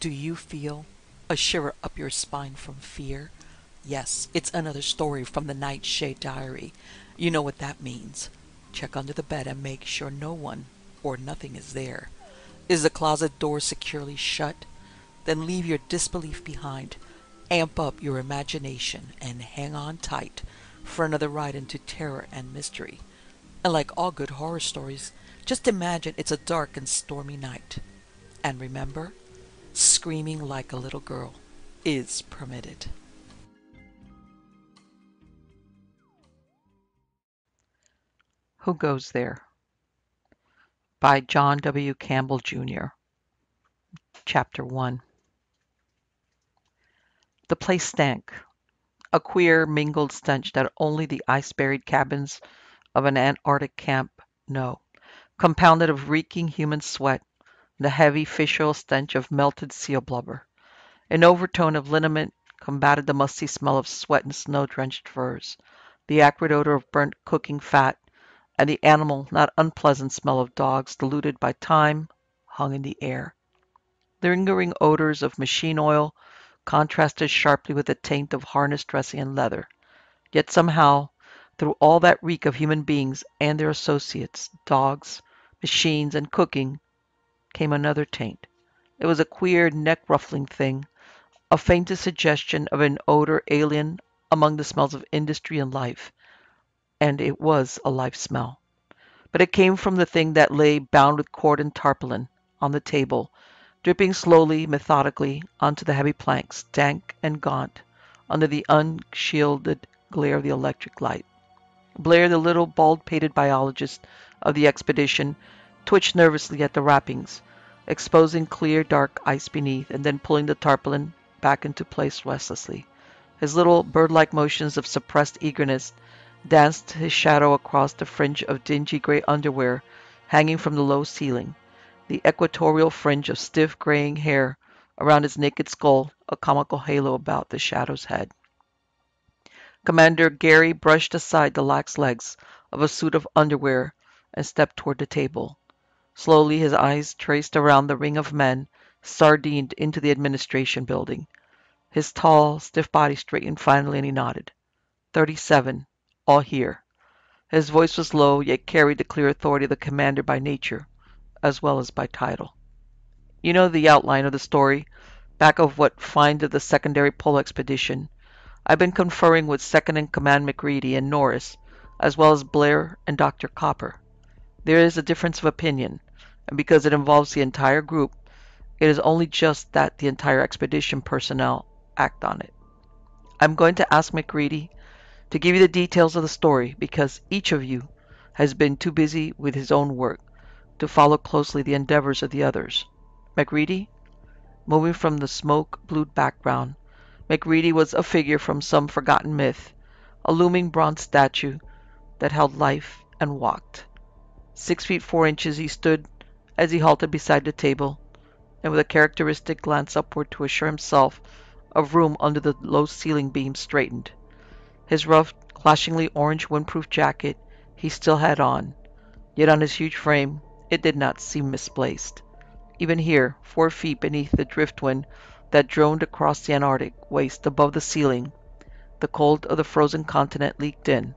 Do you feel a shiver up your spine from fear? Yes, it's another story from the Nightshade diary. You know what that means. Check under the bed and make sure no one or nothing is there. Is the closet door securely shut? Then leave your disbelief behind. Amp up your imagination and hang on tight for another ride into terror and mystery. And like all good horror stories, just imagine it's a dark and stormy night. And remember, screaming like a little girl is permitted. Who Goes There? By John W. Campbell, Jr. Chapter 1. The place stank, a queer, mingled stench that only the ice-buried cabins of an Antarctic camp know, compounded of reeking human sweat, the heavy fish oil stench of melted seal blubber. An overtone of liniment combated the musty smell of sweat and snow-drenched furs, the acrid odor of burnt cooking fat, and the animal, not unpleasant smell of dogs diluted by time, hung in the air. The lingering odors of machine oil contrasted sharply with the taint of harness dressing and leather. Yet somehow, through all that reek of human beings and their associates, dogs, machines, and cooking, came another taint. It was a queer, neck-ruffling thing, a faintest suggestion of an odor alien among the smells of industry and life. And it was a life smell. But it came from the thing that lay bound with cord and tarpaulin on the table, dripping slowly, methodically, onto the heavy planks, dank and gaunt, under the unshielded glare of the electric light. Blair, the little bald-pated biologist of the expedition, twitched nervously at the wrappings, exposing clear, dark ice beneath, and then pulling the tarpaulin back into place restlessly. His little bird-like motions of suppressed eagerness danced his shadow across the fringe of dingy gray underwear hanging from the low ceiling, the equatorial fringe of stiff graying hair around his naked skull, a comical halo about the shadow's head. Commander Gary brushed aside the lax legs of a suit of underwear and stepped toward the table. Slowly his eyes traced around the ring of men sardined into the administration building. His tall, stiff body straightened finally and he nodded. 37. All here. His voice was low, yet carried the clear authority of the commander by nature, as well as by title. You know the outline of the story, back of what find of the secondary pole expedition. I've been conferring with Second-in-Command McReady and Norris, as well as Blair and Dr. Copper. There is a difference of opinion, and because it involves the entire group, it is only just that the entire expedition personnel act on it. I'm going to ask McReady to give you the details of the story because each of you has been too busy with his own work to follow closely the endeavors of the others. McReady? Moving from the smoke-blued background, McReady was a figure from some forgotten myth, a looming bronze statue that held life and walked. 6 feet 4 inches he stood as he halted beside the table, and with a characteristic glance upward to assure himself of room under the low ceiling beam straightened. His rough, clashingly orange windproof jacket he still had on, yet on his huge frame it did not seem misplaced. Even here, 4 feet beneath the driftwind that droned across the Antarctic waste above the ceiling, the cold of the frozen continent leaked in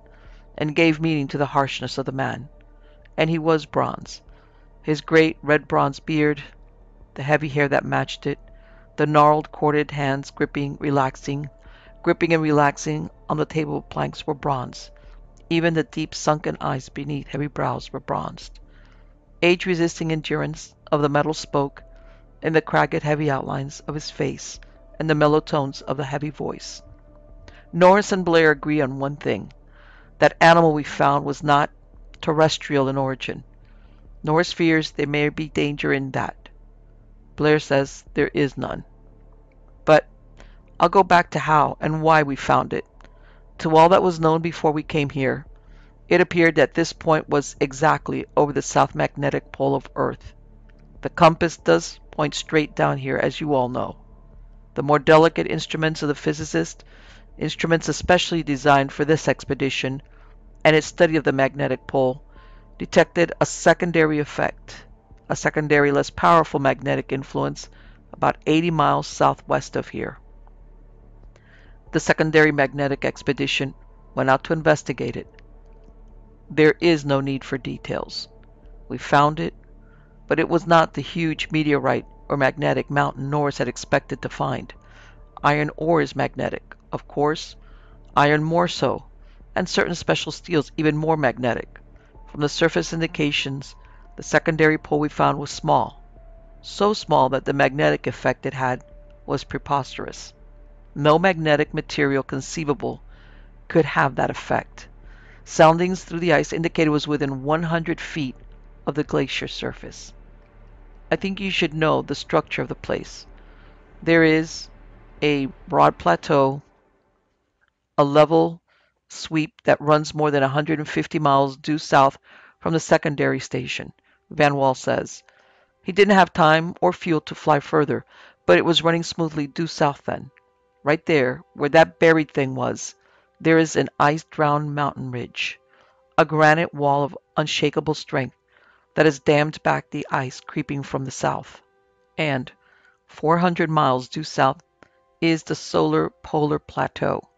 and gave meaning to the harshness of the man. And he was bronze. His great red bronze beard, the heavy hair that matched it, the gnarled, corded hands gripping and relaxing on the table planks were bronze. Even the deep sunken eyes beneath heavy brows were bronzed. Age-resisting endurance of the metal spoke in the cragged heavy outlines of his face and the mellow tones of the heavy voice. Norris and Blair agree on one thing. That animal we found was not terrestrial in origin. Norris fears there may be danger in that. Blair says there is none. But I'll go back to how and why we found it. To all that was known before we came here, it appeared that this point was exactly over the south magnetic pole of Earth. The compass does point straight down here, as you all know. The more delicate instruments of the physicist, instruments especially designed for this expedition and its study of the magnetic pole, detected a secondary effect, a secondary less powerful magnetic influence about 80 miles southwest of here. The secondary magnetic expedition went out to investigate it. There is no need for details. We found it, but it was not the huge meteorite or magnetic mountain Norris had expected to find. Iron ore is magnetic, of course, iron more so, and certain special steels even more magnetic. From the surface indications, the secondary pole we found was small, so small that the magnetic effect it had was preposterous. No magnetic material conceivable could have that effect. Soundings through the ice indicated it was within 100 feet of the glacier surface. I think you should know the structure of the place. There is a broad plateau, a level sweep that runs more than 150 miles due south from the secondary station, Van Wall says. He didn't have time or fuel to fly further, but it was running smoothly due south then. Right there, where that buried thing was, there is an ice-drowned mountain ridge, a granite wall of unshakable strength that has dammed back the ice creeping from the south. And 400 miles due south is the solar polar plateau.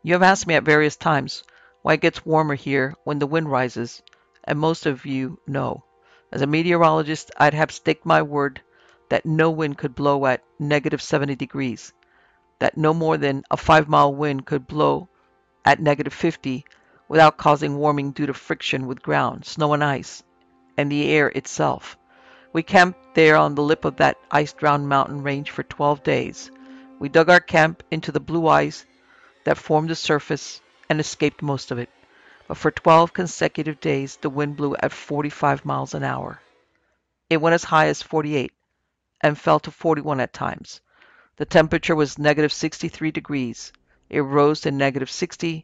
You have asked me at various times why it gets warmer here when the wind rises, and most of you know. As a meteorologist, I'd have staked my word that no wind could blow at negative 70 degrees, that no more than a 5-mile wind could blow at negative 50 without causing warming due to friction with ground, snow and ice, and the air itself. We camped there on the lip of that ice-drowned mountain range for 12 days. We dug our camp into the blue ice that formed the surface and escaped most of it. But for 12 consecutive days, the wind blew at 45 miles an hour. It went as high as 48 and fell to 41 at times. The temperature was negative 63 degrees. It rose to negative 60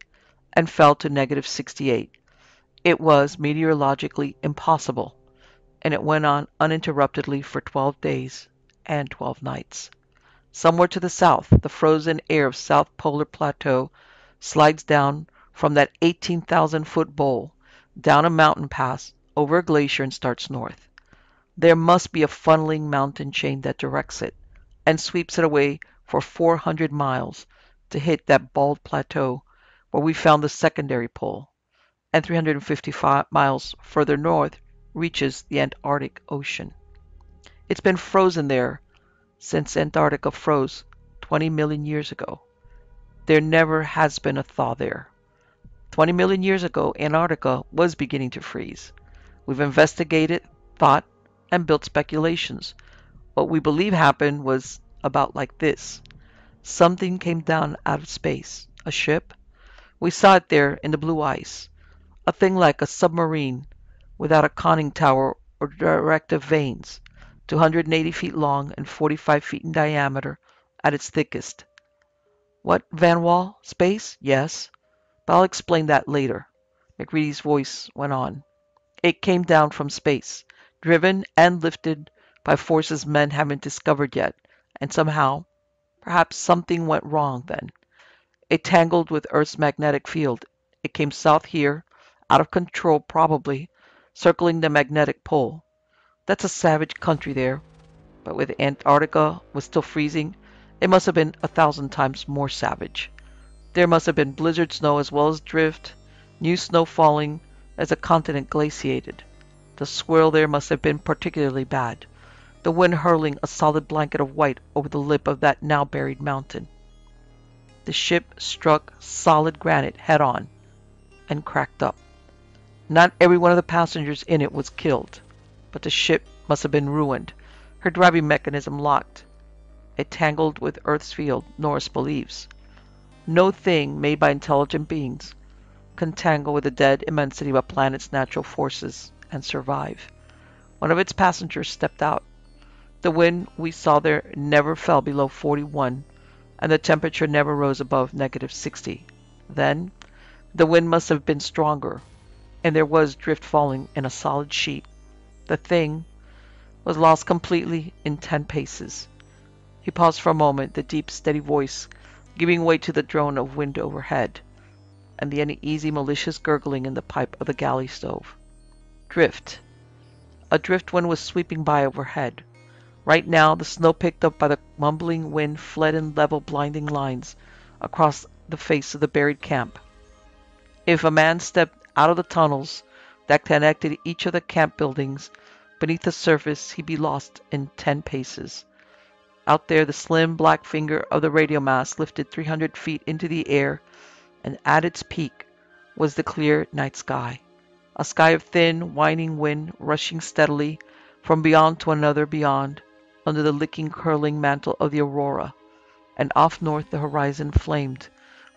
and fell to negative 68. It was meteorologically impossible, and it went on uninterruptedly for 12 days and 12 nights. Somewhere to the south, the frozen air of South Polar Plateau slides down from that 18,000-foot bowl, down a mountain pass, over a glacier, and starts north. There must be a funneling mountain chain that directs it and sweeps it away for 400 miles to hit that bald plateau where we found the secondary pole, and 355 miles further north reaches the Antarctic Ocean. It's been frozen there since Antarctica froze 20 million years ago. There never has been a thaw there. 20 million years ago, Antarctica was beginning to freeze. We've investigated, thought, and built speculations. What we believe happened was about like this. Something came down out of space. A ship? We saw it there in the blue ice. A thing like a submarine without a conning tower or directive vanes, 280 feet long and 45 feet in diameter at its thickest. What, Van Wall? Space? Yes. But I'll explain that later. McReady's voice went on. It came down from space, driven and lifted by forces men haven't discovered yet, and somehow, perhaps something went wrong then. It tangled with Earth's magnetic field. It came south here, out of control probably, circling the magnetic pole. That's a savage country there, but with Antarctica was still freezing, it must have been 1,000 times more savage. There must have been blizzard snow as well as drift, new snow falling as the continent glaciated. The swirl there must have been particularly bad, the wind hurling a solid blanket of white over the lip of that now buried mountain. The ship struck solid granite head-on and cracked up. Not every one of the passengers in it was killed, but the ship must have been ruined, her driving mechanism locked. It tangled with Earth's field, Norris believes. No thing made by intelligent beings can tangle with the dead immensity of a planet's natural forces and survive. One of its passengers stepped out. The wind we saw there never fell below 41, and the temperature never rose above negative 60. Then, the wind must have been stronger, and there was drift falling in a solid sheet. The thing was lost completely in 10 paces. He paused for a moment, the deep, steady voice giving way to the drone of wind overhead, and the uneasy, malicious gurgling in the pipe of the galley stove. Drift. A drift wind was sweeping by overhead. Right now, the snow picked up by the mumbling wind fled in level, blinding lines across the face of the buried camp. If a man stepped out of the tunnels that connected each of the camp buildings beneath the surface, he'd be lost in 10 paces. Out there, the slim black finger of the radio mast lifted 300 feet into the air, and at its peak was the clear night sky. A sky of thin, whining wind rushing steadily from beyond to another beyond, under the licking, curling mantle of the aurora, and off north the horizon flamed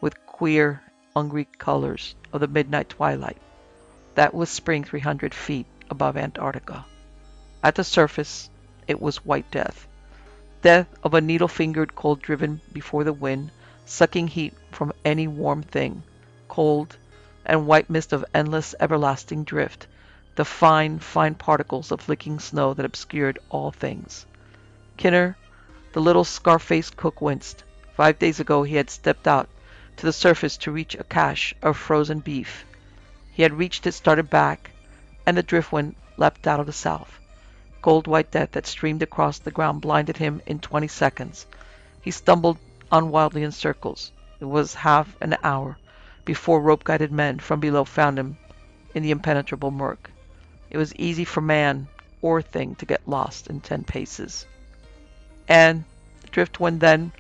with queer, hungry colors of the midnight twilight. That was spring 300 feet above Antarctica. At the surface, it was white death. Death of a needle-fingered cold driven before the wind, sucking heat from any warm thing. Cold and white mist of endless, everlasting drift. The fine, fine particles of licking snow that obscured all things. Kinner, the little scar-faced cook, winced. 5 days ago he had stepped out to the surface to reach a cache of frozen beef. He had reached it, started back, and the driftwind leapt out of the south. Cold white death that streamed across the ground blinded him in 20 seconds. He stumbled on wildly in circles. It was half an hour before rope-guided men from below found him in the impenetrable murk. It was easy for man or thing to get lost in 10 paces. And the driftwind then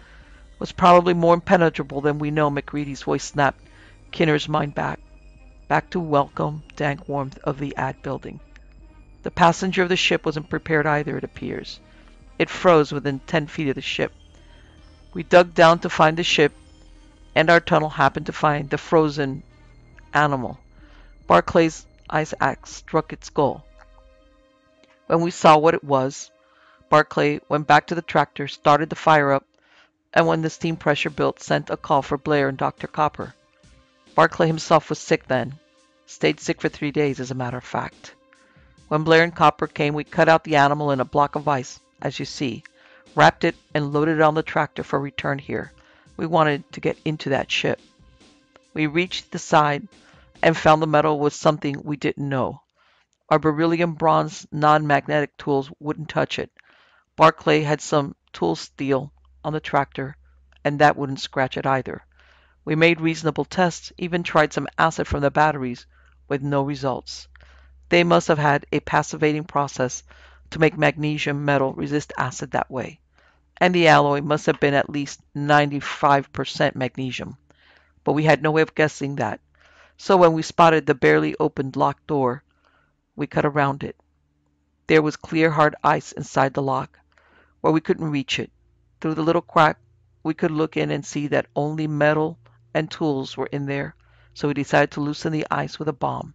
was probably more impenetrable than we know. McCready's voice snapped Kinner's mind back to welcome, dank warmth of the ad building. The passenger of the ship wasn't prepared either, it appears. It froze within 10 feet of the ship. We dug down to find the ship, and our tunnel happened to find the frozen animal. Barclay's ice axe struck its goal. When we saw what it was, Barclay went back to the tractor, started the fire up, and when the steam pressure built, sent a call for Blair and Dr. Copper. Barclay himself was sick then. Stayed sick for 3 days, as a matter of fact. When Blair and Copper came, we cut out the animal in a block of ice, as you see, wrapped it, and loaded it on the tractor for return here. We wanted to get into that ship. We reached the side and found the metal was something we didn't know. Our beryllium bronze non-magnetic tools wouldn't touch it. Barclay had some tool steel on the tractor, and that wouldn't scratch it either. We made reasonable tests, even tried some acid from the batteries, with no results. They must have had a passivating process to make magnesium metal resist acid that way. And the alloy must have been at least 95% magnesium. But we had no way of guessing that. So when we spotted the barely opened locked door, we cut around it. There was clear hard ice inside the lock, where we couldn't reach it. Through the little crack, we could look in and see that only metal and tools were in there, so we decided to loosen the ice with a bomb.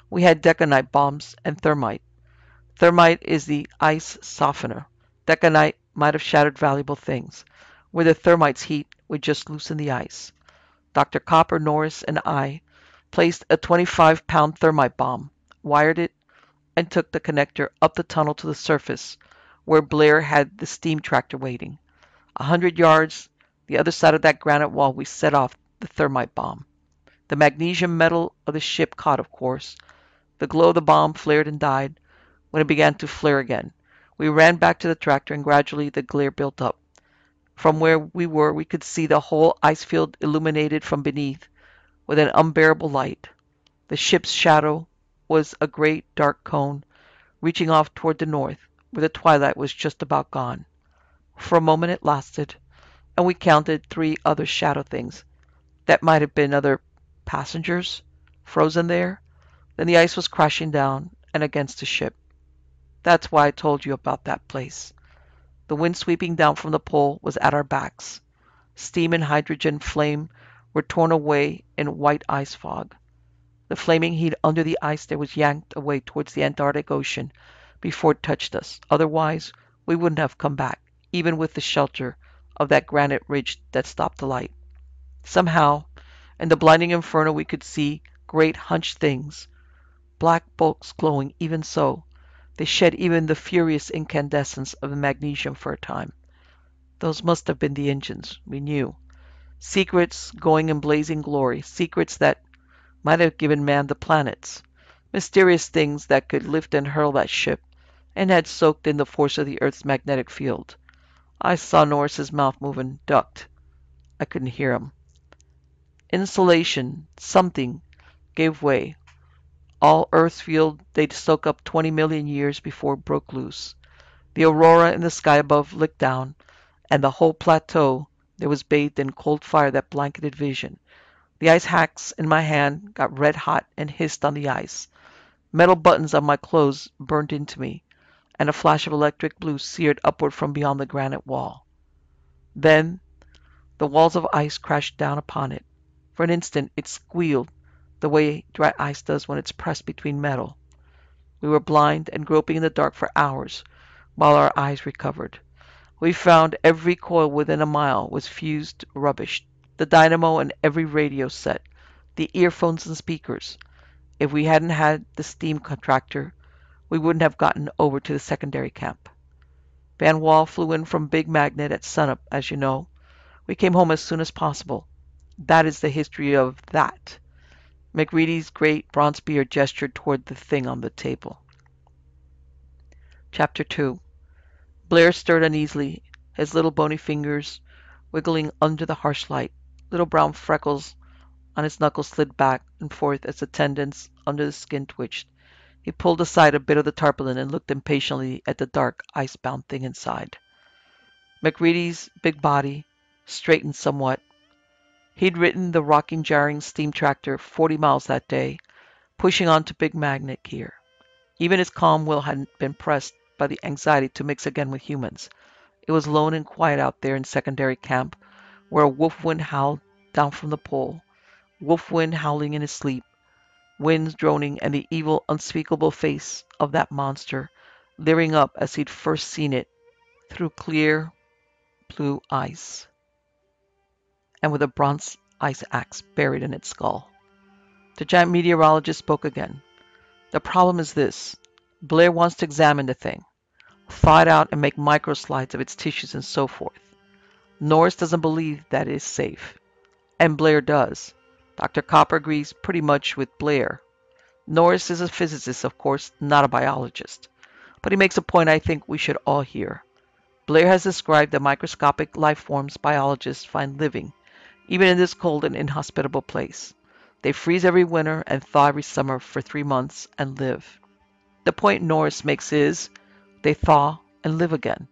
We had deconite bombs and thermite. Thermite is the ice softener. Deconite might have shattered valuable things. Where the thermite's heat would just loosen the ice. Dr. Copper, Norris, and I placed a 25-pound thermite bomb, wired it, and took the connector up the tunnel to the surface, where Blair had the steam tractor waiting. 100 yards the other side of that granite wall, we set off the thermite bomb. The magnesium metal of the ship caught, of course. The glow of the bomb flared and died. When it began to flare again, we ran back to the tractor, and gradually the glare built up. From where we were, we could see the whole ice field illuminated from beneath with an unbearable light. The ship's shadow was a great dark cone, reaching off toward the north, where the twilight was just about gone. For a moment it lasted, and we counted 3 other shadow things. That might have been other passengers, frozen there. Then the ice was crashing down and against the ship. That's why I told you about that place. The wind sweeping down from the pole was at our backs. Steam and hydrogen flame were torn away in white ice fog. The flaming heat under the ice there was yanked away towards the Antarctic Ocean before it touched us. Otherwise, we wouldn't have come back, even with the shelter of that granite ridge that stopped the light. Somehow, in the blinding inferno, we could see great hunched things, black bulks glowing. Even so, they shed even the furious incandescence of the magnesium for a time. Those must have been the engines, we knew. Secrets going in blazing glory, secrets that might have given man the planets. Mysterious things that could lift and hurl that ship and had soaked in the force of the Earth's magnetic field. I saw Norris's mouth move and ducked. I couldn't hear him. Insulation, something, gave way. All Earth's field they'd soak up 20 million years before it broke loose. The aurora in the sky above licked down, and the whole plateau there was bathed in cold fire that blanketed vision. The ice axe in my hand got red hot and hissed on the ice. Metal buttons on my clothes burned into me, and a flash of electric blue seared upward from beyond the granite wall. Then the walls of ice crashed down upon it. For an instant it squealed the way dry ice does when it's pressed between metal. We were blind and groping in the dark for hours while our eyes recovered. We found every coil within a mile was fused rubbish, the dynamo and every radio set, the earphones and speakers. If we hadn't had the steam contractor, we wouldn't have gotten over to the secondary camp. Van Wall flew in from Big Magnet at sunup, as you know. We came home as soon as possible. That is the history of that. McReady's great bronze beard gestured toward the thing on the table. Chapter 2. Blair stirred uneasily, his little bony fingers wiggling under the harsh light. Little brown freckles on his knuckles slid back and forth as the tendons under the skin twitched. He pulled aside a bit of the tarpaulin and looked impatiently at the dark, ice-bound thing inside. McReady's big body straightened somewhat. He'd ridden the rocking, jarring steam tractor 40 miles that day, pushing on to Big Magnet gear. Even his calm will hadn't been pressed by the anxiety to mix again with humans. It was lone and quiet out there in secondary camp, where a wolf wind howled down from the pole, wolf wind howling in his sleep, winds droning, and the evil, unspeakable face of that monster leering up as he'd first seen it through clear blue ice, and with a bronze ice axe buried in its skull. The giant meteorologist spoke again. The problem is this. Blair wants to examine the thing, thaw it out and make microslides of its tissues and so forth. Norris doesn't believe that is safe. And Blair does. Dr. Copper agrees pretty much with Blair. Norris is a physicist, of course, not a biologist. But he makes a point I think we should all hear. Blair has described the microscopic life forms biologists find living, even in this cold and inhospitable place. They freeze every winter and thaw every summer for 3 months and live. The point Norris makes is, they thaw and live again.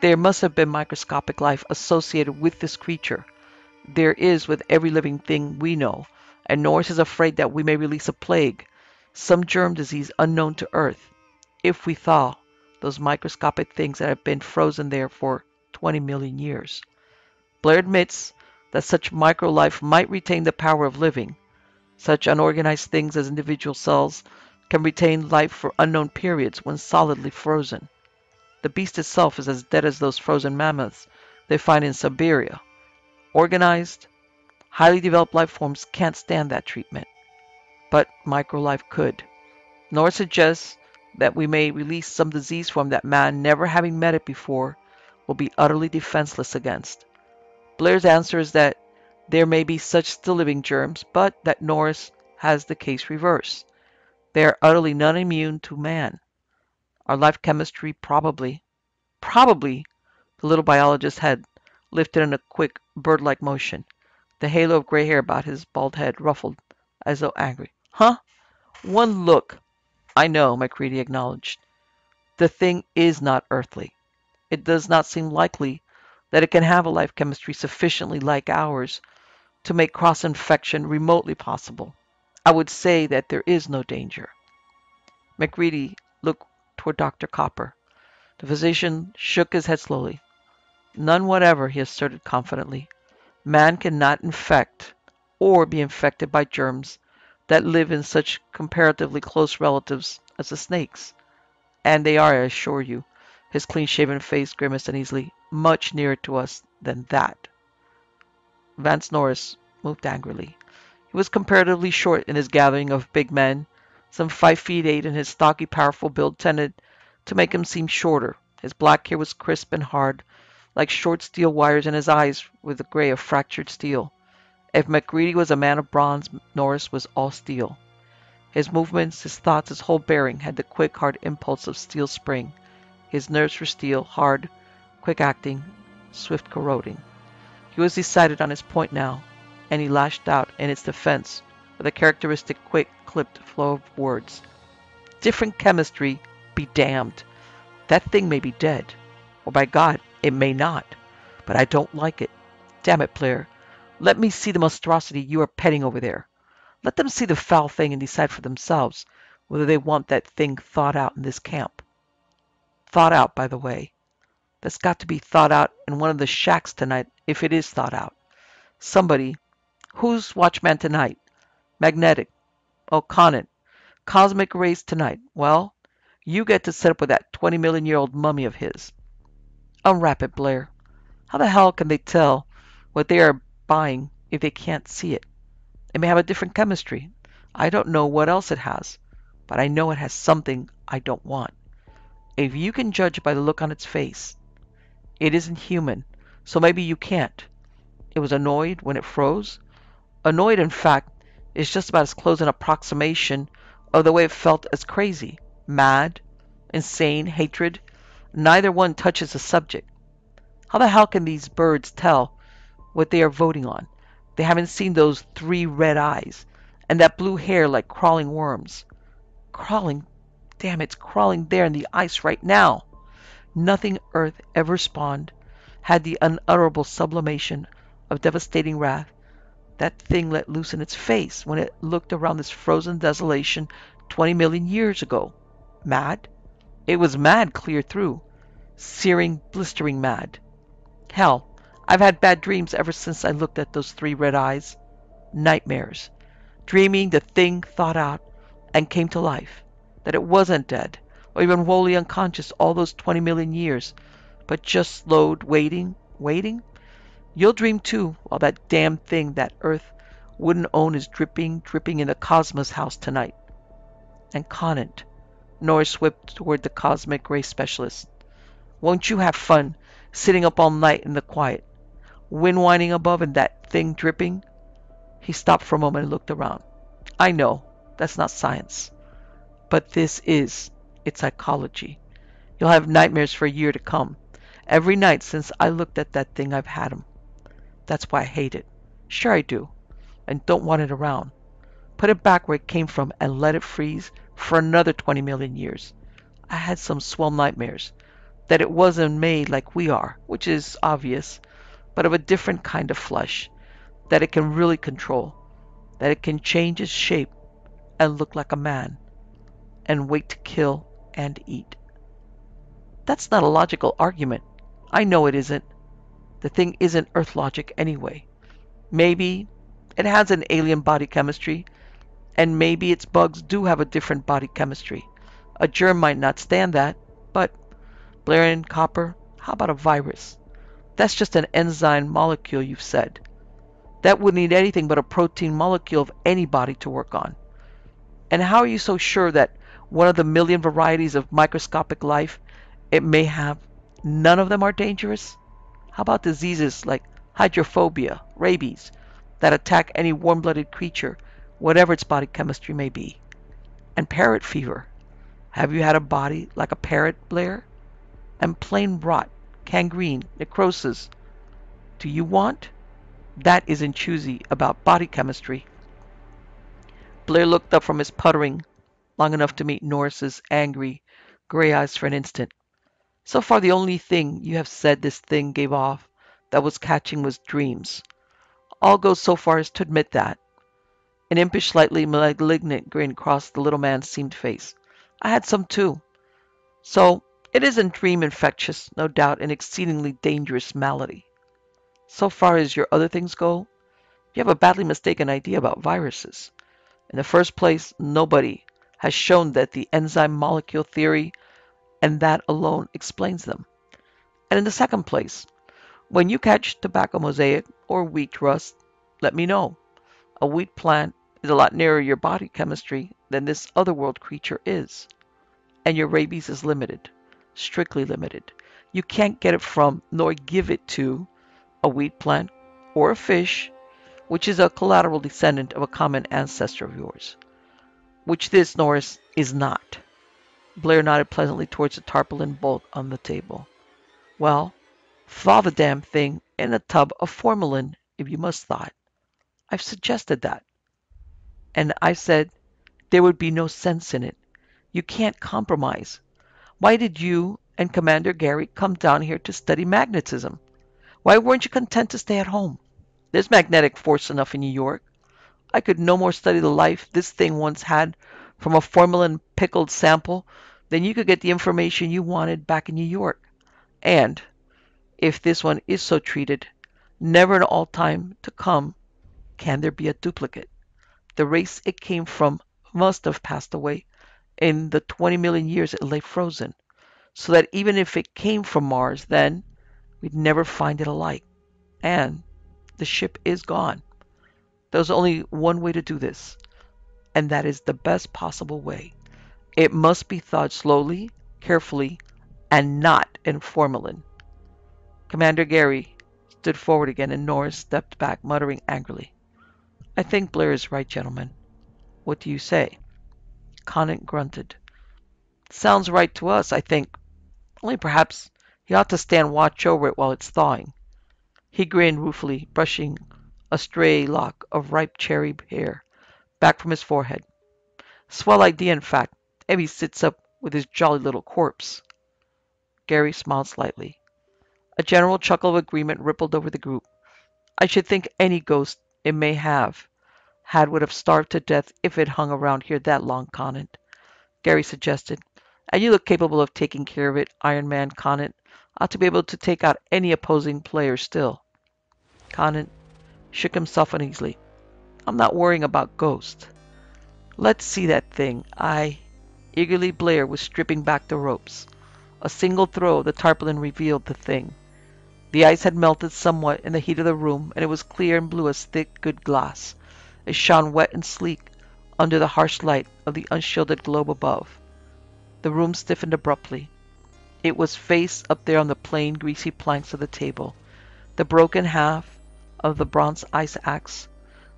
There must have been microscopic life associated with this creature. There is with every living thing we know, and Norris is afraid that we may release a plague, some germ disease unknown to Earth, if we thaw those microscopic things that have been frozen there for 20 million years. Blair admits that such micro-life might retain the power of living. Such unorganized things as individual cells can retain life for unknown periods when solidly frozen. The beast itself is as dead as those frozen mammoths they find in Siberia. Organized, highly developed life forms can't stand that treatment. But microlife could. Nor suggests that we may release some disease form that man, never having met it before, will be utterly defenseless against. Blair's answer is that there may be such still living germs, but that Norris has the case reversed. They are utterly non-immune to man. Our life chemistry probably, the little biologist's head lifted in a quick, bird-like motion. The halo of gray hair about his bald head ruffled as though angry. Huh? One look. I know, McCready acknowledged. The thing is not earthly. It does not seem likely that it can have a life chemistry sufficiently like ours to make cross-infection remotely possible. I would say that there is no danger. McCready looked toward Dr. Copper. The physician shook his head slowly. None whatever, he asserted confidently. Man cannot infect or be infected by germs that live in such comparatively close relatives as the snakes. And they are, I assure you, his clean-shaven face grimaced uneasily, much nearer to us than that. Vance Norris moved angrily. He was comparatively short in his gathering of big men, some 5'8", and his stocky, powerful build tended to make him seem shorter. His black hair was crisp and hard, like short steel wires, and his eyes were the gray of fractured steel. If McCready was a man of bronze, Norris was all steel. His movements, his thoughts, his whole bearing had the quick, hard impulse of steel spring. His nerves were steel, hard, quick-acting, swift-corroding. He was decided on his point now, and he lashed out in its defense with a characteristic quick, clipped flow of words. Different chemistry, be damned. That thing may be dead, or by God, it may not, but I don't like it. Damn it, Blair. Let me see the monstrosity you are petting over there. Let them see the foul thing and decide for themselves whether they want that thing thawed out in this camp. Thawed out, by the way. That's got to be thawed out in one of the shacks tonight, if it is thawed out. Somebody. Who's watchman tonight? Magnetic. Oh, Conant. Cosmic rays tonight. Well, you get to sit up with that 20-million-year-old mummy of his. Unwrap it, Blair. How the hell can they tell what they are buying if they can't see it? It may have a different chemistry. I don't know what else it has, but I know it has something I don't want. If you can judge by the look on its face, it isn't human, so maybe you can't. It was annoyed when it froze. Annoyed, in fact, is just about as close an approximation of the way it felt as crazy, mad, insane, hatred. Neither one touches the subject. How the hell can these birds tell what they are voting on? They haven't seen those 3 red eyes and that blue hair like crawling worms. Crawling? Damn, it's crawling there in the ice right now. Nothing Earth ever spawned had the unutterable sublimation of devastating wrath that thing let loose in its face when it looked around this frozen desolation 20 million years ago. Mad? It was mad clear through. Searing, blistering mad. Hell, I've had bad dreams ever since I looked at those 3 red eyes. Nightmares. Dreaming the thing thawed out and came to life. That it wasn't dead, or even wholly unconscious all those 20 million years, but just slowed, waiting. You'll dream too, while that damn thing that Earth wouldn't own is dripping in the Cosmos house tonight. And Conant. Norris whipped toward the cosmic ray specialist. Won't you have fun, sitting up all night in the quiet? Wind whining above and that thing dripping? He stopped for a moment and looked around. I know, that's not science. But this is. It's psychology. You'll have nightmares for a year to come. Every night since I looked at that thing, I've had 'em. That's why I hate it. Sure I do. And don't want it around. Put it back where it came from and let it freeze for another 20 million years. I had some swell nightmares. That it wasn't made like we are, which is obvious, but of a different kind of flesh. That it can really control. That it can change its shape and look like a man. And wait to kill and eat. That's not a logical argument. I know it isn't. The thing isn't Earth logic anyway. Maybe it has an alien body chemistry, and maybe its bugs do have a different body chemistry. A germ might not stand that, but, Blair and Copper, how about a virus? That's just an enzyme molecule, you've said. That wouldn't need anything but a protein molecule of any body to work on. And how are you so sure that one of the million varieties of microscopic life it may have, none of them are dangerous? How about diseases like hydrophobia, rabies, that attack any warm-blooded creature, whatever its body chemistry may be? And parrot fever. Have you had a body like a parrot, Blair? And plain rot, gangrene, necrosis. Do you want? That isn't choosy about body chemistry. Blair looked up from his puttering long enough to meet Norris's angry, gray eyes for an instant. So far the only thing you have said this thing gave off that was catching was dreams. I'll go so far as to admit that. An impish, slightly malignant grin crossed the little man's seamed face. I had some too. So it isn't dream infectious, no doubt an exceedingly dangerous malady. So far as your other things go, you have a badly mistaken idea about viruses. In the first place, nobody has shown that the enzyme molecule theory and that alone explains them. And in the second place, when you catch tobacco mosaic or wheat rust, let me know. A wheat plant is a lot nearer your body chemistry than this otherworld creature is. And your rabies is limited, strictly limited. You can't get it from nor give it to a wheat plant or a fish, which is a collateral descendant of a common ancestor of yours. Which this, Norris, is not. Blair nodded pleasantly towards the tarpaulin bolt on the table. Well, thaw the damn thing in a tub of formalin, if you must thaw it. I've suggested that. And I said there would be no sense in it. You can't compromise. Why did you and Commander Gary come down here to study magnetism? Why weren't you content to stay at home? There's magnetic force enough in New York. I could no more study the life this thing once had from a formalin pickled sample than you could get the information you wanted back in New York. And, if this one is so treated, never in all time to come can there be a duplicate. The race it came from must have passed away in the 20 million years it lay frozen, so that even if it came from Mars, then we'd never find it alike. And the ship is gone. There's only one way to do this, and that is the best possible way. It must be thought slowly, carefully, and not in formalin. Commander Gary stood forward again, and Norris stepped back, muttering angrily. I think Blair is right, gentlemen. What do you say? Conant grunted. Sounds right to us, I think. Only perhaps he ought to stand watch over it while it's thawing. He grinned ruefully, brushing a stray lock of ripe cherry hair back from his forehead. Swell idea, in fact, if he sits up with his jolly little corpse. Gary smiled slightly. A general chuckle of agreement rippled over the group. I should think any ghost it may have had would have starved to death if it hung around here that long, Conant, Gary suggested. And you look capable of taking care of it, Iron Man. Conant ought to be able to take out any opposing player still. Conant shook himself uneasily. I'm not worrying about ghosts. Let's see that thing. Eagerly Blair was stripping back the ropes. A single throw of the tarpaulin revealed the thing. The ice had melted somewhat in the heat of the room, and it was clear and blue as thick, good glass. It shone wet and sleek under the harsh light of the unshielded globe above. The room stiffened abruptly. It was face up there on the plain, greasy planks of the table. The broken half of the bronze ice axe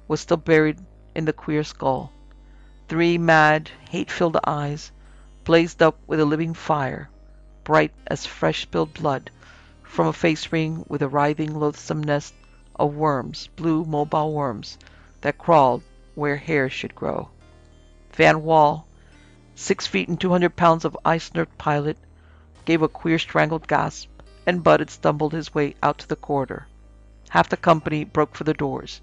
was still buried in the queer skull. 3 mad, hate-filled eyes blazed up with a living fire, bright as fresh spilled blood, from a face ring with a writhing, loathsome nest of worms, blue, mobile worms, that crawled where hair should grow. Van Wall, 6 feet and 200 pounds of ice-nerved pilot, gave a queer strangled gasp, and Bud had stumbled his way out to the corridor. Half the company broke for the doors.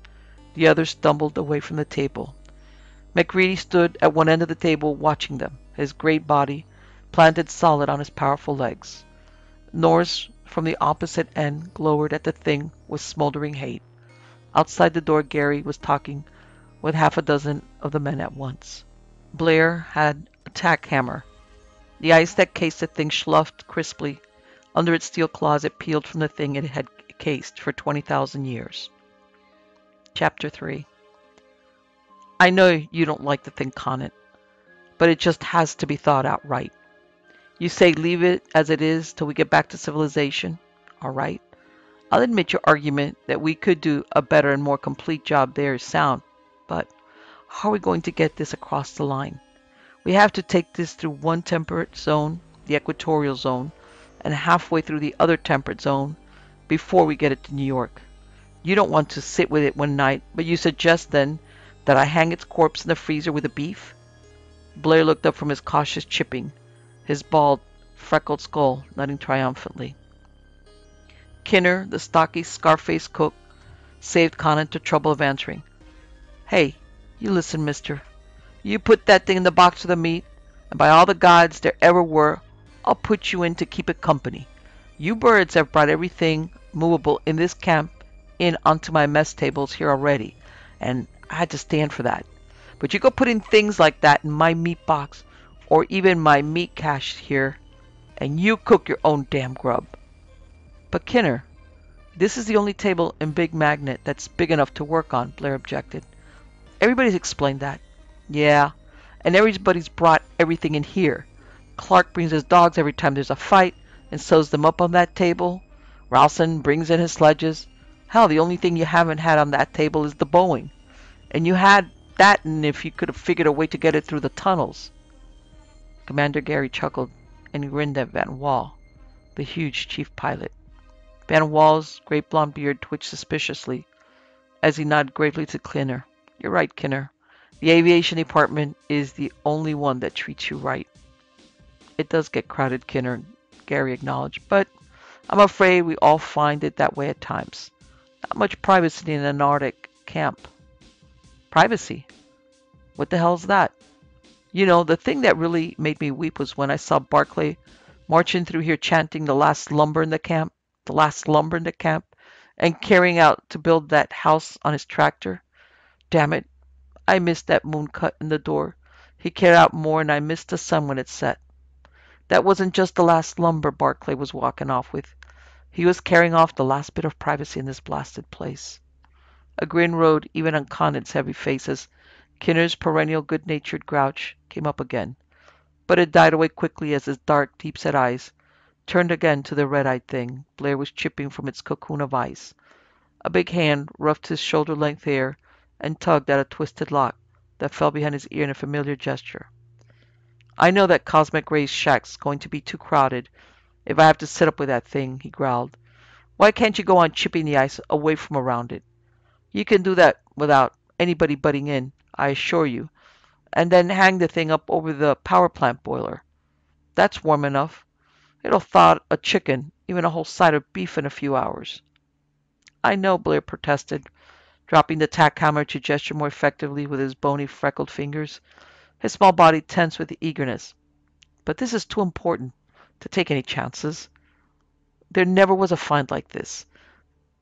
The others stumbled away from the table. MacReady stood at one end of the table watching them, his great body planted solid on his powerful legs. Norris, from the opposite end, glowered at the thing with smoldering hate. Outside the door, Gary was talking with half a dozen of the men at once. Blair had a tack hammer. The ice that cased the thing sloughed crisply under its steel claws. It peeled from the thing it had cased for 20,000 years. Chapter 3. I know you don't like the thing, Conant, but it just has to be thought out right. You say leave it as it is till we get back to civilization. All right. I'll admit your argument that we could do a better and more complete job there is sound, but how are we going to get this across the line? We have to take this through one temperate zone, the equatorial zone, and halfway through the other temperate zone before we get it to New York. You don't want to sit with it one night, but you suggest then that I hang its corpse in the freezer with the beef? Blair looked up from his cautious chipping, his bald, freckled skull nodding triumphantly. Kinner, the stocky, scar-faced cook, saved Conant the trouble of answering. Hey, you listen, mister. You put that thing in the box of the meat, and by all the gods there ever were, I'll put you in to keep it company. You birds have brought everything movable in this camp in onto my mess tables here already, and I had to stand for that. But you go putting things like that in my meat box, or even my meat cache here, and you cook your own damn grub. But Kinner, this is the only table in Big Magnet that's big enough to work on, Blair objected. Everybody's explained that. Yeah, and everybody's brought everything in here. Clark brings his dogs every time there's a fight, and sews them up on that table. Ralston brings in his sledges. Hell, the only thing you haven't had on that table is the Boeing. And you had That and if you could have figured a way to get it through the tunnels. Commander Gary chuckled and grinned at Van Wall, the huge chief pilot. Van Wall's great blond beard twitched suspiciously as he nodded gravely to Kinner. You're right, Kinner. The aviation department is the only one that treats you right. It does get crowded, Kinner, Gary acknowledged, but I'm afraid we all find it that way at times. Not much privacy in an Arctic camp. Privacy? What the hell's that? You know, the thing that really made me weep was when I saw Barclay marching through here chanting the last lumber in the camp, the last lumber in the camp, and carrying out to build that house on his tractor. Damn it, I missed that moon cut in the door. He carried out more, and I missed the sun when it set. That wasn't just the last lumber Barclay was walking off with. He was carrying off the last bit of privacy in this blasted place. A grin rode even on Conant's heavy face as Kinner's perennial good-natured grouch came up again, but it died away quickly as his dark, deep-set eyes turned again to the red-eyed thing Blair was chipping from its cocoon of ice. A big hand roughed his shoulder-length hair and tugged at a twisted lock that fell behind his ear in a familiar gesture. I know that Cosmic Ray's shack's going to be too crowded if I have to sit up with that thing, he growled. Why can't you go on chipping the ice away from around it? You can do that without anybody butting in, I assure you, and then hang the thing up over the power plant boiler. That's warm enough. It'll thaw a chicken, even a whole side of beef in a few hours. I know, Blair protested, dropping the tack hammer to gesture more effectively with his bony, freckled fingers, his small body tense with eagerness. But this is too important to take any chances. There never was a find like this.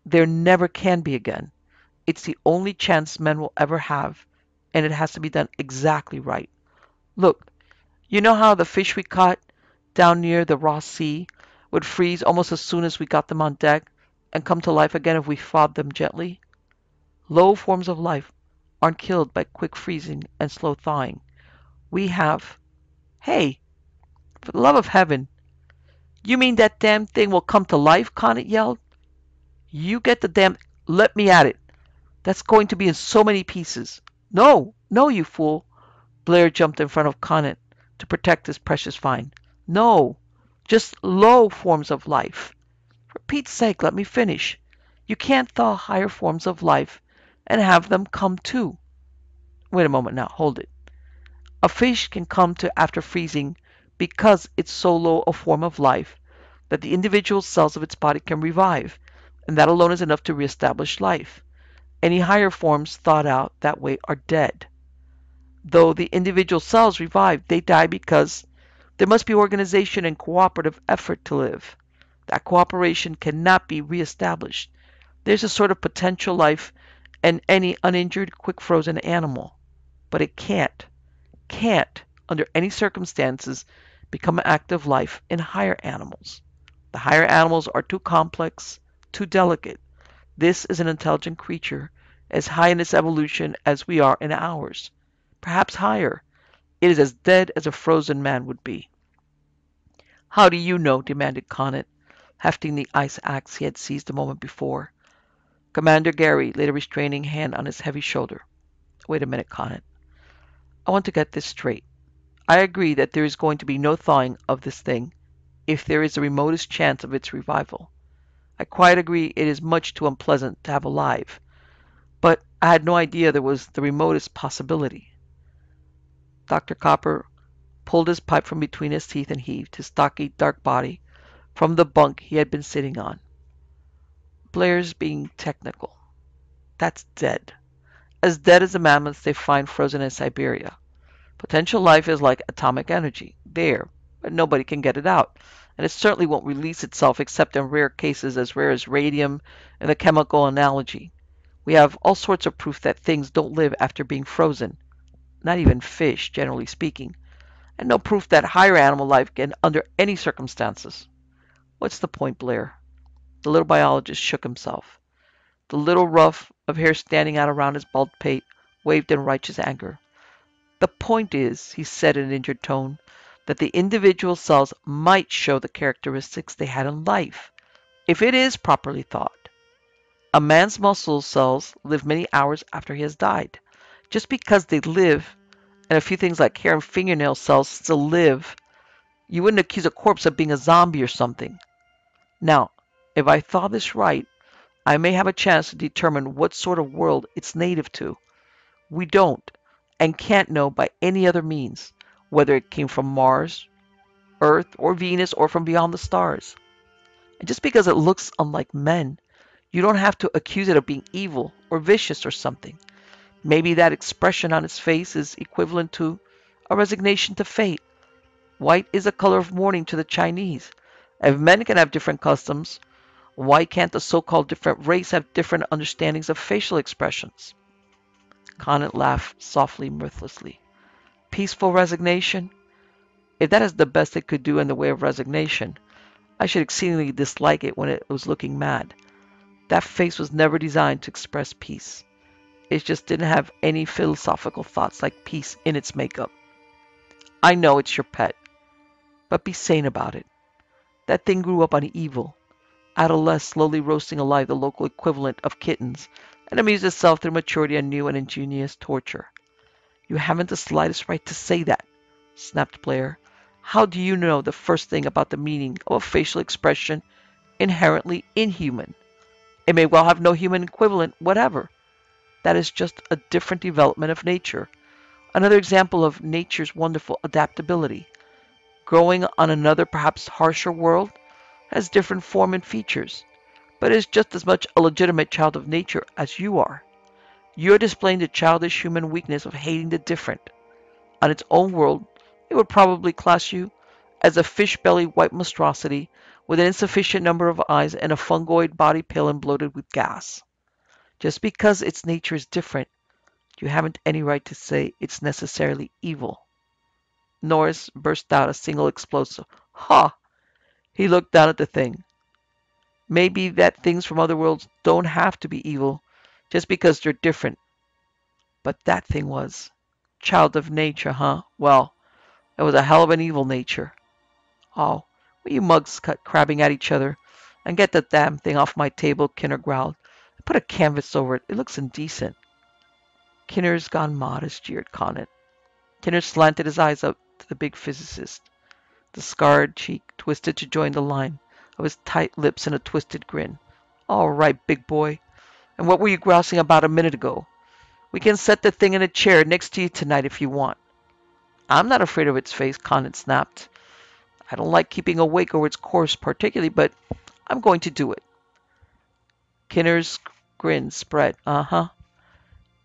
There never can be again. It's the only chance men will ever have, and it has to be done exactly right. Look, you know how the fish we caught down near the Ross Sea would freeze almost as soon as we got them on deck and come to life again if we thawed them gently? Low forms of life aren't killed by quick freezing and slow thawing. We have... Hey, for the love of heaven, you mean that damn thing will come to life? Conant yelled. You get the damn... Let me at it. That's going to be in so many pieces. No, no, you fool. Blair jumped in front of Conant to protect his precious find. No, just low forms of life. For Pete's sake, let me finish. You can't thaw higher forms of life and have them come too. Wait a moment now, hold it. A fish can come to after freezing because it's so low a form of life that the individual cells of its body can revive, and that alone is enough to reestablish life. Any higher forms thawed out that way are dead. Though the individual cells revive, they die because there must be organization and cooperative effort to live. That cooperation cannot be reestablished. There's a sort of potential life in any uninjured, quick-frozen animal, but it can't, under any circumstances, become active life in higher animals. The higher animals are too complex, too delicate. This is an intelligent creature, as high in its evolution as we are in ours. Perhaps higher. It is as dead as a frozen man would be. How do you know? Demanded Conant, hefting the ice axe he had seized a moment before. Commander Gary laid a restraining hand on his heavy shoulder. Wait a minute, Conant. I want to get this straight. I agree that there is going to be no thawing of this thing if there is the remotest chance of its revival. I quite agree it is much too unpleasant to have alive, but I had no idea there was the remotest possibility. Dr. Copper pulled his pipe from between his teeth and heaved his stocky, dark body from the bunk he had been sitting on. Blair's being technical. That's dead. As dead as the mammoths they find frozen in Siberia. Potential life is like atomic energy. There, but nobody can get it out. And it certainly won't release itself except in rare cases as rare as radium in the chemical analogy. We have all sorts of proof that things don't live after being frozen. Not even fish, generally speaking. And no proof that higher animal life can under any circumstances. What's the point, Blair? The little biologist shook himself. The little ruff of hair standing out around his bald pate waved in righteous anger. The point is, he said in an injured tone, that the individual cells might show the characteristics they had in life, if it is properly thought. A man's muscle cells live many hours after he has died, Just because they live, and a few things like hair and fingernail cells still live, you wouldn't accuse a corpse of being a zombie or something. Now, if I thought this right, I may have a chance to determine what sort of world it's native to. We don't, and can't know by any other means, whether it came from Mars, Earth, or Venus, or from beyond the stars. And just because it looks unlike men, you don't have to accuse it of being evil or vicious or something. Maybe that expression on its face is equivalent to a resignation to fate. White is the color of mourning to the Chinese. If men can have different customs, why can't the so-called different race have different understandings of facial expressions? Conant laughed softly, mirthlessly. Peaceful resignation? If that is the best it could do in the way of resignation, I should exceedingly dislike it when it was looking mad. That face was never designed to express peace. It just didn't have any philosophical thoughts like peace in its makeup. I know it's your pet, but be sane about it. That thing grew up on evil, adolesced, slowly roasting alive the local equivalent of kittens, and amused itself through maturity and new and ingenious torture. You haven't the slightest right to say that, snapped Blair. How do you know the first thing about the meaning of a facial expression inherently inhuman? It may well have no human equivalent whatever. That is just a different development of nature. Another example of nature's wonderful adaptability. Growing on another, perhaps harsher world has different form and features, but is just as much a legitimate child of nature as you are. You are displaying the childish human weakness of hating the different. On its own world, it would probably class you as a fish-bellied white monstrosity with an insufficient number of eyes and a fungoid body pale and bloated with gas. Just because its nature is different, you haven't any right to say it's necessarily evil. Norris burst out a single explosive. Ha! He looked down at the thing. Maybe that things from other worlds don't have to be evil just because they're different. But that thing was. Child of nature, huh? Well, it was a hell of an evil nature. Oh, will you mugs cut crabbing at each other and get the damn thing off my table, Kinner growled. Put a canvas over it. It looks indecent. Kinner's gone modest, jeered Conant. Kinner slanted his eyes up to the big physicist. The scarred cheek twisted to join the line of his tight lips in a twisted grin. All right, big boy. And what were you grousing about a minute ago? We can set the thing in a chair next to you tonight if you want. I'm not afraid of its face, Conant snapped. I don't like keeping awake over its course particularly, but I'm going to do it. Kinner's grin spread. Uh-huh.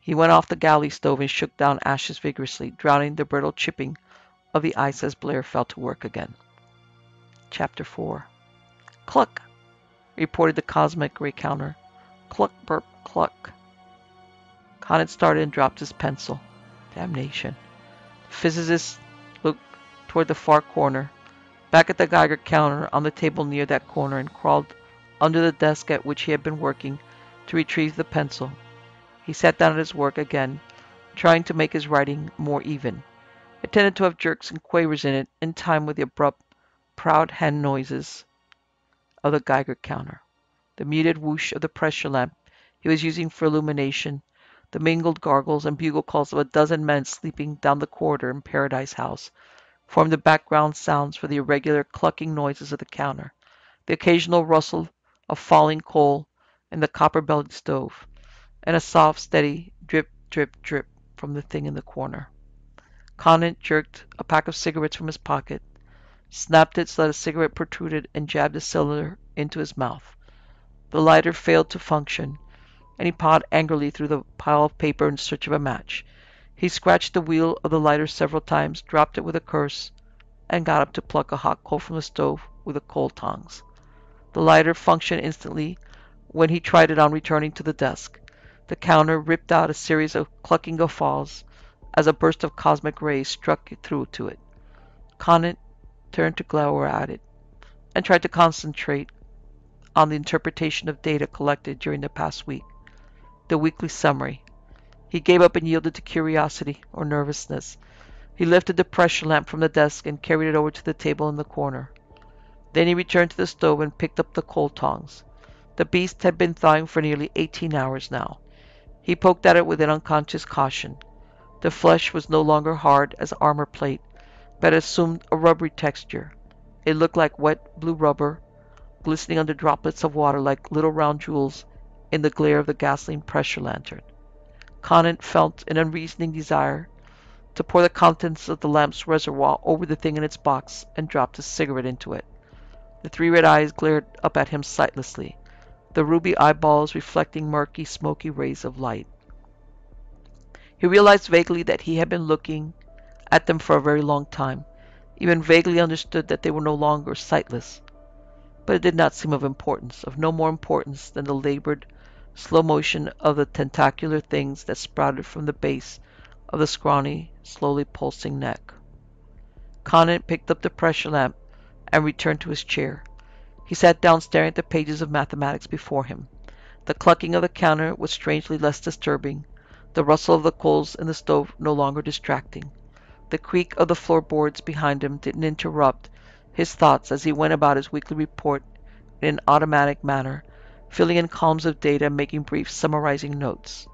He went off the galley stove and shook down ashes vigorously, drowning the brittle chipping of the ice as Blair fell to work again. Chapter 4. Cluck, reported the cosmic ray counter. Cluck, burp, cluck. Conant started and dropped his pencil. Damnation. The physicist looked toward the far corner, back at the Geiger counter on the table near that corner, and crawled under the desk at which he had been working to retrieve the pencil. He sat down at his work again, trying to make his writing more even. It tended to have jerks and quavers in it, in time with the abrupt, proud hand noises of the Geiger counter, the muted whoosh of the pressure lamp he was using for illumination, the mingled gargles and bugle calls of a dozen men sleeping down the corridor in Paradise House, formed the background sounds for the irregular clucking noises of the counter, the occasional rustle of falling coal in the copper-bellied stove, and a soft, steady drip, drip, drip from the thing in the corner. Conant jerked a pack of cigarettes from his pocket, snapped it so that a cigarette protruded, and jabbed the cylinder into his mouth. The lighter failed to function, and he pawed angrily through the pile of paper in search of a match. He scratched the wheel of the lighter several times, dropped it with a curse, and got up to pluck a hot coal from the stove with the coal tongs. The lighter functioned instantly when he tried it on returning to the desk. The counter ripped out a series of clucking guffaws as a burst of cosmic rays struck through to it. Conant turned to glower at it and tried to concentrate on the interpretation of data collected during the past week. The weekly summary. He gave up and yielded to curiosity or nervousness. He lifted the pressure lamp from the desk and carried it over to the table in the corner. Then he returned to the stove and picked up the coal tongs. The beast had been thawing for nearly 18 hours now. He poked at it with an unconscious caution. The flesh was no longer hard as armor plate, but assumed a rubbery texture. It looked like wet blue rubber, glistening under droplets of water like little round jewels in the glare of the gasoline pressure lantern. Conant felt an unreasoning desire to pour the contents of the lamp's reservoir over the thing in its box and dropped his cigarette into it. The three red eyes glared up at him sightlessly, the ruby eyeballs reflecting murky, smoky rays of light. He realized vaguely that he had been looking at them for a very long time, even vaguely understood that they were no longer sightless. But it did not seem of importance, of no more importance than the labored, slow motion of the tentacular things that sprouted from the base of the scrawny, slowly pulsing neck. Conant picked up the pressure lamp and returned to his chair. He sat down staring at the pages of mathematics before him. The clucking of the counter was strangely less disturbing, the rustle of the coals in the stove no longer distracting. The creak of the floorboards behind him didn't interrupt his thoughts as he went about his weekly report in an automatic manner, filling in columns of data and making brief summarizing notes.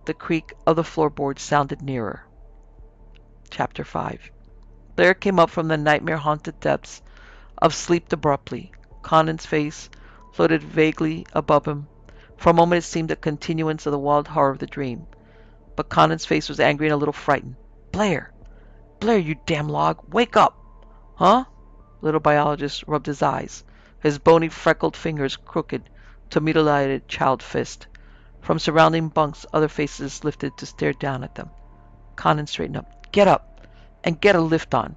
The creak of the floorboards sounded nearer. Chapter 5. Blair came up from the nightmare-haunted depths of sleep abruptly. Conan's face floated vaguely above him. For a moment it seemed a continuance of the wild horror of the dream. But Conan's face was angry and a little frightened. Blair! Blair, you damn log! Wake up! Huh? Little biologist rubbed his eyes, his bony freckled fingers crooked to a mutilated child fist. From surrounding bunks other faces lifted to stare down at them. Conan straightened up. Get up! And get a lift on.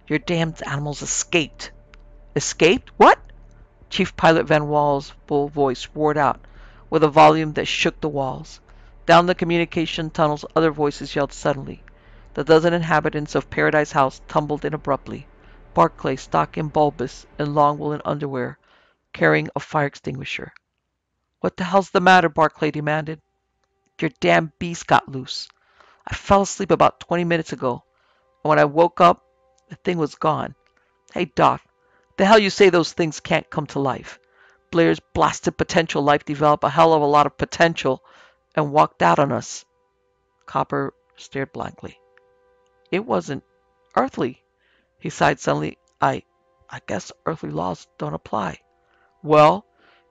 Your damned animals escaped. Escaped? What? Chief Pilot Van Wall's full voice roared out with a volume that shook the walls. Down the communication tunnels other voices yelled suddenly. The dozen inhabitants of Paradise House tumbled in abruptly. Barclay, stock and bulbous, in long woolen underwear, carrying a fire extinguisher. What the hell's the matter? Barclay demanded. Your damn beast got loose. I fell asleep about 20 minutes ago, and when I woke up, the thing was gone. Hey, Doc, the hell you say those things can't come to life? Blair's blasted potential life developed a hell of a lot of potential and walked out on us. Copper stared blankly. It wasn't earthly. He sighed suddenly. I guess earthly laws don't apply. Well,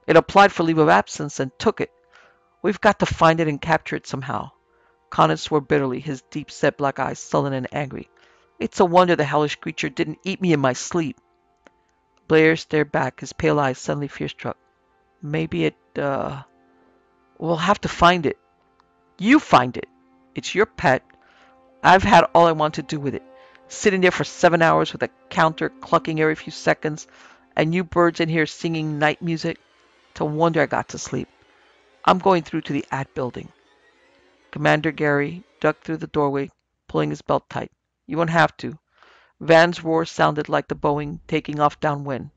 it applied for leave of absence and took it. We've got to find it and capture it somehow. Conan swore bitterly, his deep-set black eyes sullen and angry. It's a wonder the hellish creature didn't eat me in my sleep. Blair stared back, his pale eyes suddenly fear-struck. Maybe it, we'll have to find it. You find it. It's your pet. I've had all I want to do with it. Sitting there for 7 hours with a counter clucking every few seconds, and you birds in here singing night music. It's a wonder I got to sleep. I'm going through to the ad building. Commander Gary ducked through the doorway, pulling his belt tight. You won't have to. Van's roar sounded like the Boeing taking off downwind.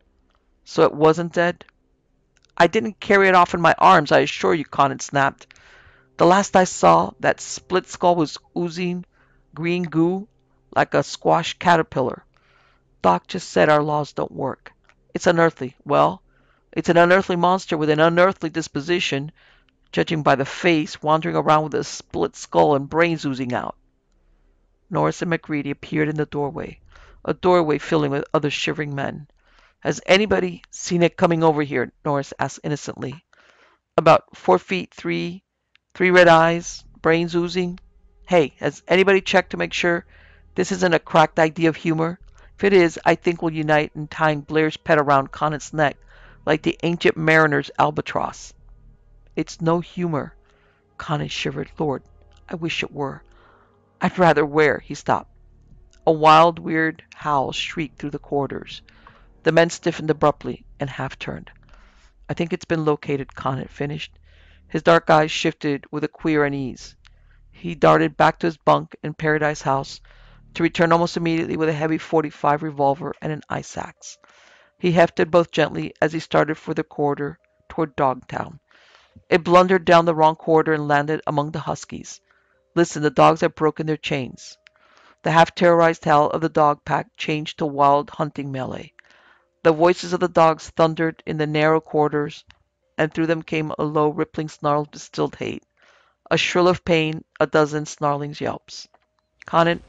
So it wasn't dead? I didn't carry it off in my arms, I assure you, Conan snapped. The last I saw, that split skull was oozing green goo like a squash caterpillar. Doc just said our laws don't work. It's unearthly. Well, it's an unearthly monster with an unearthly disposition, judging by the face, wandering around with a split skull and brains oozing out. Norris and McReady appeared in the doorway, a doorway filling with other shivering men. Has anybody seen it coming over here? Norris asked innocently. About 4 feet 3, 3 red eyes, brains oozing. Hey, has anybody checked to make sure this isn't a cracked idea of humor? If it is, I think we'll unite in tying Blair's pet around Conant's neck like the ancient mariner's albatross. It's no humor. Conant shivered. Lord, I wish it were. I'd rather where? He stopped. A wild, weird howl shrieked through the corridors. The men stiffened abruptly and half-turned. I think it's been located, Conant finished. His dark eyes shifted with a queer unease. He darted back to his bunk in Paradise House to return almost immediately with a heavy .45 revolver and an ice axe. He hefted both gently as he started for the corridor toward Dogtown. It blundered down the wrong corridor and landed among the huskies. Listen, the dogs have broken their chains. The half-terrorized howl of the dog pack changed to wild hunting melee. The voices of the dogs thundered in the narrow corridors, and through them came a low, rippling snarl of distilled hate, a shrill of pain, a dozen snarling yelps. Conant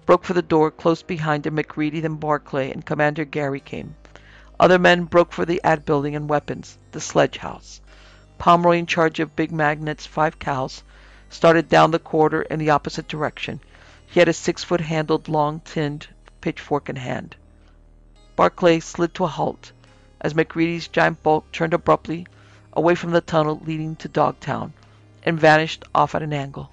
broke for the door. Close behind him, McReady, then Barclay, and Commander Gary came. Other men broke for the ad building and weapons, the sledge house. Pomeroy, in charge of Big Magnet's 5 cows, started down the corridor in the opposite direction. He had a 6-foot handled long tinned pitchfork in hand. Barclay slid to a halt as McReady's giant bulk turned abruptly away from the tunnel leading to Dogtown and vanished off at an angle.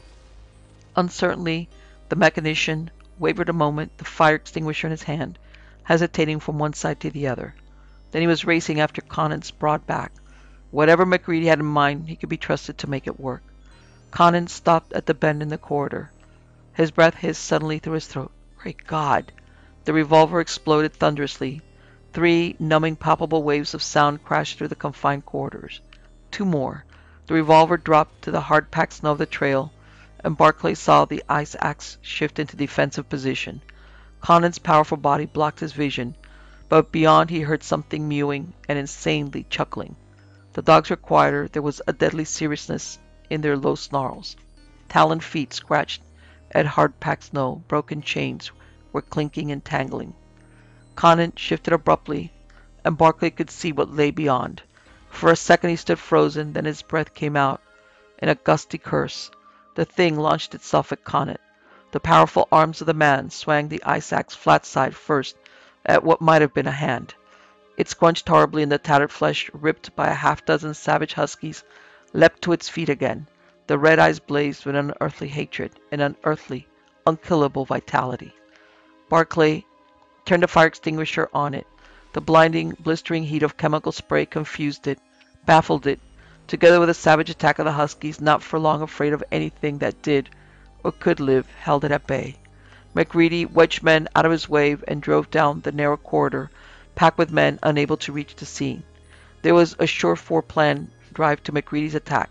Uncertainly, the mechanician wavered a moment, the fire extinguisher in his hand, hesitating from one side to the other. Then he was racing after Conant's broad back. Whatever McReady had in mind, he could be trusted to make it work. Conant stopped at the bend in the corridor. His breath hissed suddenly through his throat. Great God! The revolver exploded thunderously. 3 numbing, palpable waves of sound crashed through the confined corridors. 2 more. The revolver dropped to the hard-packed snow of the trail, and Barclay saw the ice axe shift into defensive position. Conant's powerful body blocked his vision, but beyond he heard something mewing and insanely chuckling. The dogs were quieter. There was a deadly seriousness in their low snarls. Taloned feet scratched at hard-packed snow. Broken chains were clinking and tangling. Conant shifted abruptly, and Barclay could see what lay beyond. For a second he stood frozen, then his breath came out in a gusty curse. The thing launched itself at Conant. The powerful arms of the man swung the ice axe flat side first at what might have been a hand. It scrunched horribly, and the tattered flesh, ripped by a half-dozen savage huskies, leapt to its feet again. The red eyes blazed with unearthly hatred, an unearthly, unkillable vitality. Barclay turned the fire extinguisher on it. The blinding, blistering heat of chemical spray confused it, baffled it, together with the savage attack of the huskies, not for long afraid of anything that did or could live, held it at bay. McReady wedged men out of his way and drove down the narrow corridor, packed with men unable to reach the scene. There was a sure-fore-planned drive to McReady's attack.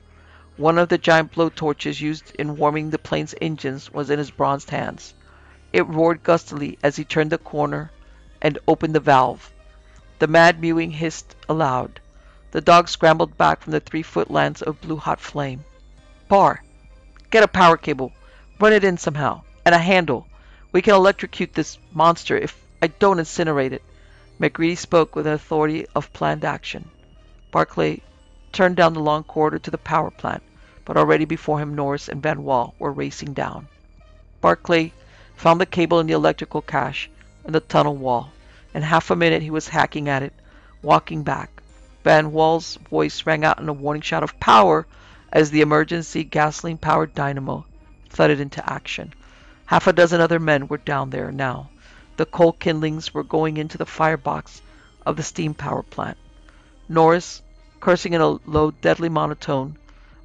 One of the giant blowtorches used in warming the plane's engines was in his bronzed hands. It roared gustily as he turned the corner and opened the valve. The mad mewing hissed aloud. The dogs scrambled back from the 3-foot lance of blue-hot flame. Bar! Get a power cable! Run it in somehow! And a handle! We can electrocute this monster if I don't incinerate it. McReady spoke with an authority of planned action. Barclay turned down the long corridor to the power plant, but already before him Norris and Van Wall were racing down. Barclay found the cable in the electrical cache in the tunnel wall. In half a minute he was hacking at it, walking back. Van Wall's voice rang out in a warning shout of power as the emergency gasoline-powered dynamo thudded into action. Half a dozen other men were down there now. The coal kindlings were going into the firebox of the steam power plant. Norris, cursing in a low, deadly monotone,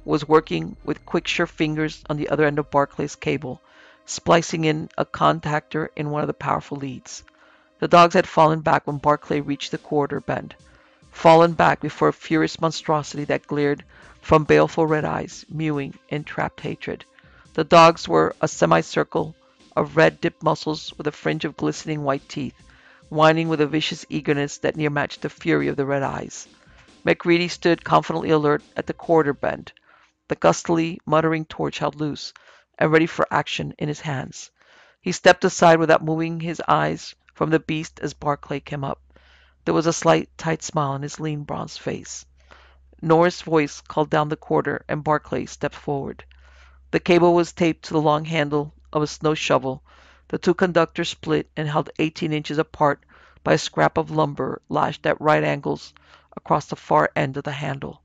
was working with quick, sure fingers on the other end of Barclay's cable, splicing in a contactor in one of the powerful leads. The dogs had fallen back when Barclay reached the corridor bend. Fallen back before a furious monstrosity that glared from baleful red eyes, mewing in trapped hatred. The dogs were a semicircle of red-dipped muscles with a fringe of glistening white teeth, whining with a vicious eagerness that near matched the fury of the red eyes. McReady stood confidently alert at the corridor bend, the gustily muttering torch held loose and ready for action in his hands. He stepped aside without moving his eyes from the beast as Barclay came up. There was a slight, tight smile on his lean, bronzed face. Norris' voice called down the corridor, and Barclay stepped forward. The cable was taped to the long handle of a snow shovel. The 2 conductors split and held 18 inches apart by a scrap of lumber lashed at right angles across the far end of the handle.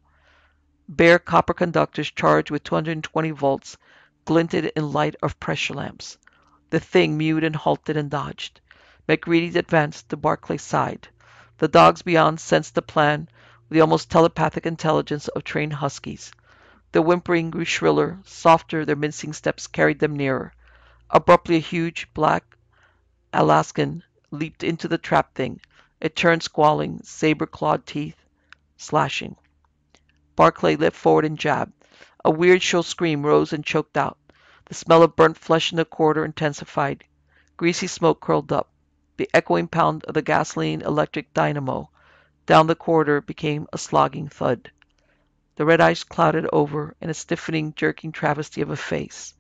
Bare copper conductors charged with 220 volts glinted in light of pressure lamps. The thing mewed and halted and dodged. McReady advanced to Barclay's side. The dogs beyond sensed the plan with the almost telepathic intelligence of trained huskies. The whimpering grew shriller, softer, their mincing steps carried them nearer. Abruptly a huge, black Alaskan leaped into the trap thing. It turned squalling, saber-clawed teeth slashing. Barclay leapt forward and jabbed. A weird shrill scream rose and choked out. The smell of burnt flesh in the corridor intensified. Greasy smoke curled up. The echoing pound of the gasoline-electric dynamo down the corridor became a slogging thud. The red eyes clouded over in a stiffening, jerking travesty of a face.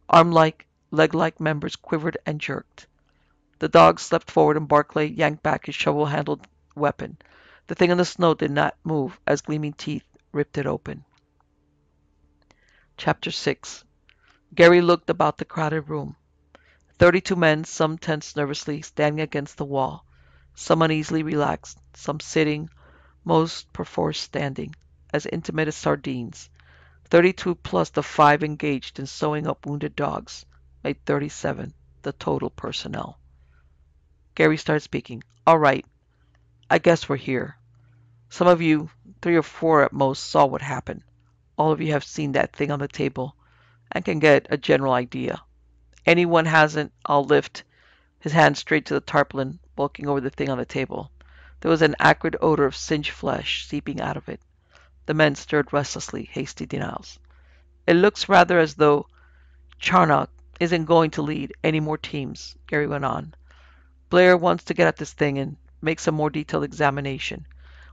Arm-like, leg-like members quivered and jerked. The dog slept forward and Barclay yanked back his shovel-handled weapon. The thing in the snow did not move as gleaming teeth ripped it open. Chapter 6. Gary looked about the crowded room. 32 men, some tense nervously, standing against the wall, some uneasily relaxed, some sitting, most perforce standing, as intimate as sardines. 32 plus the 5 engaged in sewing up wounded dogs made 37, the total personnel. Gary started speaking. All right, I guess we're here. Some of you, 3 or 4 at most, saw what happened. All of you have seen that thing on the table and can get a general idea. Anyone hasn't, I'll lift his hand straight to the tarpaulin bulking over the thing on the table. There was an acrid odor of singed flesh seeping out of it. The men stirred restlessly, hasty denials. It looks rather as though Charnock isn't going to lead any more teams, Gary went on. Blair wants to get at this thing and make some more detailed examination.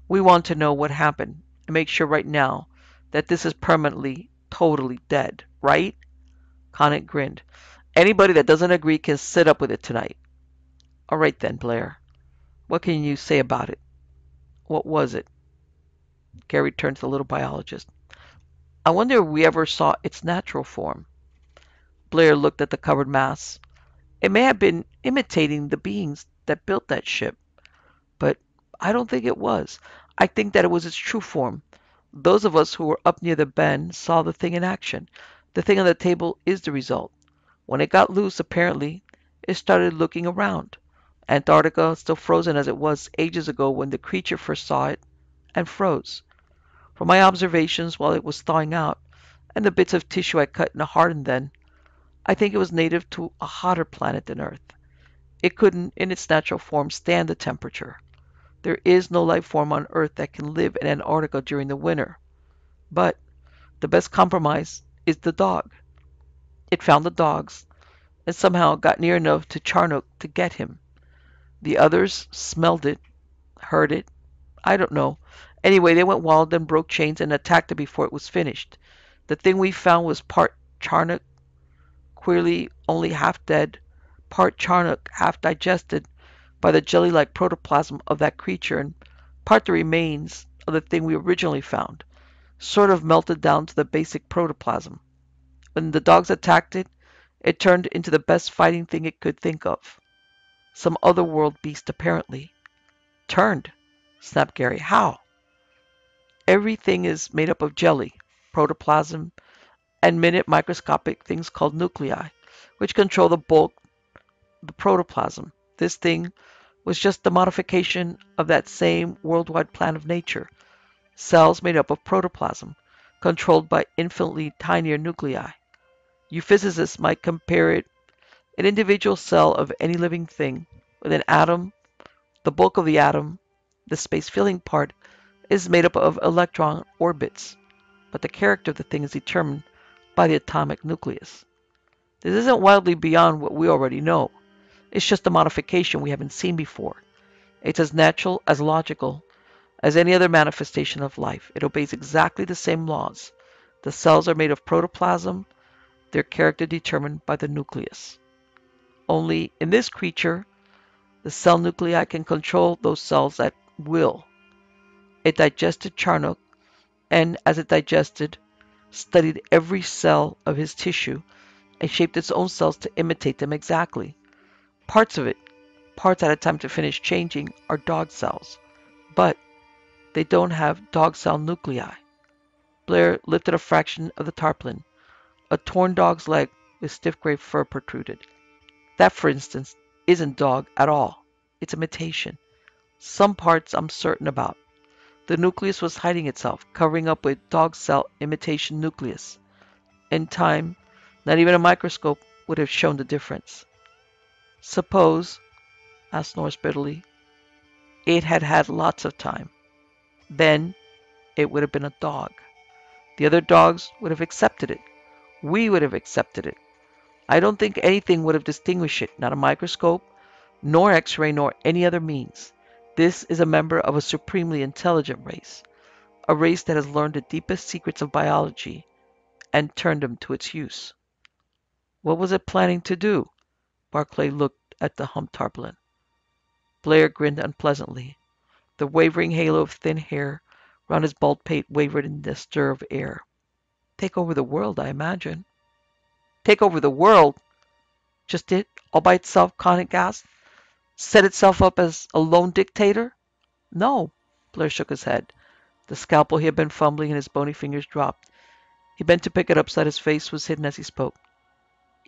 We want to know what happened and make sure right now that this is permanently, totally dead, right? Conant grinned. Anybody that doesn't agree can sit up with it tonight. All right then, Blair. What can you say about it? What was it? Gary turned to the little biologist. I wonder if we ever saw its natural form. Blair looked at the covered mass. It may have been imitating the beings that built that ship, but I don't think it was. I think that it was its true form. Those of us who were up near the bend saw the thing in action. The thing on the table is the result. When it got loose, apparently, it started looking around. Antarctica, still frozen as it was ages ago when the creature first saw it, and froze. From my observations while it was thawing out, and the bits of tissue I cut and hardened then, I think it was native to a hotter planet than Earth. It couldn't, in its natural form, stand the temperature. There is no life form on Earth that can live in Antarctica during the winter. But the best compromise is the dog. It found the dogs, and somehow got near enough to Charnock to get him. The others smelled it, heard it. I don't know. Anyway, they went wild and broke chains and attacked it before it was finished. The thing we found was part Charnock, queerly only half dead, part Charnock, half digested by the jelly-like protoplasm of that creature, and part the remains of the thing we originally found, sort of melted down to the basic protoplasm. When the dogs attacked it, it turned into the best fighting thing it could think of. Some otherworld beast, apparently. Turned, snapped Gary. How? Everything is made up of jelly, protoplasm, and minute microscopic things called nuclei, which control the bulk, the protoplasm. This thing was just the modification of that same worldwide plan of nature. Cells made up of protoplasm, controlled by infinitely tinier nuclei. You physicists might compare it an individual cell of any living thing with an atom. The bulk of the atom, the space-filling part, is made up of electron orbits, but the character of the thing is determined by the atomic nucleus. This isn't wildly beyond what we already know. It's just a modification we haven't seen before. It's as natural, as logical, as any other manifestation of life. It obeys exactly the same laws. The cells are made of protoplasm, their character determined by the nucleus. Only in this creature, the cell nuclei can control those cells at will. It digested Charnock, and as it digested, studied every cell of his tissue and shaped its own cells to imitate them exactly. Parts of it, parts at a time to finish changing, are dog cells, but they don't have dog cell nuclei. Blair lifted a fraction of the tarpaulin. A torn dog's leg with stiff gray fur protruded. That, for instance, isn't dog at all. It's imitation. Some parts I'm certain about. The nucleus was hiding itself, covering up with dog cell imitation nucleus. In time, not even a microscope would have shown the difference. Suppose, asked Norris bitterly, it had had lots of time. Then it would have been a dog. The other dogs would have accepted it. We would have accepted it. I don't think anything would have distinguished it, not a microscope, nor X-ray, nor any other means. This is a member of a supremely intelligent race, a race that has learned the deepest secrets of biology and turned them to its use. What was it planning to do? Barclay looked at the humped tarpaulin. Blair grinned unpleasantly. The wavering halo of thin hair round his bald pate wavered in the stir of air. Take over the world, I imagine. Take over the world? Just it, all by itself, Conant gasped. Set itself up as a lone dictator? No. Blair shook his head. The scalpel he had been fumbling in his bony fingers dropped. He bent to pick it up so that his face was hidden as he spoke.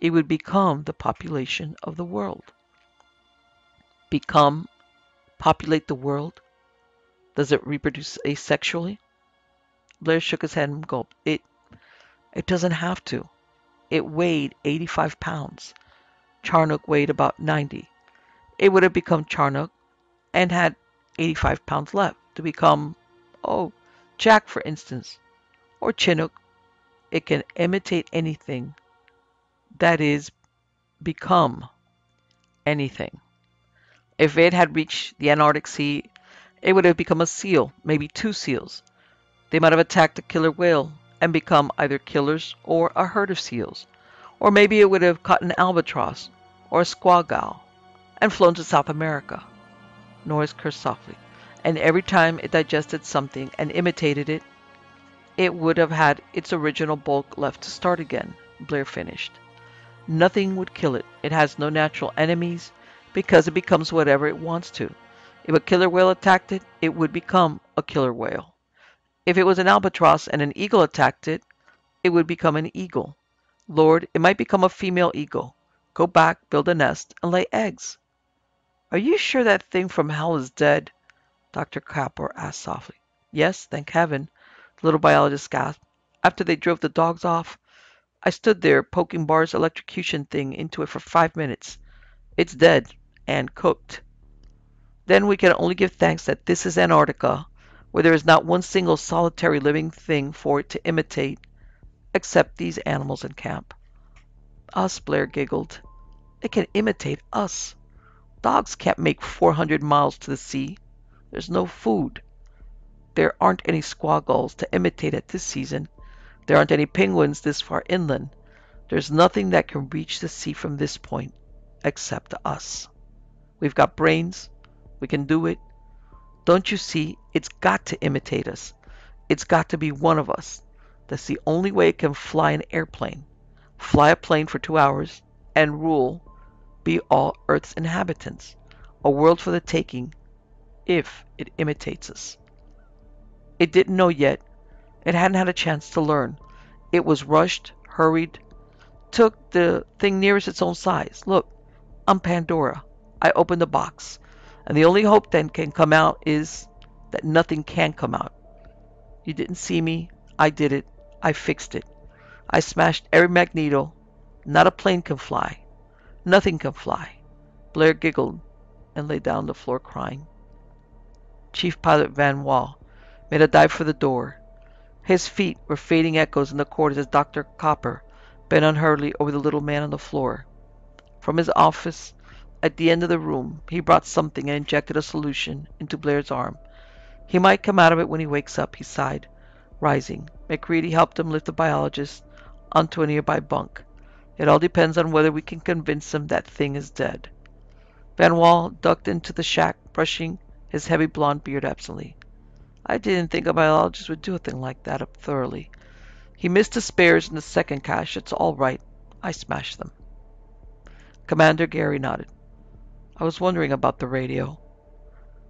It would become the population of the world. Become? Populate the world? Does it reproduce asexually? Blair shook his head and gulped. It doesn't have to. It weighed 85 pounds. Charnock weighed about 90. It would have become Charnock and had 85 pounds left to become, oh, Jack, for instance, or Chinook. It can imitate anything. That is, become anything. If it had reached the Antarctic Sea, it would have become a seal, maybe two seals. They might have attacked a killer whale and become either killers or a herd of seals. Or maybe it would have caught an albatross or a squawgal and flown to South America. Norris cursed softly. And every time it digested something and imitated it, it would have had its original bulk left to start again, Blair finished. Nothing would kill it. It has no natural enemies because it becomes whatever it wants to. If a killer whale attacked it, it would become a killer whale. If it was an albatross and an eagle attacked it, it would become an eagle. Lord, it might become a female eagle. Go back, build a nest, and lay eggs. Are you sure that thing from hell is dead? Dr. Campbell asked softly. Yes, thank heaven, the little biologist gasped. After they drove the dogs off, I stood there poking Barr's electrocution thing into it for 5 minutes. It's dead and cooked. Then we can only give thanks that this is Antarctica, where there is not one single solitary living thing for it to imitate, except these animals in camp. Us, Blair giggled. It can imitate us. Dogs can't make 400 miles to the sea. There's no food. There aren't any squawgulls to imitate at this season. There aren't any penguins this far inland. There's nothing that can reach the sea from this point, except us. We've got brains. We can do it. Don't you see? It's got to imitate us. It's got to be one of us. That's the only way it can fly an airplane. Fly a plane for 2 hours and rule, be all Earth's inhabitants. A world for the taking, if it imitates us. It didn't know yet. It hadn't had a chance to learn. It was rushed, hurried, took the thing nearest its own size. Look, I'm Pandora. I opened the box. And the only hope then can come out is that nothing can come out. You didn't see me. I did it. I fixed it. I smashed every magneto. Not a plane can fly. Nothing can fly. Blair giggled and lay down on the floor crying. Chief Pilot Van Wall made a dive for the door. His feet were fading echoes in the corridors as Dr. Copper bent unhurriedly over the little man on the floor. From his office at the end of the room, he brought something and injected a solution into Blair's arm. He might come out of it when he wakes up, he sighed, rising. McCready helped him lift the biologist onto a nearby bunk. It all depends on whether we can convince him that thing is dead. Van Wall ducked into the shack, brushing his heavy blond beard absently. I didn't think a biologist would do a thing like that up thoroughly. He missed the spares in the second cache. It's all right. I smashed them. Commander Gary nodded. I was wondering about the radio.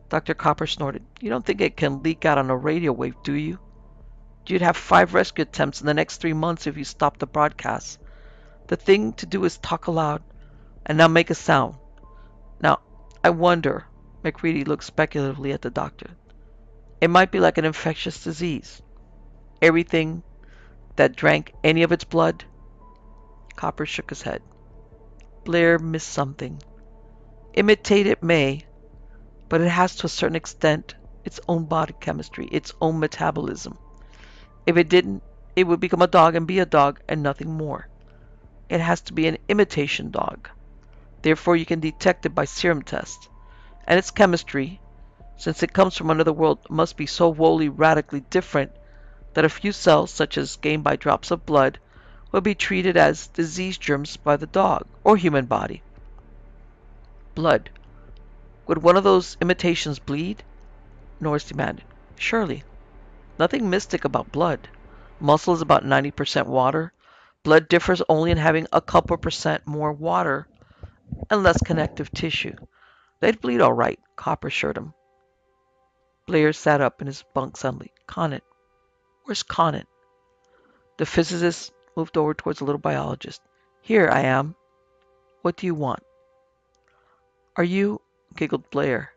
Dr. Copper snorted. You don't think it can leak out on a radio wave, do you? You'd have 5 rescue attempts in the next 3 months if you stopped the broadcast. The thing to do is talk aloud and not make a sound. Now, I wonder, McCready looked speculatively at the doctor. It might be like an infectious disease. Everything that drank any of its blood? Copper shook his head. Blair missed something. Imitate it may, but it has to a certain extent its own body chemistry, its own metabolism. If it didn't, it would become a dog and be a dog and nothing more. It has to be an imitation dog. Therefore you can detect it by serum tests. And its chemistry, since it comes from another world, must be so wholly radically different that a few cells, such as gained by drops of blood, would be treated as disease germs by the dog or human body. Blood. Would one of those imitations bleed? Norris demanded. Surely. Nothing mystic about blood. Muscle is about 90% water. Blood differs only in having a couple percent more water and less connective tissue. They'd bleed all right, Copper assured him. Blair sat up in his bunk suddenly. Conant. Where's Conant? The physicist moved over towards the little biologist. Here I am. What do you want? Are you? Giggled Blair.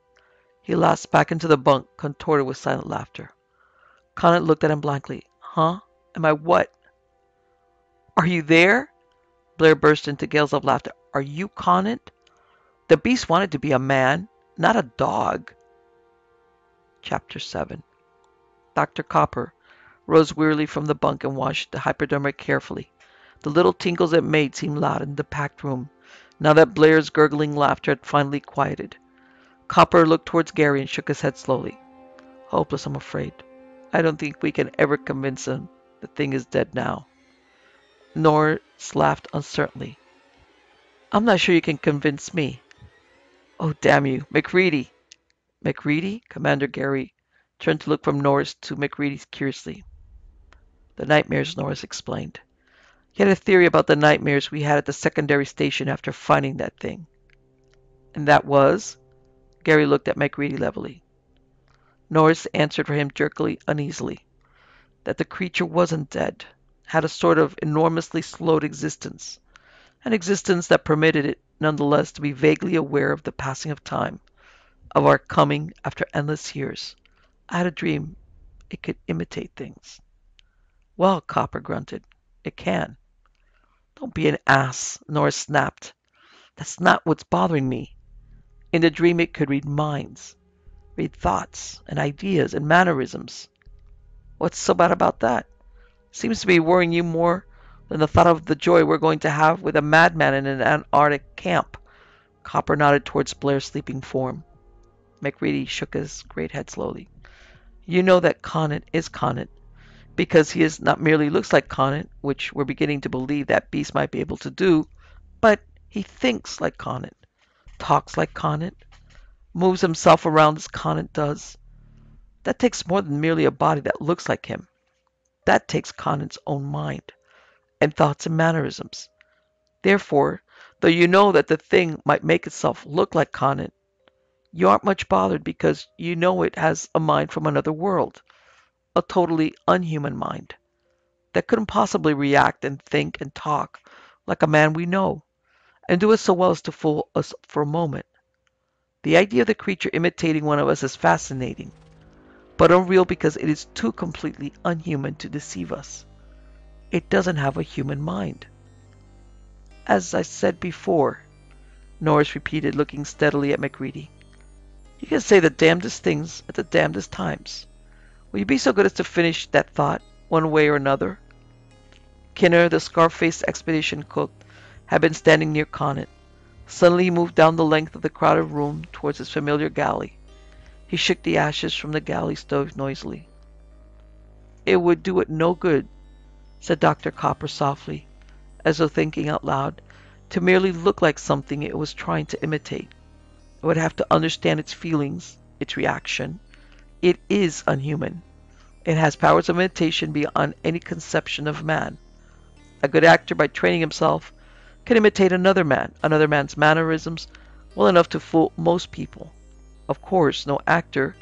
He lapsed back into the bunk, contorted with silent laughter. Conant looked at him blankly. Huh? Am I what? Are you there? Blair burst into gales of laughter. Are you Conant? The beast wanted to be a man, not a dog. Chapter 7. Dr. Copper rose wearily from the bunk and washed the hypodermic carefully. The little tinkles it made seemed loud in the packed room, now that Blair's gurgling laughter had finally quieted. Copper looked towards Gary and shook his head slowly. Hopeless, I'm afraid. I don't think we can ever convince him the thing is dead now. Norris laughed uncertainly. I'm not sure you can convince me. Oh, damn you. MacReady. MacReady? Commander Gary turned to look from Norris to MacReady curiously. The nightmares, Norris explained. He had a theory about the nightmares we had at the secondary station after finding that thing. And that was? Gary looked at MacReady levelly. Norris answered for him jerkily, uneasily. That the creature wasn't dead, had a sort of enormously slowed existence, an existence that permitted it, nonetheless, to be vaguely aware of the passing of time, of our coming after endless years. I had a dream it could imitate things. Well, Copper grunted, it can. Don't be an ass, Norris snapped. That's not what's bothering me. In the dream it could read minds, read thoughts and ideas and mannerisms. What's so bad about that? Seems to be worrying you more than the thought of the joy we're going to have with a madman in an Antarctic camp. Copper nodded towards Blair's sleeping form. MacReady shook his great head slowly. You know that Conant is Conant, because he is not merely looks like Conant, which we're beginning to believe that beast might be able to do, but he thinks like Conant, talks like Conant, moves himself around as Conant does. That takes more than merely a body that looks like him. That takes Conant's own mind, and thoughts and mannerisms. Therefore, though you know that the thing might make itself look like Conant, you aren't much bothered because you know it has a mind from another world, a totally unhuman mind, that couldn't possibly react and think and talk like a man we know, and do it so well as to fool us for a moment. The idea of the creature imitating one of us is fascinating, but unreal because it is too completely unhuman to deceive us. It doesn't have a human mind. As I said before, Norris repeated, looking steadily at MacReady, you can say the damnedest things at the damnedest times. Will you be so good as to finish that thought, one way or another? Kinner, the scar-faced expedition cook, had been standing near Conant. Suddenly he moved down the length of the crowded room towards his familiar galley. He shook the ashes from the galley stove noisily. It would do it no good, said Dr. Copper softly, as though thinking out loud, to merely look like something it was trying to imitate. It would have to understand its feelings, its reaction. It is unhuman. It has powers of imitation beyond any conception of man. A good actor, by training himself, can imitate another man's mannerisms, well enough to fool most people. Of course, no actor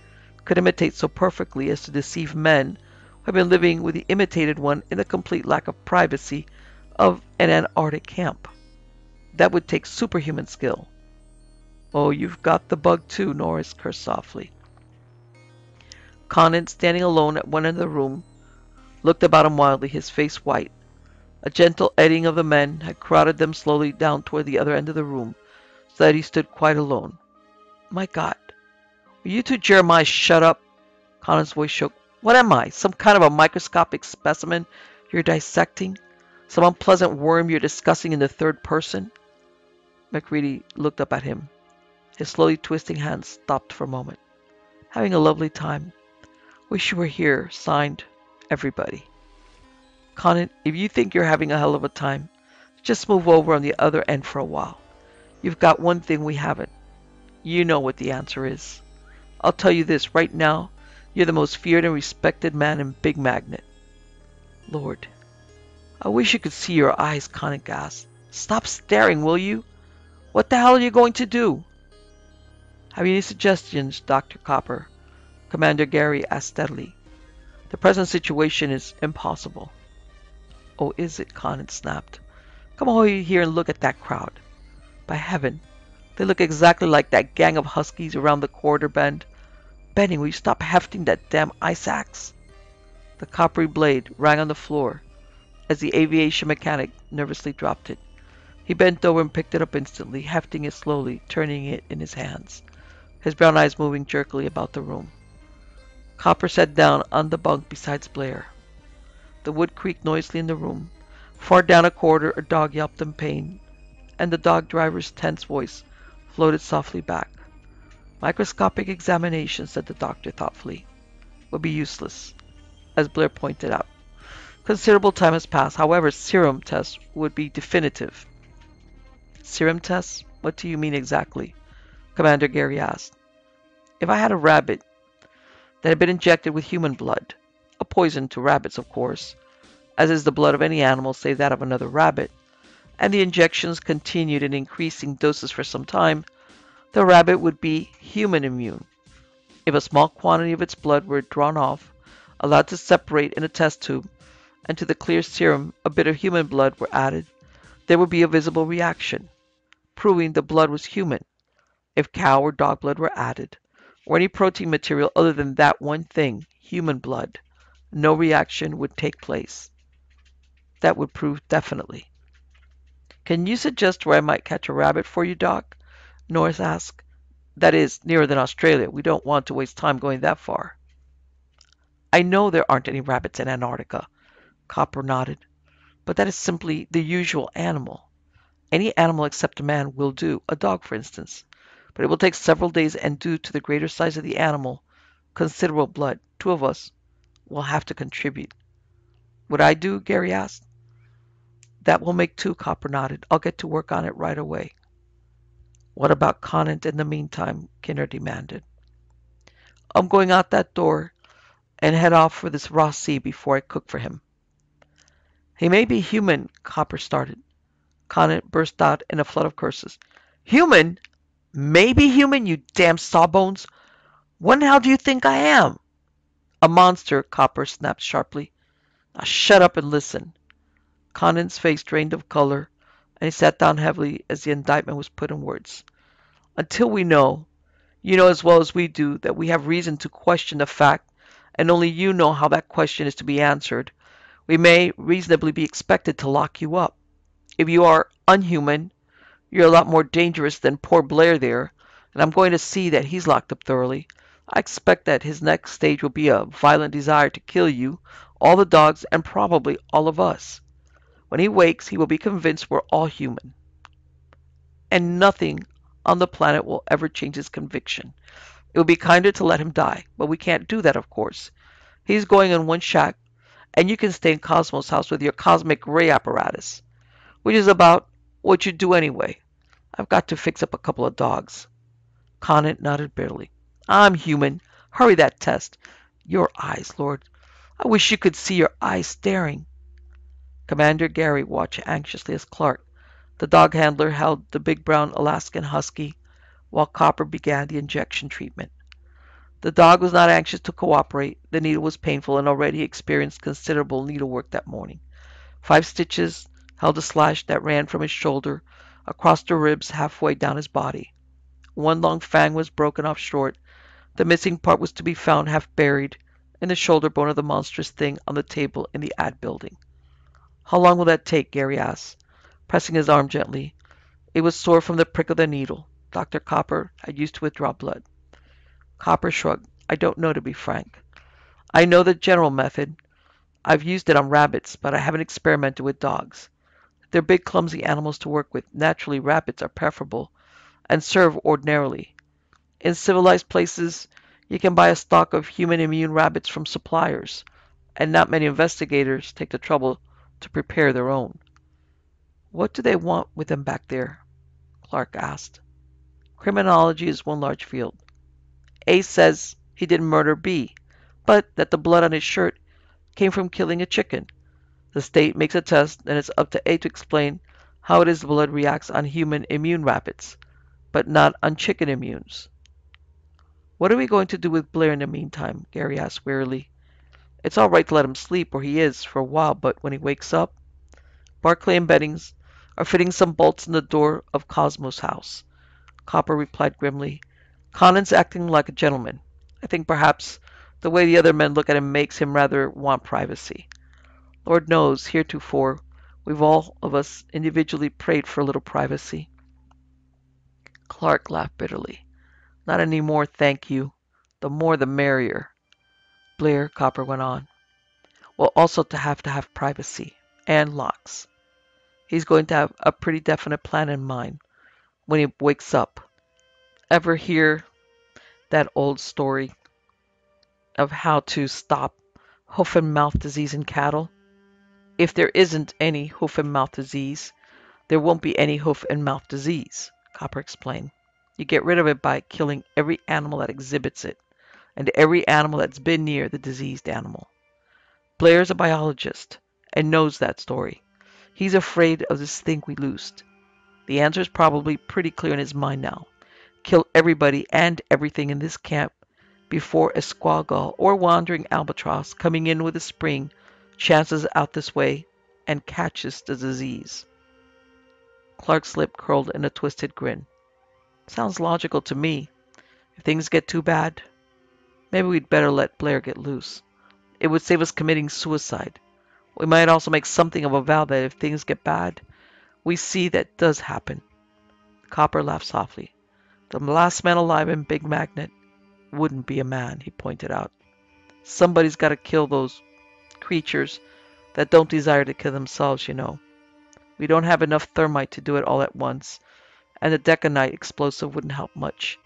could imitate so perfectly as to deceive men who have been living with the imitated one in the complete lack of privacy of an Antarctic camp. That would take superhuman skill. Oh, you've got the bug too, Norris cursed softly. Conant, standing alone at one end of the room, looked about him wildly, his face white. A gentle eddying of the men had crowded them slowly down toward the other end of the room, so that he stood quite alone. My God, will you two Jeremiah shut up? Conant's voice shook. What am I? Some kind of a microscopic specimen you're dissecting? Some unpleasant worm you're discussing in the third person? MacReady looked up at him. His slowly twisting hands stopped for a moment. Having a lovely time. Wish you were here. Signed, Everybody. Conant, if you think you're having a hell of a time, just move over on the other end for a while. You've got one thing we haven't. You know what the answer is. I'll tell you this right now. You're the most feared and respected man in Big Magnet. Lord, I wish you could see your eyes, Conant gasped. Stop staring, will you? What the hell are you going to do? Have you any suggestions, Dr. Copper? Commander Gary asked steadily. The present situation is impossible. Oh, is it? Conant snapped. Come over here and look at that crowd. By heaven, they look exactly like that gang of huskies around the corridor bend. Benny, will you stop hefting that damn ice axe? The coppery blade rang on the floor as the aviation mechanic nervously dropped it. He bent over and picked it up instantly, hefting it slowly, turning it in his hands, his brown eyes moving jerkily about the room. Copper sat down on the bunk beside Blair. The wood creaked noisily in the room. Far down a corridor, a dog yelped in pain, and the dog driver's tense voice floated softly back. Microscopic examination, said the doctor thoughtfully, would be useless, as Blair pointed out. Considerable time has passed. However, serum tests would be definitive. Serum tests? What do you mean exactly? Commander Gary asked. If I had a rabbit that had been injected with human blood, a poison to rabbits, of course, as is the blood of any animal save that of another rabbit, and the injections continued in increasing doses for some time, the rabbit would be human immune. If a small quantity of its blood were drawn off, allowed to separate in a test tube, and to the clear serum a bit of human blood were added, there would be a visible reaction, proving the blood was human. If cow or dog blood were added, or any protein material other than that one thing, human blood, no reaction would take place. That would prove definitely. Can you suggest where I might catch a rabbit for you, Doc? Norris asked. That is, nearer than Australia. We don't want to waste time going that far. I know there aren't any rabbits in Antarctica, Copper nodded, but that is simply the usual animal. Any animal except a man will do, a dog for instance. But it will take several days and due to the greater size of the animal, considerable blood. Two of us will have to contribute. Would I do? Gary asked. That will make two, Copper nodded. I'll get to work on it right away. What about Conant in the meantime? Kinner demanded. I'm going out that door and head off for this raw sea before I cook for him. He may be human, Copper started. Conant burst out in a flood of curses. Human? Maybe human, you damn sawbones! What in the hell do you think I am? A monster, Copper snapped sharply. Now shut up and listen. Conant's face drained of color, and he sat down heavily as the indictment was put in words. Until we know, you know as well as we do, that we have reason to question the fact, and only you know how that question is to be answered, we may reasonably be expected to lock you up. If you are unhuman, you're a lot more dangerous than poor Blair there, and I'm going to see that he's locked up thoroughly. I expect that his next stage will be a violent desire to kill you, all the dogs, and probably all of us. When he wakes, he will be convinced we're all human. And nothing on the planet will ever change his conviction. It would be kinder to let him die, but we can't do that, of course. He's going in one shack, and you can stay in Cosmo's house with your cosmic ray apparatus, which is about what you do anyway. I've got to fix up a couple of dogs. Conant nodded bitterly. I'm human. Hurry that test. Your eyes, Lord. I wish you could see your eyes staring. Commander Gary watched anxiously as Clark, the dog handler, held the big brown Alaskan husky, while Copper began the injection treatment. The dog was not anxious to cooperate. The needle was painful, and already he experienced considerable needlework that morning. 5 stitches held a slash that ran from his shoulder across the ribs halfway down his body. One long fang was broken off short. The missing part was to be found half buried in the shoulder bone of the monstrous thing on the table in the ad building. How long will that take? Gary asked, pressing his arm gently. It was sore from the prick of the needle. Dr. Copper had used to withdraw blood. Copper shrugged. I don't know, to be frank. I know the general method. I've used it on rabbits, but I haven't experimented with dogs. They're big, clumsy animals to work with. Naturally, rabbits are preferable and serve ordinarily. In civilized places, you can buy a stock of human immune rabbits from suppliers. and not many investigators take the trouble to prepare their own. What do they want with them back there? Clark asked. Criminology is one large field. A says he didn't murder B, but that the blood on his shirt came from killing a chicken. The state makes a test, and it's up to A to explain how it is the blood reacts on human immune rabbits, but not on chicken immunes. What are we going to do with Blair in the meantime? Gary asked wearily. It's all right to let him sleep where he is for a while, but when he wakes up, Barclay and Beddings are fitting some bolts in the door of Cosmo's house. Copper replied grimly. Conin's acting like a gentleman. I think perhaps the way the other men look at him makes him rather want privacy. Lord knows, heretofore, we've all of us individually prayed for a little privacy. Clark laughed bitterly. Not any more, thank you. The more the merrier. Blair, Copper went on, will also to have privacy. And locks. He's going to have a pretty definite plan in mind when he wakes up. Ever hear that old story of how to stop hoof and mouth disease in cattle? If there isn't any hoof and mouth disease, there won't be any hoof and mouth disease, Copper explained. You get rid of it by killing every animal that exhibits it, and every animal that's been near the diseased animal. Blair's a biologist and knows that story. He's afraid of this thing we loosed. The answer is probably pretty clear in his mind now. Kill everybody and everything in this camp before a squawgull or wandering albatross coming in with a spring chances out this way and catches the disease. Clark's lip curled in a twisted grin. Sounds logical to me. If things get too bad, maybe we'd better let Blair get loose. It would save us committing suicide. We might also make something of a vow that if things get bad, we see that does happen. Copper laughed softly. The last man alive in Big Magnet wouldn't be a man, he pointed out. Somebody's got to kill those creatures that don't desire to kill themselves, you know. We don't have enough thermite to do it all at once, and the deconite explosive wouldn't help much.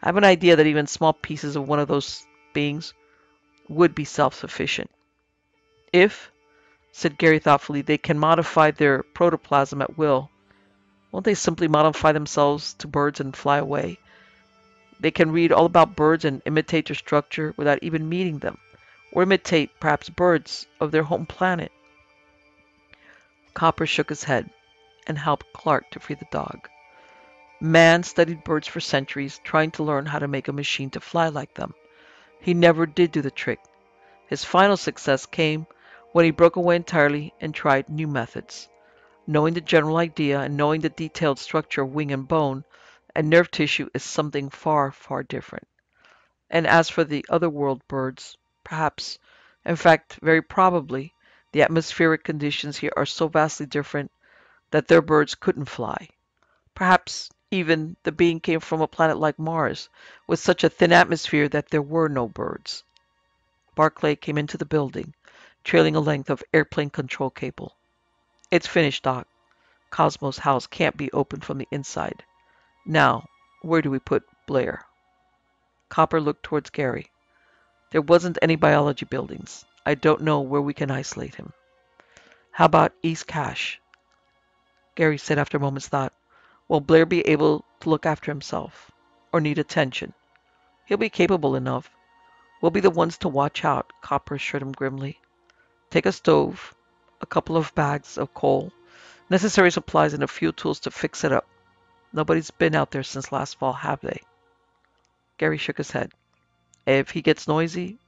I have an idea that even small pieces of one of those beings would be self-sufficient. If, said Gary thoughtfully, they can modify their protoplasm at will, won't they simply modify themselves to birds and fly away? They can read all about birds and imitate their structure without even meeting them, or imitate, perhaps, birds of their home planet. Copper shook his head and helped Clark to free the dog. Man studied birds for centuries, trying to learn how to make a machine to fly like them. He never did do the trick. His final success came when he broke away entirely and tried new methods. Knowing the general idea and knowing the detailed structure of wing and bone and nerve tissue is something far, far different. And as for the other world birds, perhaps, in fact, very probably, the atmospheric conditions here are so vastly different that their birds couldn't fly. Perhaps even the being came from a planet like Mars, with such a thin atmosphere that there were no birds. Barclay came into the building, trailing a length of airplane control cable. It's finished, Doc. Cosmo's house can't be opened from the inside. Now, where do we put Blair? Copper looked towards Gary. There wasn't any biology buildings. I don't know where we can isolate him. How about East Cache? Gary said after a moment's thought. Will Blair be able to look after himself? Or need attention? He'll be capable enough. We'll be the ones to watch out, Copper assured him grimly. Take a stove, a couple of bags of coal, necessary supplies, and a few tools to fix it up. Nobody's been out there since last fall, have they? Gary shook his head. If he gets noisy,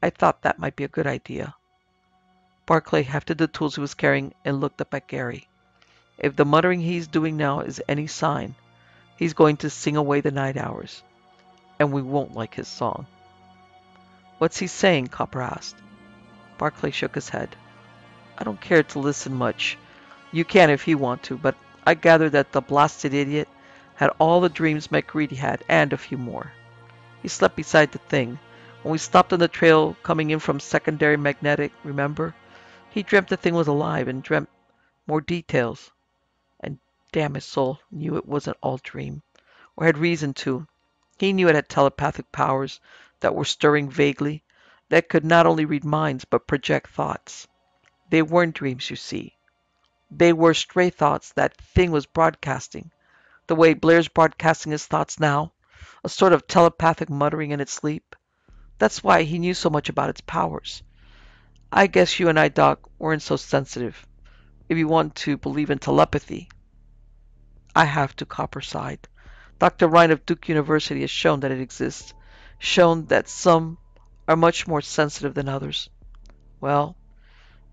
I thought that might be a good idea. Barclay hefted the tools he was carrying and looked up at Gary. If the muttering he's doing now is any sign, he's going to sing away the night hours, and we won't like his song. What's he saying? Copper asked. Barclay shook his head. I don't care to listen much. You can if you want to, but I gather that the blasted idiot had all the dreams McCready had, and a few more. He slept beside the thing. When we stopped on the trail coming in from secondary magnetic, remember? He dreamt the thing was alive and dreamt more details. And damn his soul, knew it wasn't all dream. Or had reason to. He knew it had telepathic powers that were stirring vaguely, that could not only read minds but project thoughts. They weren't dreams, you see. They were stray thoughts that thing was broadcasting, the way Blair's broadcasting his thoughts now, a sort of telepathic muttering in its sleep. That's why he knew so much about its powers. I guess you and I, Doc, weren't so sensitive. If you want to believe in telepathy, I have to copper side. Dr. Ryan of Duke University has shown that it exists, shown that some are much more sensitive than others. Well,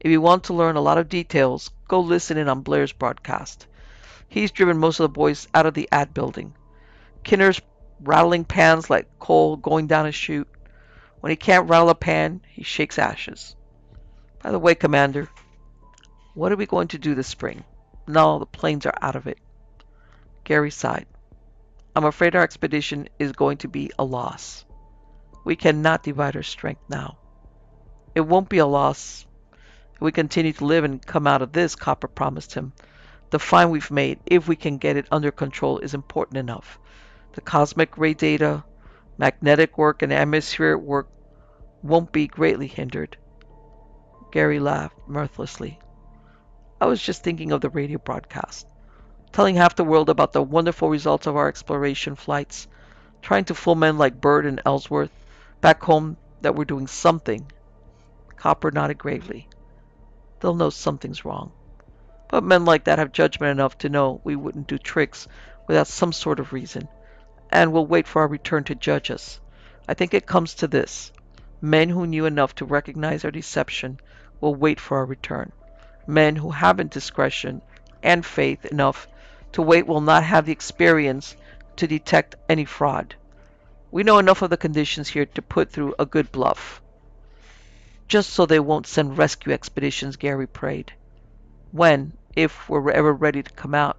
if you want to learn a lot of details, go listen in on Blair's broadcast. He's driven most of the boys out of the ad building. Kinner's rattling pans like coal going down a chute. When he can't rattle a pan, he shakes ashes. By the way, Commander, what are we going to do this spring? No, the planes are out of it. Gary sighed. I'm afraid our expedition is going to be a loss. We cannot divide our strength now. It won't be a loss if we continue to live and come out of this, Copper promised him. The find we've made, if we can get it under control, is important enough. The cosmic ray data, magnetic work, and atmospheric work won't be greatly hindered. Gary laughed mirthlessly. I was just thinking of the radio broadcast, telling half the world about the wonderful results of our exploration flights, trying to fool men like Byrd and Ellsworth back home that we're doing something. Copper nodded gravely. They'll know something's wrong. But men like that have judgment enough to know we wouldn't do tricks without some sort of reason, and will wait for our return to judge us. I think it comes to this. Men who knew enough to recognize our deception will wait for our return. Men who haven't discretion and faith enough to wait will not have the experience to detect any fraud. We know enough of the conditions here to put through a good bluff. Just so they won't send rescue expeditions, Gary prayed. When, if we're ever ready to come out,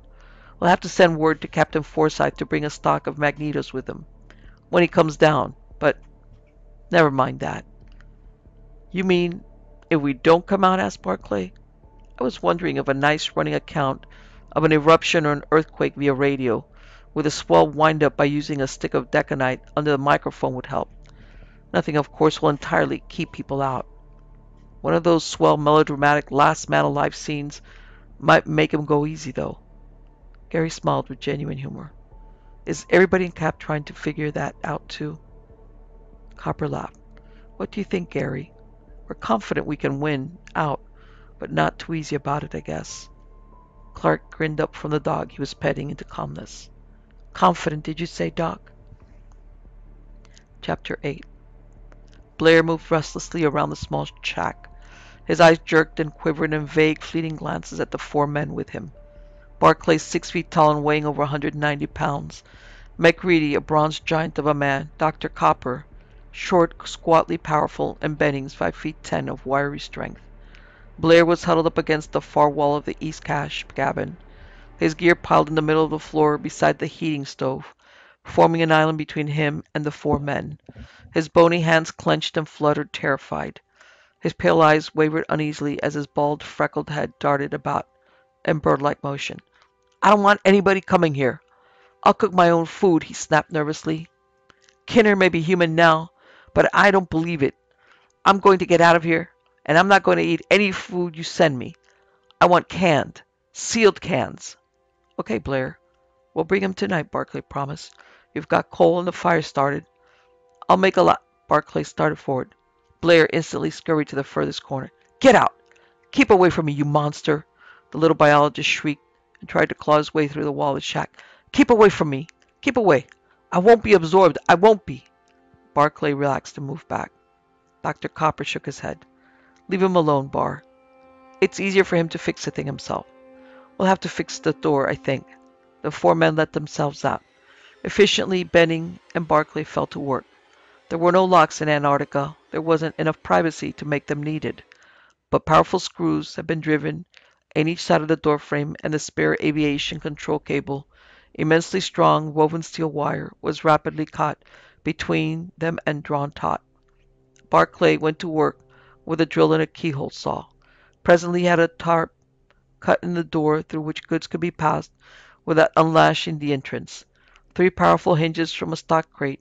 we'll have to send word to Captain Forsyth to bring a stock of magnetos with him. When he comes down, but never mind that. You mean if we don't come out? Asked Barclay. I was wondering if a nice running account of an eruption or an earthquake via radio, with a swell wind-up by using a stick of deconite under the microphone would help. Nothing, of course, will entirely keep people out. One of those swell melodramatic last man alive scenes might make him go easy, though. Gary smiled with genuine humor. Is everybody in Cap trying to figure that out, too? Copper laughed. What do you think, Gary? We're confident we can win out, but not too easy about it, I guess. Clark grinned up from the dog he was petting into calmness. Confident, did you say, Doc? Chapter 8. Blair moved restlessly around the small shack. His eyes jerked and quivered in vague, fleeting glances at the four men with him. Barclay, 6 feet tall and weighing over 190 pounds. McReady, a bronze giant of a man. Dr. Copper, short, squatly powerful, and Bennings, 5 feet 10 of wiry strength. Blair was huddled up against the far wall of the East Cache cabin, his gear piled in the middle of the floor beside the heating stove, forming an island between him and the four men. His bony hands clenched and fluttered, terrified. His pale eyes wavered uneasily as his bald, freckled head darted about in bird-like motion. I don't want anybody coming here. I'll cook my own food, he snapped nervously. Kinner may be human now, but I don't believe it. I'm going to get out of here, and I'm not going to eat any food you send me. I want canned, sealed cans. Okay, Blair. We'll bring 'em tonight, Barclay promised. You've got coal and the fire started. I'll make a lot. Barclay started forward. Blair instantly scurried to the furthest corner. Get out! Keep away from me, you monster! The little biologist shrieked and tried to claw his way through the wall of the shack. Keep away from me! Keep away! I won't be absorbed! I won't be! Barclay relaxed and moved back. Dr. Copper shook his head. Leave him alone, Bar. It's easier for him to fix the thing himself. We'll have to fix the door, I think. The four men let themselves out. Efficiently, Benning and Barclay fell to work. There were no locks in Antarctica. There wasn't enough privacy to make them needed. But powerful screws had been driven in each side of the doorframe, and the spare aviation control cable, immensely strong woven steel wire, was rapidly caught between them and drawn taut. Barclay went to work with a drill and a keyhole saw. Presently he had a tarp cut in the door through which goods could be passed without unlashing the entrance. 3 powerful hinges from a stock crate,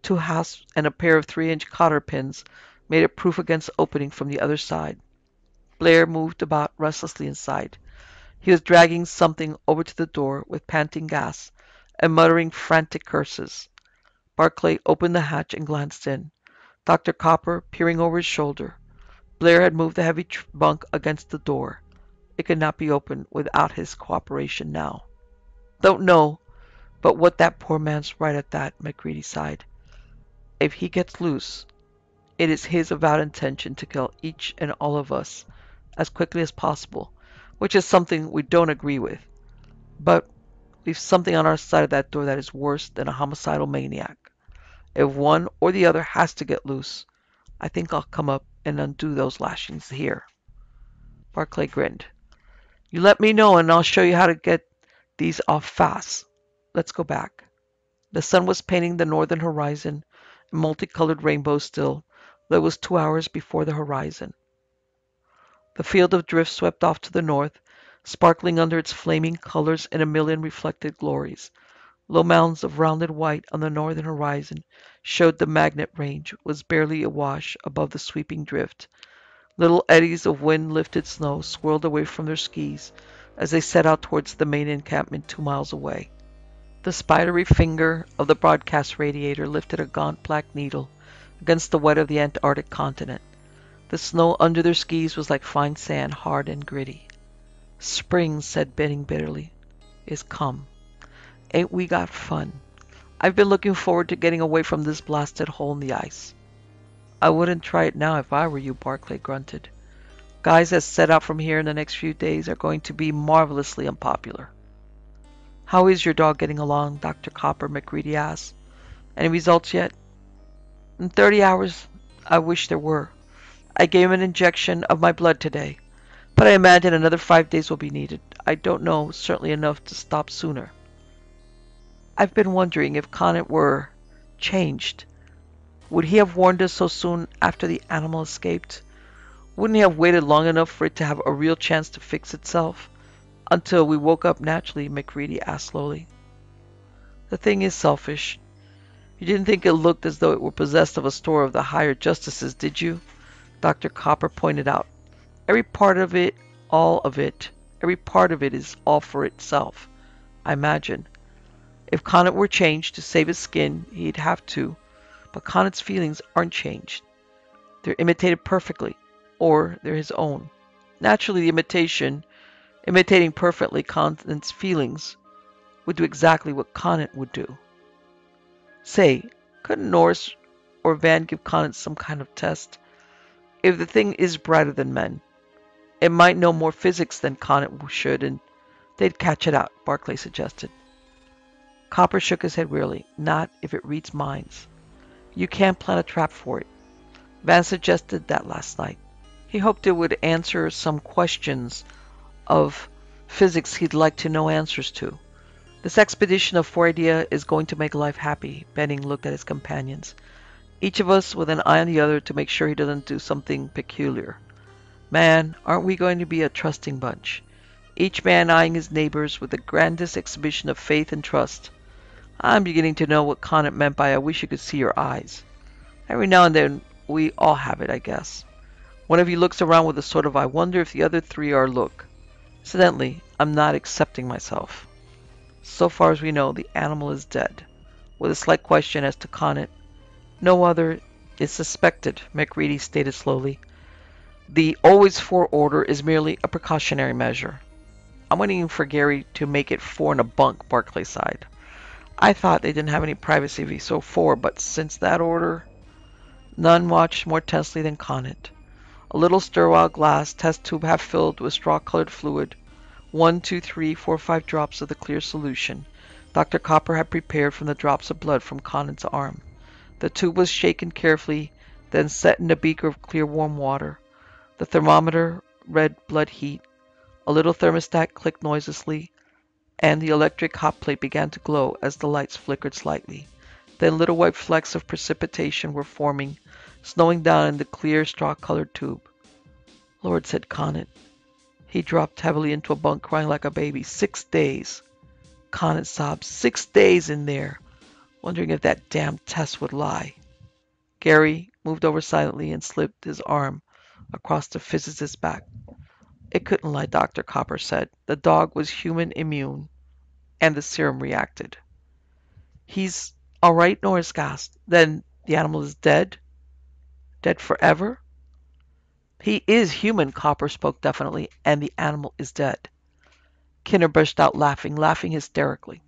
2 hasps, and a pair of 3-inch cotter pins made it proof against opening from the other side. Blair moved about restlessly inside. He was dragging something over to the door with panting gasps and muttering frantic curses. Barclay opened the hatch and glanced in. Dr. Copper peering over his shoulder. Blair had moved the heavy bunk against the door. It could not be opened without his cooperation now. Don't know but what that poor man's right at that, MacReady sighed. If he gets loose, it is his avowed intention to kill each and all of us as quickly as possible, which is something we don't agree with. But we've something on our side of that door that is worse than a homicidal maniac. If one or the other has to get loose, I think I'll come up and undo those lashings here. Barclay grinned. You let me know and I'll show you how to get these off fast. Let's go back. The sun was painting the northern horizon, a multicolored rainbow still, though it was 2 hours before the horizon. The field of drift swept off to the north, sparkling under its flaming colors in a million reflected glories. Low mounds of rounded white on the northern horizon showed the Magnet Range was barely awash above the sweeping drift. Little eddies of wind-lifted snow swirled away from their skis as they set out towards the main encampment 2 miles away. The spidery finger of the broadcast radiator lifted a gaunt black needle against the wet of the Antarctic continent. The snow under their skis was like fine sand, hard and gritty. Spring, said Benning bitterly, is come. Ain't we got fun? I've been looking forward to getting away from this blasted hole in the ice. I wouldn't try it now if I were you, Barclay grunted. Guys that set out from here in the next few days are going to be marvelously unpopular. How is your dog getting along? Dr. Copper MacReady asked. Any results yet? In 30 hours, I wish there were. I gave him an injection of my blood today, but I imagine another 5 days will be needed. I don't know, certainly enough to stop sooner. I've been wondering if Conant were changed. Would he have warned us so soon after the animal escaped? Wouldn't he have waited long enough for it to have a real chance to fix itself? Until we woke up naturally, MacReady asked slowly. The thing is selfish. You didn't think it looked as though it were possessed of a store of the higher justices, did you? Dr. Copper pointed out. Every part of it is all for itself, I imagine. If Conant were changed to save his skin, he'd have to. But Conant's feelings aren't changed. They're imitated perfectly, or they're his own. Naturally, imitating perfectly Conant's feelings, would do exactly what Conant would do. Say, couldn't Norris or Van give Conant some kind of test? If the thing is brighter than men, it might know more physics than Conant should, and they'd catch it out, Barclay suggested. Copper shook his head wearily. Not if it reads minds. You can't plant a trap for it. Van suggested that last night. He hoped it would answer some questions of physics he'd like to know answers to. This expedition of Fordia is going to make life happy. Benning looked at his companions, each of us with an eye on the other to make sure he doesn't do something peculiar. Man, aren't we going to be a trusting bunch? Each man eyeing his neighbors with the grandest exhibition of faith and trust. I'm beginning to know what Conant meant by I wish you could see your eyes. Every now and then we all have it, I guess. One of you looks around with a sort of I wonder if the other three are look. Incidentally, I'm not accepting myself. So far as we know, the animal is dead. With a slight question as to Conant. No other is suspected, MacReady stated slowly. The always 4 order is merely a precautionary measure. I'm waiting for Gary to make it 4 in a bunk, Barclay sighed. I thought they didn't have any privacy, so 4, but since that order... None watched more tensely than Conant. A little sterile glass test tube half filled with straw-colored fluid. 1, 2, 3, 4, 5 drops of the clear solution. Dr. Copper had prepared from the drops of blood from Conant's arm. The tube was shaken carefully, then set in a beaker of clear warm water. The thermometer read blood heat. A little thermostat clicked noiselessly, and the electric hot plate began to glow as the lights flickered slightly. Then little white flecks of precipitation were forming, snowing down in the clear straw-colored tube. Lord, said Conant. He dropped heavily into a bunk, crying like a baby. 6 days. Conant sobbed. 6 days in there, wondering if that damned test would lie. Gary moved over silently and slipped his arm across the physicist's back. It couldn't lie, Dr. Copper said. The dog was human immune, and the serum reacted. He's all right, Norris gasped. Then the animal is dead? Dead forever? He is human, Copper spoke definitely, and the animal is dead. Kinner burst out laughing, laughing hysterically.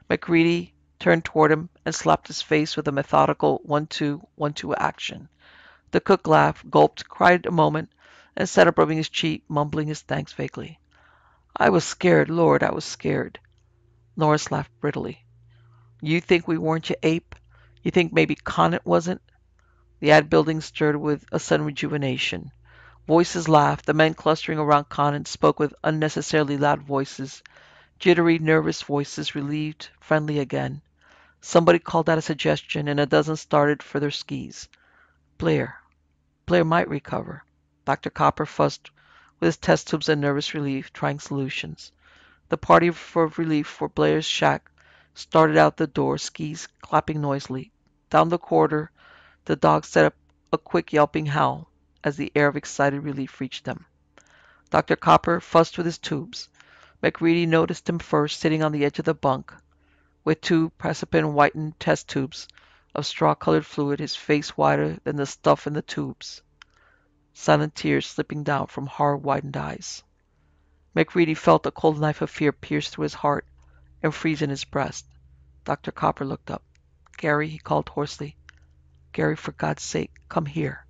MacReady turned toward him and slapped his face with a methodical 1-2, 1-2 action. The cook laughed, gulped, cried a moment, and sat up rubbing his cheek, mumbling his thanks vaguely. I was scared, Lord, I was scared. Norris laughed brittlely. You think we weren't, you ape? You think maybe Conant wasn't? The ad building stirred with a sudden rejuvenation. Voices laughed. The men clustering around Conant spoke with unnecessarily loud voices. Jittery, nervous voices, relieved, friendly again. Somebody called out a suggestion, and a dozen started for their skis. Blair. Blair might recover. Dr. Copper fussed with his test tubes and nervous relief, trying solutions. The party for relief for Blair's shack started out the door, skis clapping noisily. Down the corridor, the dogs set up a quick yelping howl as the air of excited relief reached them. Dr. Copper fussed with his tubes. MacReady noticed him first, sitting on the edge of the bunk, with two paraffin-whitened test tubes of straw-colored fluid, his face whiter than the stuff in the tubes. Silent tears slipping down from horror-widened eyes. MacReady felt a cold knife of fear pierce through his heart and freeze in his breast. Dr. Copper looked up. Gary, he called hoarsely. Gary, for God's sake, come here.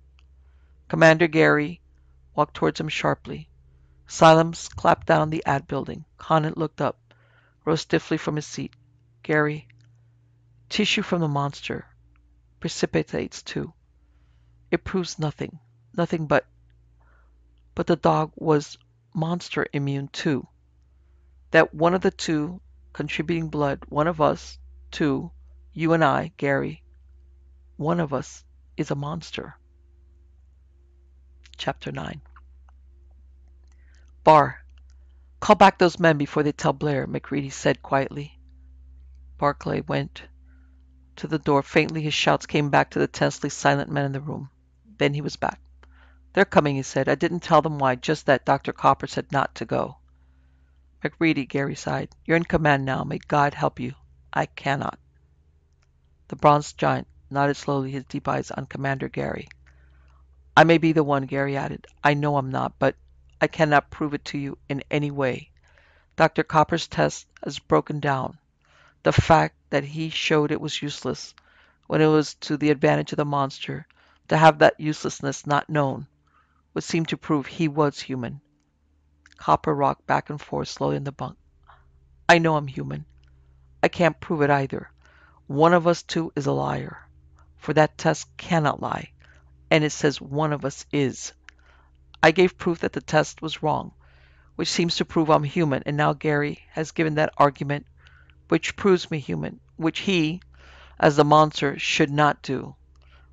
Commander Gary walked towards him sharply. Silence clapped down the ad building. Conant looked up, rose stiffly from his seat. Gary, tissue from the monster precipitates too. It proves nothing. Nothing but the dog was monster immune too. That one of the two contributing blood, one of us, two, you and I, Gary, one of us is a monster. Chapter 9. Bar, call back those men before they tell Blair, MacReady said quietly. Barclay went to the door. Faintly his shouts came back to the tensely silent men in the room. Then he was back. They're coming, he said. I didn't tell them why, just that Dr. Copper said not to go. MacReady, Gary sighed. You're in command now. May God help you. I cannot. The bronze giant nodded slowly, his deep eyes on Commander Gary. I may be the one, Gary added. I know I'm not, but I cannot prove it to you in any way. Dr. Copper's test has broken down. The fact that he showed it was useless, when it was to the advantage of the monster, to have that uselessness not known, would seem to prove he was human. Copper rocked back and forth slowly in the bunk. I know I'm human. I can't prove it either. One of us two is a liar, for that test cannot lie, and it says one of us is. I gave proof that the test was wrong, which seems to prove I'm human, and now Gary has given that argument which proves me human, which he, as the monster, should not do.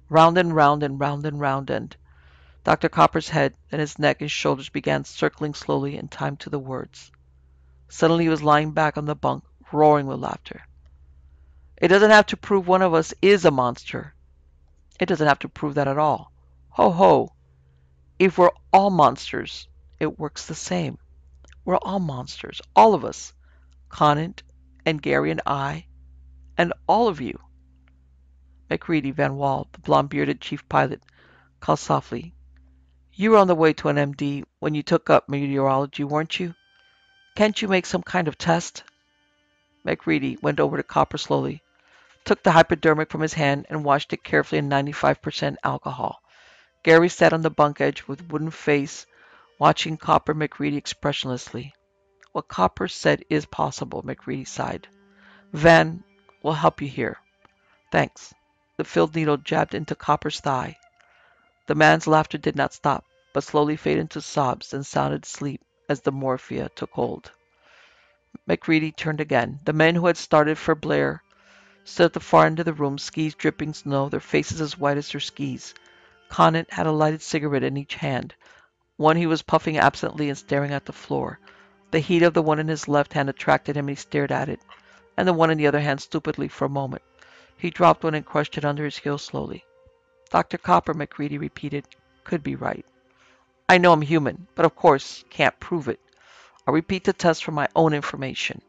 Round and round and round and round, and Dr. Copper's head, then his neck and shoulders began circling slowly in time to the words. Suddenly he was lying back on the bunk, roaring with laughter. It doesn't have to prove one of us is a monster. It doesn't have to prove that at all. Ho ho! If we're all monsters, it works the same. We're all monsters, all of us. Conant and Gary and I, and all of you. MacReady Van Wall, the blond-bearded chief pilot, called softly. You were on the way to an MD when you took up meteorology, weren't you? Can't you make some kind of test? MacReady went over to Copper slowly, took the hypodermic from his hand, and washed it carefully in 95% alcohol. Gary sat on the bunk edge with wooden face, watching Copper MacReady expressionlessly. What Copper said is possible, MacReady sighed. Van will help you here. Thanks. The filled needle jabbed into Copper's thigh. The man's laughter did not stop, but slowly faded into sobs and sounded asleep as the morphia took hold. MacReady turned again. The men who had started for Blair stood at the far end of the room, skis dripping snow, their faces as white as their skis. Conant had a lighted cigarette in each hand. One he was puffing absently and staring at the floor. The heat of the one in his left hand attracted him and he stared at it, and the one in the other hand stupidly for a moment. He dropped one and crushed it under his heel slowly. Dr. Copper, McCready repeated, could be right. I know I'm human, but of course can't prove it. I'll repeat the test for my own information.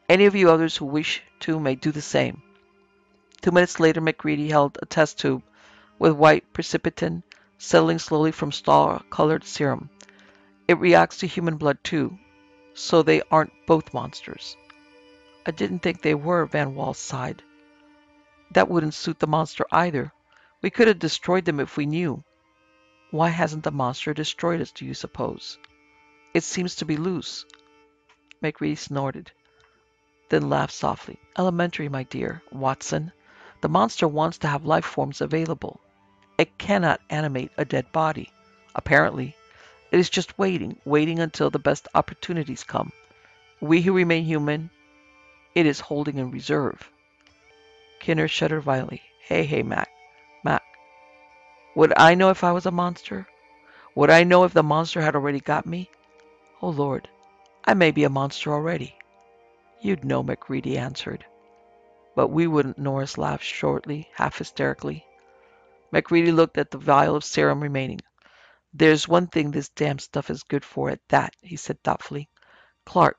Any of you others who wish to may do the same. 2 minutes later, McCready held a test tube with white precipitin settling slowly from straw-colored serum. It reacts to human blood too, so they aren't both monsters. I didn't think they were, Van Wall sighed. That wouldn't suit the monster either. We could have destroyed them if we knew. Why hasn't the monster destroyed us, do you suppose? It seems to be loose. McCready snorted, then laughed softly. Elementary, my dear Watson. The monster wants to have life forms available. It cannot animate a dead body. Apparently, it is just waiting until the best opportunities come. We who remain human, it is holding in reserve. Kinner shuddered violently. Hey, Mac. Mac, would I know if I was a monster? Would I know if the monster had already got me? Oh, Lord, I may be a monster already. You'd know, McCready answered. But we wouldn't, Norris laughed shortly, half hysterically. McCready looked at the vial of serum remaining. There's one thing this damn stuff is good for at that, he said thoughtfully. Clark,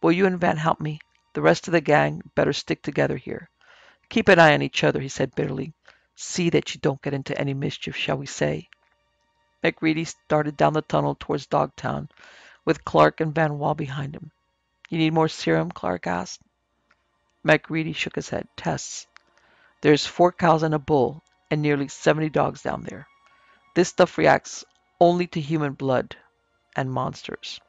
will you and Van help me? The rest of the gang better stick together here. Keep an eye on each other, he said bitterly. See that you don't get into any mischief, shall we say? McCready started down the tunnel towards Dogtown, with Clark and Van Wall behind him. You need more serum? Clark asked. McCready shook his head. Tests. There's 4 cows and a bull, and nearly 70 dogs down there. This stuff reacts only to human blood and monsters.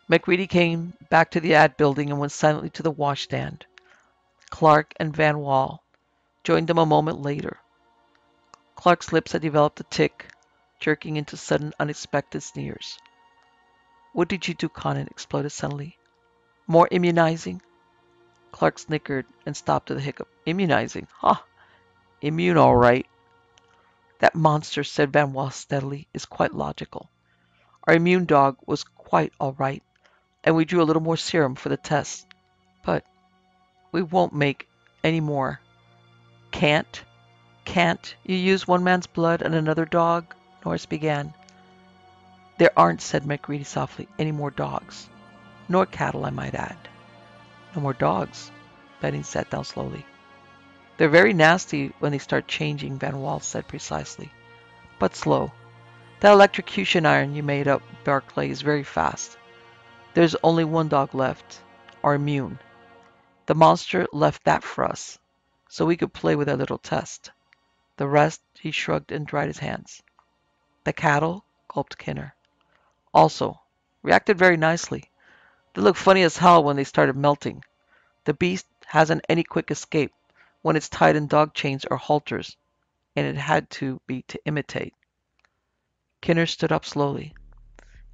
McCready came back to the ad building and went silently to the washstand. Clark and Van Wall joined them a moment later. Clark's lips had developed a tic, jerking into sudden, unexpected sneers. What did you do, Conan? Exploded suddenly. More immunizing? Clark snickered and stopped with a hiccup. Immunizing? Ha! Immune, all right. That monster, said Van Wall steadily, is quite logical. Our immune dog was quite all right, and we drew a little more serum for the test. But we won't make any more. Can't? Can't you use one man's blood on another dog? Norris began. There aren't, said McCready softly, any more dogs. Nor cattle, I might add. No more dogs. Benny sat down slowly. They're very nasty when they start changing, Van Wall said precisely. But slow. That electrocution iron you made up, Barclay, is very fast. There's only one dog left. Our immune. The monster left that for us, so we could play with our little test. The rest, he shrugged and dried his hands. The cattle, gulped Kinner. Also, reacted very nicely. They looked funny as hell when they started melting. The beast hasn't any quick escape when it's tied in dog chains or halters, and it had to be to imitate. Kinner stood up slowly.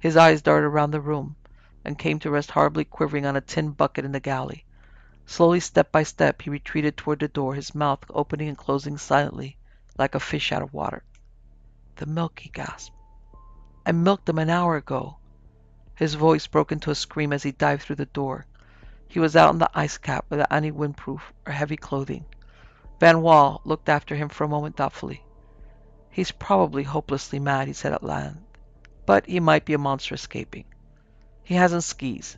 His eyes darted around the room and came to rest horribly quivering on a tin bucket in the galley. Slowly, step by step, he retreated toward the door, his mouth opening and closing silently, like a fish out of water. The milk, he gasped. I milked them an hour ago. His voice broke into a scream as he dived through the door. He was out on the ice cap without any windproof or heavy clothing. Van Wall looked after him for a moment thoughtfully. He's probably hopelessly mad, he said at last, but he might be a monster escaping. He hasn't skis.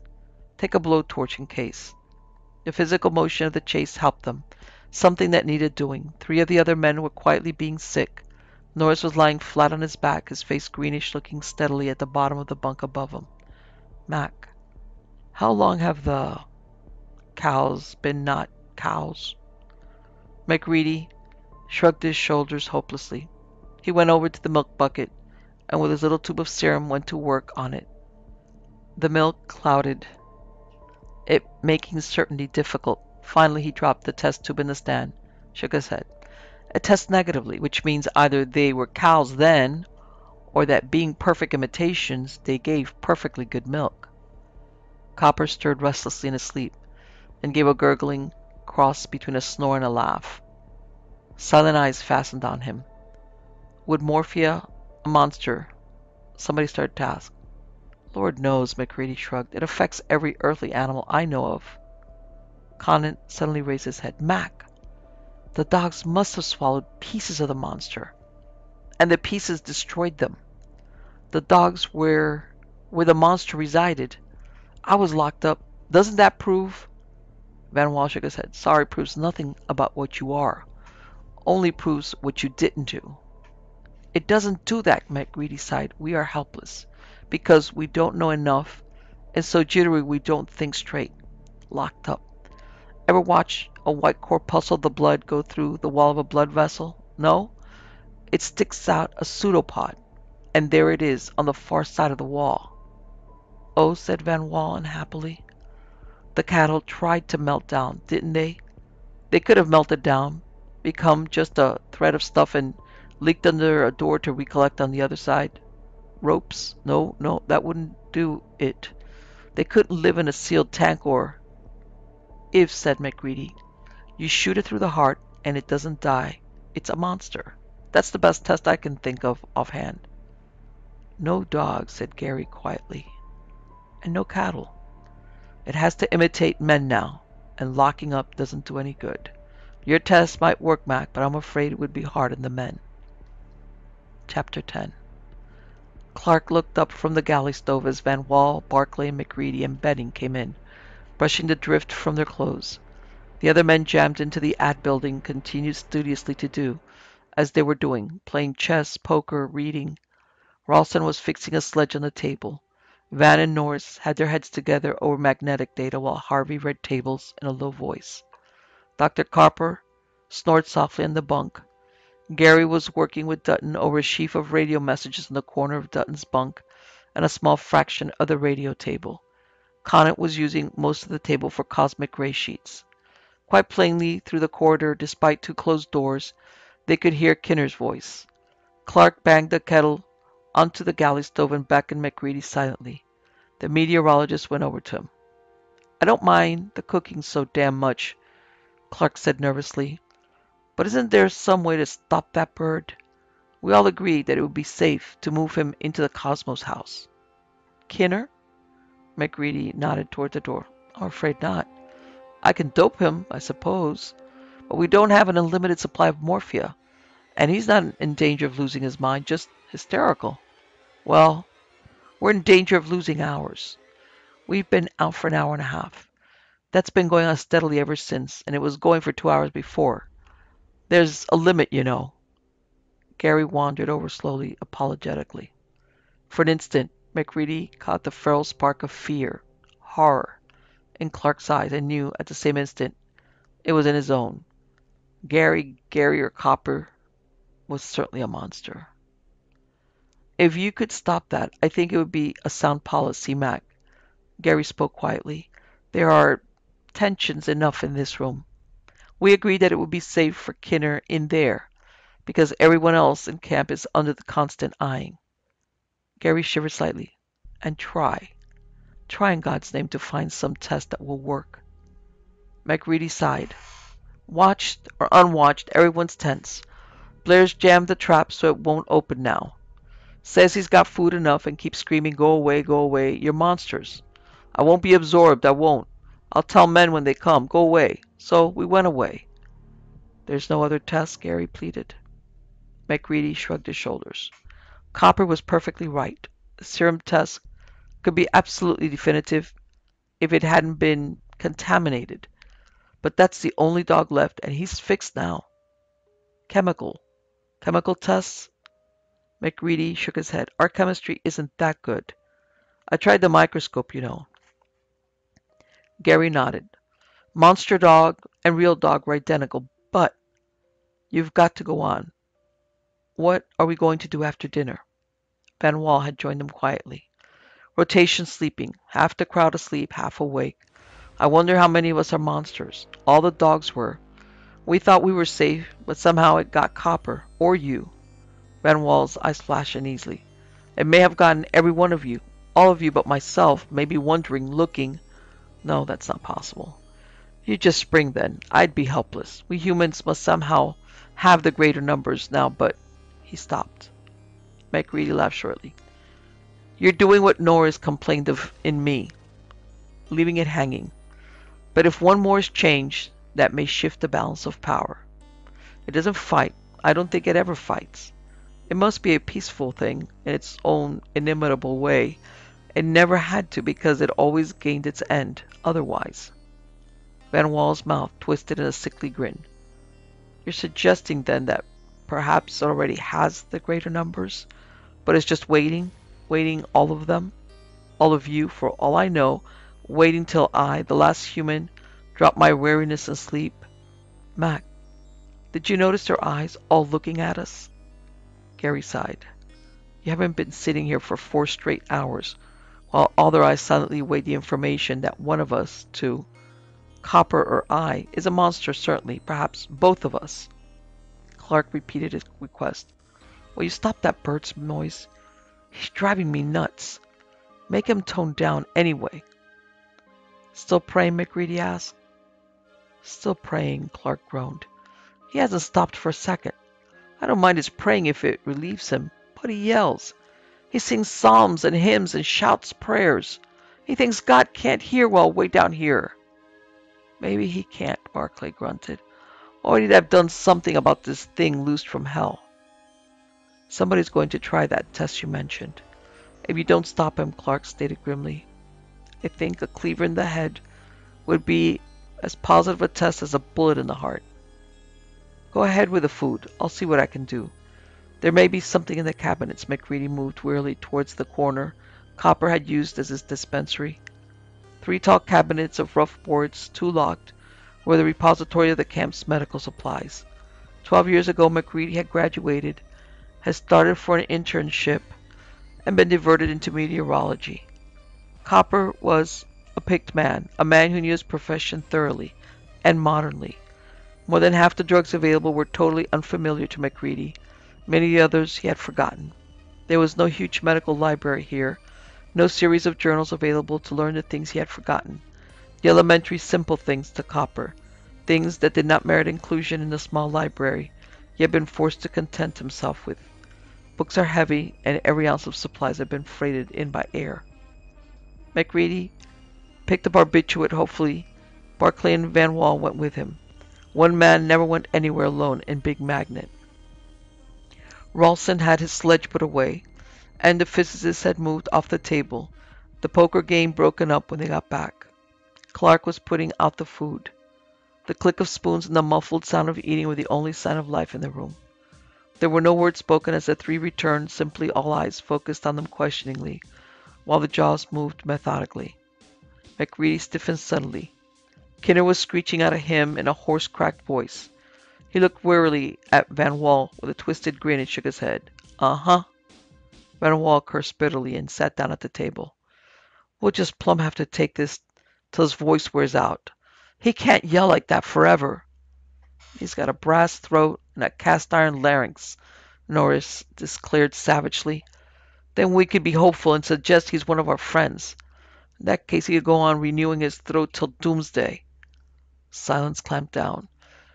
Take a blowtorch in case. The physical motion of the chase helped them, something that needed doing. 3 of the other men were quietly being sick. Norris was lying flat on his back, his face greenish, looking steadily at the bottom of the bunk above him. Mac, how long have the cows been not cows? McCready shrugged his shoulders hopelessly. He went over to the milk bucket and with his little tube of serum went to work on it. The milk clouded, it making certainty difficult. Finally, he dropped the test tube in the stand, shook his head. It tests negatively, which means either they were cows then, or that being perfect imitations, they gave perfectly good milk. Copper stirred restlessly in his sleep, and gave a gurgling cross between a snore and a laugh. Silent eyes fastened on him. Would Morphia, a monster, somebody started to ask. Lord knows, McCready shrugged. It affects every earthly animal I know of. Conan suddenly raised his head. Mac, The dogs must have swallowed pieces of the monster, and the pieces destroyed them. The dogs were where the monster resided. I was locked up. Doesn't that prove? Van Wall shook his head. Sorry proves nothing about what you are. Only proves what you didn't do. It doesn't do that, McGreedy sighed. We are helpless. Because we don't know enough, and so jittery we don't think straight. Locked up. Ever watch a white corpuscle of the blood go through the wall of a blood vessel? No? It sticks out a pseudopod, and there it is on the far side of the wall. Oh, said Van Wall unhappily. The cattle tried to melt down, didn't they? They could have melted down, become just a thread of stuff and leaked under a door to recollect on the other side. Ropes? No, no, that wouldn't do it. They couldn't live in a sealed tank or... If, said McGreedy, you shoot it through the heart and it doesn't die, it's a monster. That's the best test I can think of offhand. No dogs, said Gary quietly, and no cattle. It has to imitate men now, and locking up doesn't do any good. Your test might work, Mac, but I'm afraid it would be hard on the men. Chapter 10. Clark looked up from the galley stove as Van Wall, Barclay, McGreedy, and Benning came in, brushing the drift from their clothes. The other men jammed into the ad building continued studiously to do as they were doing, playing chess, poker, reading. Ralston was fixing a sledge on the table. Van and Norris had their heads together over magnetic data while Harvey read tables in a low voice. Dr. Carper snored softly on the bunk. Gary was working with Dutton over a sheaf of radio messages in the corner of Dutton's bunk and a small fraction of the radio table. Conant was using most of the table for cosmic ray sheets. Quite plainly, through the corridor, despite two closed doors, they could hear Kinner's voice. Clark banged the kettle onto the galley stove and beckoned McGreedy silently. The meteorologist went over to him. I don't mind the cooking so damn much, Clark said nervously. But isn't there some way to stop that bird? We all agreed that it would be safe to move him into the Cosmos house. Kinner? McGreedy nodded toward the door. I'm afraid not. I can dope him, I suppose, but we don't have an unlimited supply of morphia, and he's not in danger of losing his mind, just hysterical. Well, we're in danger of losing ours. We've been out for an hour and a half. That's been going on steadily ever since, and it was going for 2 hours before. There's a limit, you know. Gary wandered over slowly, apologetically. For an instant, McGreedy caught the feral spark of fear, horror, in Clark's eyes and knew at the same instant it was in his own. Gary or Copper was certainly a monster. If you could stop that, I think it would be a sound policy, Mac. Gary spoke quietly. There are tensions enough in this room. We agreed that it would be safe for Kinner in there, because everyone else in camp is under the constant eyeing. Gary shivered slightly. And try. Try in God's name to find some test that will work. McGreedy sighed. Watched or unwatched, everyone's tense. Blair's jammed the trap so it won't open now. Says he's got food enough and keeps screaming, go away, you're monsters. I won't be absorbed, I won't. I'll tell men when they come, go away. So we went away. There's no other test, Gary pleaded. McGreedy shrugged his shoulders. Copper was perfectly right. The serum test could be absolutely definitive if it hadn't been contaminated. But that's the only dog left, and he's fixed now. Chemical tests? McGreedy shook his head. Our chemistry isn't that good. I tried the microscope, you know. Gary nodded. Monster dog and real dog were identical, but you've got to go on. What are we going to do after dinner? Van Wall had joined them quietly. Rotation sleeping, half the crowd asleep, half awake. I wonder how many of us are monsters. All the dogs were. We thought we were safe, but somehow it got Copper, or you. Van Wall's eyes flashed uneasily. It may have gotten every one of you. All of you but myself may be wondering, looking. No, that's not possible. You just spring then. I'd be helpless. We humans must somehow have the greater numbers now, but... He stopped. McGreedy laughed shortly. You're doing what Norris complained of in me. Leaving it hanging. But if one more is changed, that may shift the balance of power. It doesn't fight. I don't think it ever fights. It must be a peaceful thing in its own inimitable way. It never had to because it always gained its end otherwise. Van Wall's mouth twisted in a sickly grin. You're suggesting then that perhaps it already has the greater numbers, but is just waiting all of them, all of you, for all I know, waiting till I, the last human, drop my weariness and sleep. Mac, did you notice their eyes all looking at us? Gary sighed. You haven't been sitting here for 4 straight hours, while all their eyes silently weigh the information that one of us, two, Copper or I, is a monster certainly, perhaps both of us. Clark repeated his request. Will you stop that bird's noise? He's driving me nuts. Make him tone down anyway. Still praying? McReady asked. Still praying, Clark groaned. He hasn't stopped for a second. I don't mind his praying if it relieves him, but he yells. He sings psalms and hymns and shouts prayers. He thinks God can't hear well way down here. Maybe he can't, Barclay grunted. Or he'd have done something about this thing loosed from hell. Somebody's going to try that test you mentioned. If you don't stop him, Clark stated grimly. I think a cleaver in the head would be as positive a test as a bullet in the heart. Go ahead with the food. I'll see what I can do. There may be something in the cabinets. McReady moved wearily towards the corner Copper had used as his dispensary. 3 tall cabinets of rough boards, 2 locked, were the repository of the camp's medical supplies. 12 years ago, McReady had graduated, had started for an internship, and been diverted into meteorology. Copper was a picked man, a man who knew his profession thoroughly and modernly. More than half the drugs available were totally unfamiliar to McReady. Many of the others he had forgotten. There was no huge medical library here, no series of journals available to learn the things he had forgotten. The elementary simple things to Copper, things that did not merit inclusion in the small library he had been forced to content himself with. Books are heavy, and every ounce of supplies had been freighted in by air. McReady picked up barbiturate hopefully. Barclay and Van Wall went with him. One man never went anywhere alone in Big Magnet. Ralston had his sledge put away, and the physicist had moved off the table, the poker game broken up when they got back. Clark was putting out the food. The click of spoons and the muffled sound of eating were the only sign of life in the room. There were no words spoken as the 3 returned, simply all eyes focused on them questioningly, while the jaws moved methodically. McReady stiffened suddenly. Kinner was screeching out a hymn in a hoarse, cracked voice. He looked wearily at Van Wall with a twisted grin and shook his head. Uh-huh. Van Wall cursed bitterly and sat down at the table. We'll just plumb have to take this till his voice wears out. He can't yell like that forever. He's got a brass throat and a cast-iron larynx, Norris declared savagely. Then we could be hopeful and suggest he's one of our friends. In that case, he could go on renewing his throat till doomsday. Silence clamped down.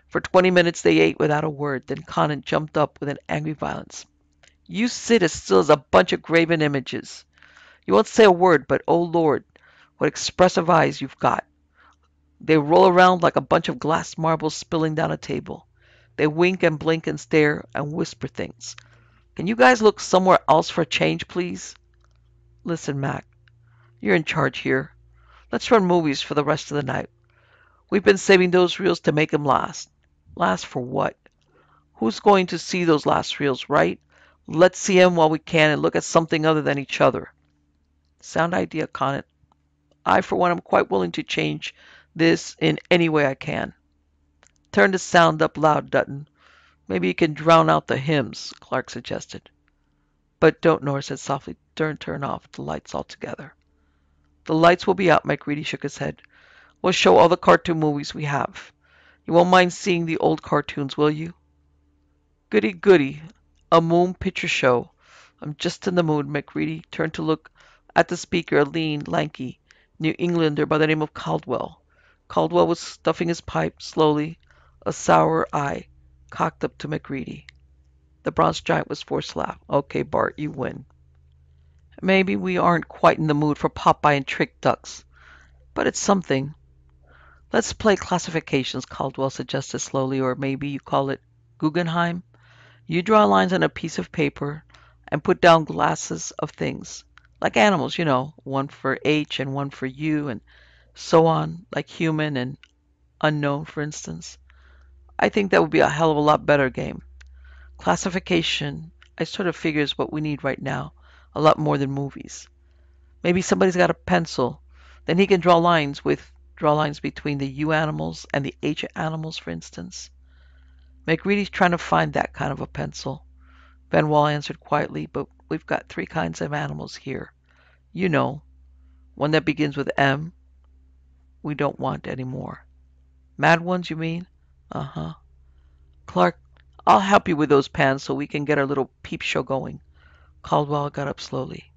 For 20 minutes they ate without a word. Then Conant jumped up with an angry violence. You sit as still as a bunch of graven images. You won't say a word, but oh Lord, what expressive eyes you've got. They roll around like a bunch of glass marbles spilling down a table. They wink and blink and stare and whisper things. Can you guys look somewhere else for a change, please? Listen, Mac. You're in charge here. Let's run movies for the rest of the night. We've been saving those reels to make 'em last. Last for what? Who's going to see those last reels, right? Let's see 'em while we can and look at something other than each other. Sound idea, Conant. I, for one, am quite willing to change this in any way I can. Turn the sound up loud, Dutton. Maybe you can drown out the hymns, Clark suggested. But don't, Norris said softly. Don't turn off the lights altogether. The lights will be out, McReady shook his head. We'll show all the cartoon movies we have. You won't mind seeing the old cartoons, will you? Goody, goody. A moon picture show. I'm just in the mood. McReady turned to look at the speaker, a lean, lanky New Englander by the name of Caldwell. Caldwell was stuffing his pipe slowly, a sour eye cocked up to McReady. The bronze giant was forced to laugh. Okay, Bart, you win. Maybe we aren't quite in the mood for Popeye and trick ducks, but it's something. Let's play classifications, Caldwell suggested slowly, or maybe you call it Guggenheim, you draw lines on a piece of paper and put down classes of things. Like animals, one for H and one for U and so on, like human and unknown, for instance. I think that would be a hell of a lot better game. Classification, I sort of figure is what we need right now, a lot more than movies. Maybe somebody's got a pencil, then he can draw lines between the U animals and the H animals, for instance. McReady's trying to find that kind of a pencil. Van Wall answered quietly, but we've got three kinds of animals here. You know, one that begins with M, we don't want any more. Mad ones, you mean? Uh-huh. Clark, I'll help you with those pans so we can get our little peep show going. Caldwell got up slowly.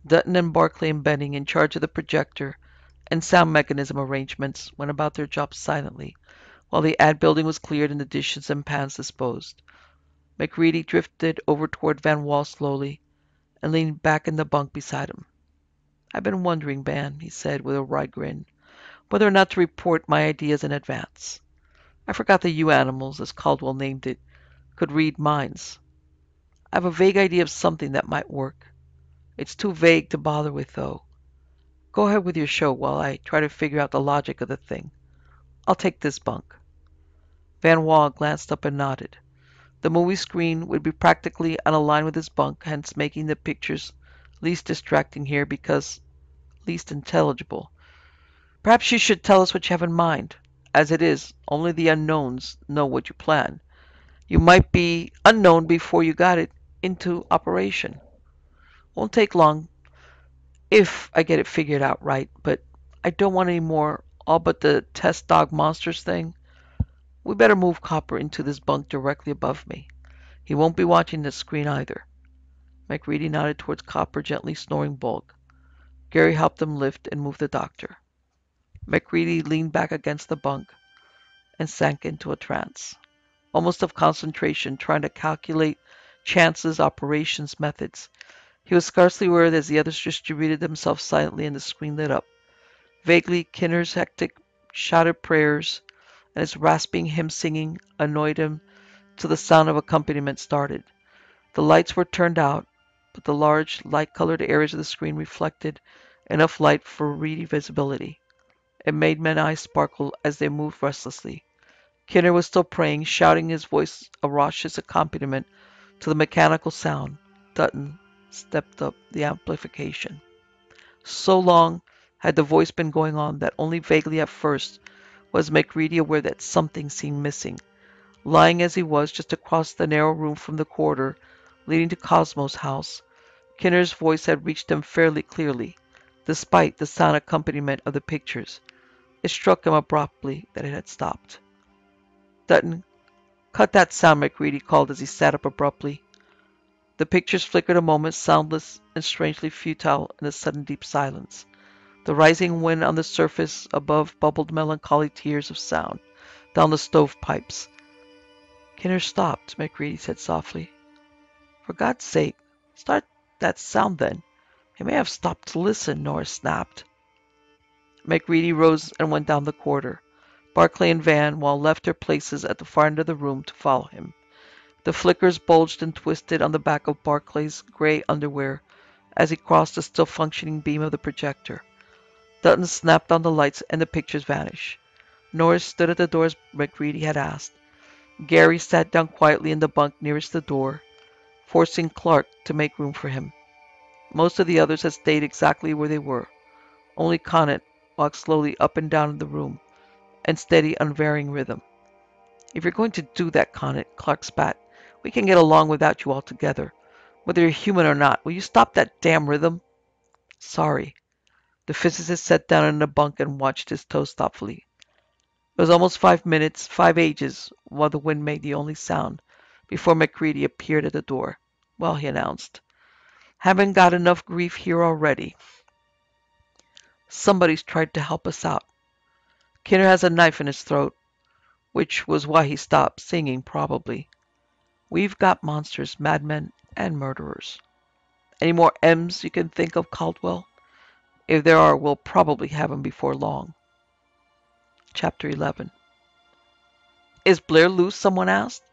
Dutton and Barclay and Benning, in charge of the projector and sound mechanism arrangements, went about their jobs silently, while the ad building was cleared and the dishes and pans disposed. McReady drifted over toward Van Wall slowly and leaned back in the bunk beside him. "I've been wondering, Van," he said with a wry grin, "whether or not to report my ideas in advance. I forgot the U animals, as Caldwell named it, could read minds. I have a vague idea of something that might work. It's too vague to bother with, though. Go ahead with your show while I try to figure out the logic of the thing. I'll take this bunk." Van Wall glanced up and nodded. The movie screen would be practically on a line with his bunk, hence making the pictures least distracting here because least intelligible. "Perhaps you should tell us what you have in mind. As it is, only the unknowns know what you plan. You might be unknown before you got it into operation. Won't take long if I get it figured out right, but I don't want any more all but the test dog monsters thing. We better move Copper into this bunk directly above me. He won't be watching the screen either." McReady nodded towards Copper, gently snoring bulk. Gary helped him lift and move the doctor. McReady leaned back against the bunk and sank into a trance, almost of concentration, trying to calculate chances, operations, methods. He was scarcely aware as the others distributed themselves silently and the screen lit up. Vaguely, Kinner's hectic, shouted prayers and his rasping hymn singing annoyed him till the sound of accompaniment started. The lights were turned out, but the large, light-colored areas of the screen reflected enough light for ready visibility. It made men's eyes sparkle as they moved restlessly. Kinner was still praying, shouting his voice a raucous accompaniment to the mechanical sound. Dutton stepped up the amplification. So long had the voice been going on that only vaguely at first was McReady aware that something seemed missing. Lying as he was just across the narrow room from the corridor leading to Cosmo's house, Kinner's voice had reached him fairly clearly, despite the sound accompaniment of the pictures. It struck him abruptly that it had stopped. "Dutton, cut that sound," McReady called as he sat up abruptly. The pictures flickered a moment, soundless and strangely futile in the sudden deep silence. The rising wind on the surface above bubbled melancholy tears of sound down the stovepipes. "Kinner stopped," McReady said softly. "For God's sake, start that sound then. He may have stopped to listen," Norris snapped. McReady rose and went down the corridor. Barclay and Van Wall left their places at the far end of the room to follow him. The flickers bulged and twisted on the back of Barclay's gray underwear as he crossed the still functioning beam of the projector. Dutton snapped on the lights and the pictures vanished. Norris stood at the door as McReady had asked. Gary sat down quietly in the bunk nearest the door, forcing Clark to make room for him. Most of the others had stayed exactly where they were. Only Conant walked slowly up and down the room, in steady, unvarying rhythm. "If you're going to do that, Conant," Clark spat, "we can get along without you altogether. Whether you're human or not, will you stop that damn rhythm?" "Sorry." The physicist sat down in the bunk and watched his toes thoughtfully. It was almost 5 minutes, 5 ages, while the wind made the only sound, before McReady appeared at the door. "Well," he announced, "haven't got enough grief here already. Somebody's tried to help us out. Kinner has a knife in his throat, which was why he stopped singing, probably. We've got monsters, madmen, and murderers. Any more M's you can think of, Caldwell? If there are, we'll probably have 'em before long." Chapter 11. "Is Blair loose?" someone asked.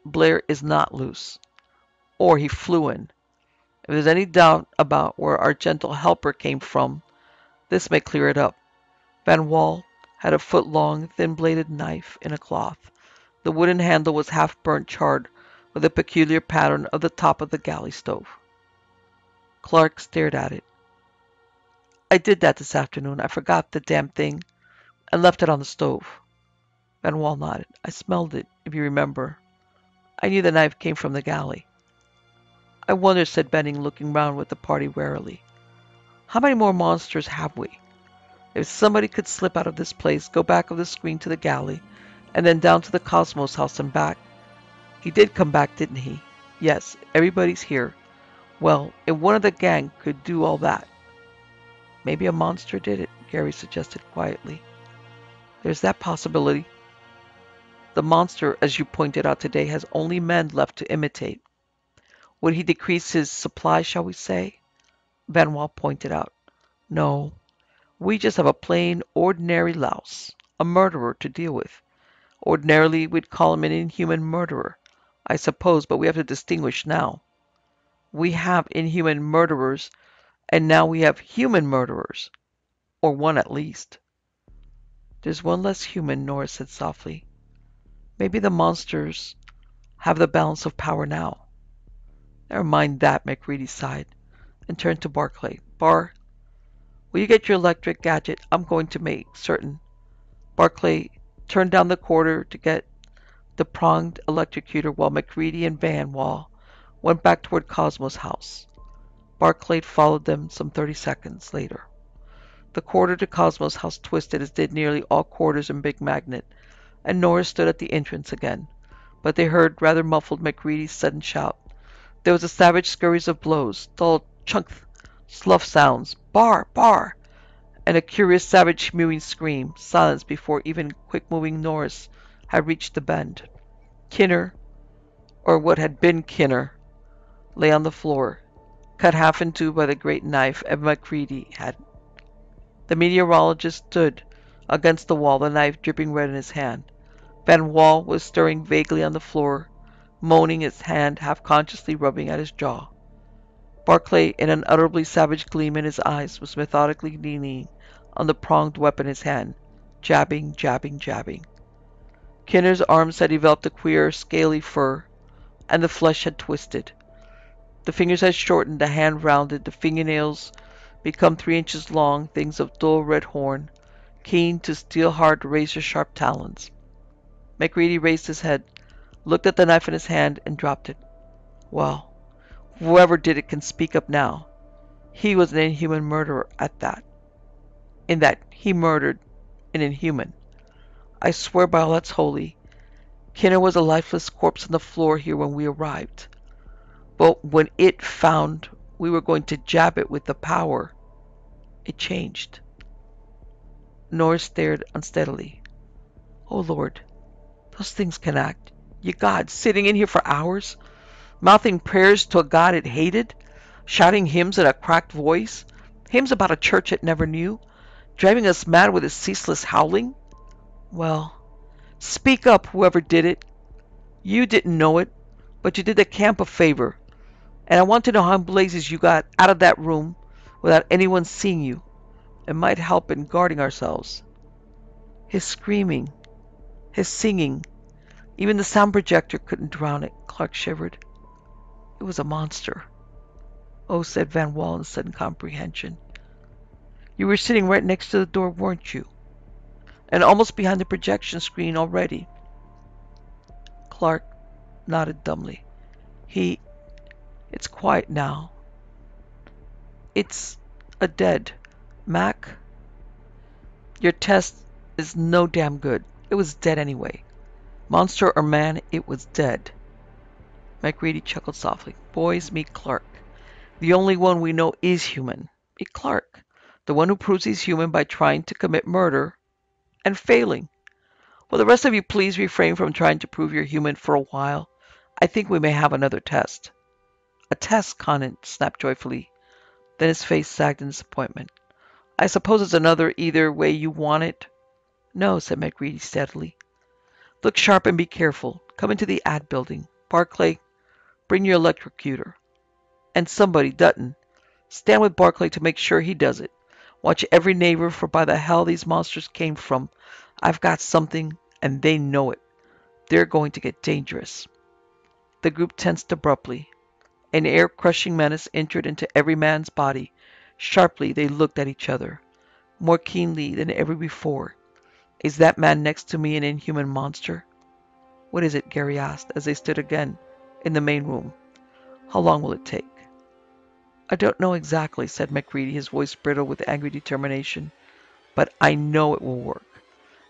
Blair is not loose. Or he flew in. If there's any doubt about where our gentle helper came from, this may clear it up. Van Wall had a foot-long, thin-bladed knife in a cloth. The wooden handle was half-burnt charred with a peculiar pattern of the top of the galley stove. Clark stared at it. I did that this afternoon. I forgot the damn thing and left it on the stove. Van Wall nodded. I smelled it, if you remember. I knew the knife came from the galley. I wonder, said Benning, looking round with the party warily. How many more monsters have we? If somebody could slip out of this place, go back of the screen to the galley, and then down to the Cosmos house and back. He did come back, didn't he? Yes, everybody's here. Well, if one of the gang could do all that. Maybe a monster did it, Gary suggested quietly. There's that possibility. The monster, as you pointed out today, has only men left to imitate. Would he decrease his supply, shall we say? Van Wall pointed out. No, we just have a plain, ordinary louse, a murderer to deal with. Ordinarily, we'd call him an inhuman murderer, I suppose, but we have to distinguish now. We have inhuman murderers, and now we have human murderers. Or one at least. There's one less human, Norris said softly. Maybe the monsters have the balance of power now. Never mind that, MacReady sighed, and turned to Barclay. Bar, will you get your electric gadget? I'm going to make certain. Barclay turned down the corridor to get the pronged electrocutor while MacReady and Van Wall went back toward Cosmo's house. Barclay followed them some 30 seconds later. The corridor to Cosmo's house twisted as did nearly all corridors in Big Magnet, and Norris stood at the entrance again. But they heard rather muffled MacReady's sudden shout. There was a savage scurries of blows, dull chunk, slough sounds, bar, bar, and a curious savage mewing scream, silenced before even quick-moving Norris had reached the bend. Kinner, or what had been Kinner, lay on the floor, cut half in two by the great knife MacReady had. The meteorologist stood against the wall, the knife dripping red in his hand. Van Wall was stirring vaguely on the floor, moaning, his hand half-consciously rubbing at his jaw. Barclay, an unutterably savage gleam in his eyes, was methodically leaning on the pronged weapon in his hand, jabbing, jabbing, jabbing. Kinner's arms had developed a queer, scaly fur, and the flesh had twisted. The fingers had shortened, the hand rounded, the fingernails become 3 inches long, things of dull red horn, keen to steel-hard, razor-sharp talons. MacReady raised his head, looked at the knife in his hand, and dropped it. Well, whoever did it can speak up now. He was an inhuman murderer at that. In that he murdered an inhuman. I swear by all that's holy, Kinner was a lifeless corpse on the floor here when we arrived. But when it found we were going to jab it with the power, it changed. Norris stared unsteadily. Oh, Lord, those things can act. Ye gods, sitting in here for hours, mouthing prayers to a God it hated, shouting hymns in a cracked voice, hymns about a church it never knew, driving us mad with his ceaseless howling. Well, speak up, whoever did it. You didn't know it, but you did the camp a favor, and I want to know how in blazes you got out of that room without anyone seeing you. It might help in guarding ourselves. His screaming, his singing, even the sound projector couldn't drown it, Clark shivered. It was a monster. Oh, said Van Wall in sudden comprehension. You were sitting right next to the door, weren't you? And almost behind the projection screen already. Clark nodded dumbly. It's quiet now. It's a dead. Mac, your test is no damn good. It was dead anyway. Monster or man, it was dead. MacReady chuckled softly. Boys, meet Clark. The only one we know is human. Meet Clark. The one who proves he's human by trying to commit murder and failing. Will the rest of you please refrain from trying to prove you're human for a while? I think we may have another test. A test, Conan snapped joyfully. Then his face sagged in disappointment. I suppose it's another either way you want it. No, said MacReady steadily. Look sharp and be careful. Come into the ad building. Barclay, bring your electrocutor. And somebody, Dutton, stand with Barclay to make sure he does it. Watch every neighbor, for by the hell these monsters came from, I've got something, and they know it. They're going to get dangerous. The group tensed abruptly. An air-crushing menace entered into every man's body. Sharply they looked at each other, more keenly than ever before. Is that man next to me an inhuman monster? What is it? Gary asked as they stood again in the main room. How long will it take? I don't know exactly, said MacReady, his voice brittle with angry determination. But I know it will work,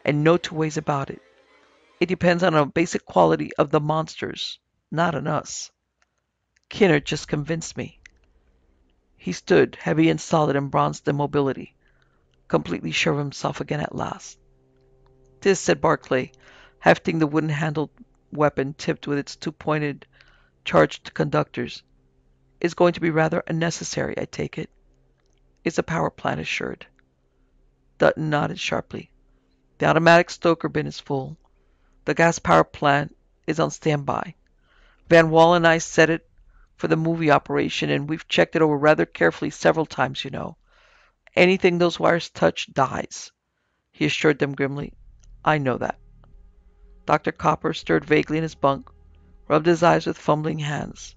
and no two ways about it. It depends on a basic quality of the monsters, not on us. Kinner just convinced me. He stood, heavy and solid in bronzed immobility, completely sure of himself again at last. This, said Barclay, hefting the wooden-handled weapon tipped with its two pointed, charged conductors, is going to be rather unnecessary, I take it. Is the power plant assured? Dutton nodded sharply. The automatic stoker bin is full. The gas power plant is on standby. Van Wall and I set it for the movie operation, and we've checked it over rather carefully several times, you know. Anything those wires touch dies, he assured them grimly. I know that. Dr. Copper stirred vaguely in his bunk, rubbed his eyes with fumbling hands.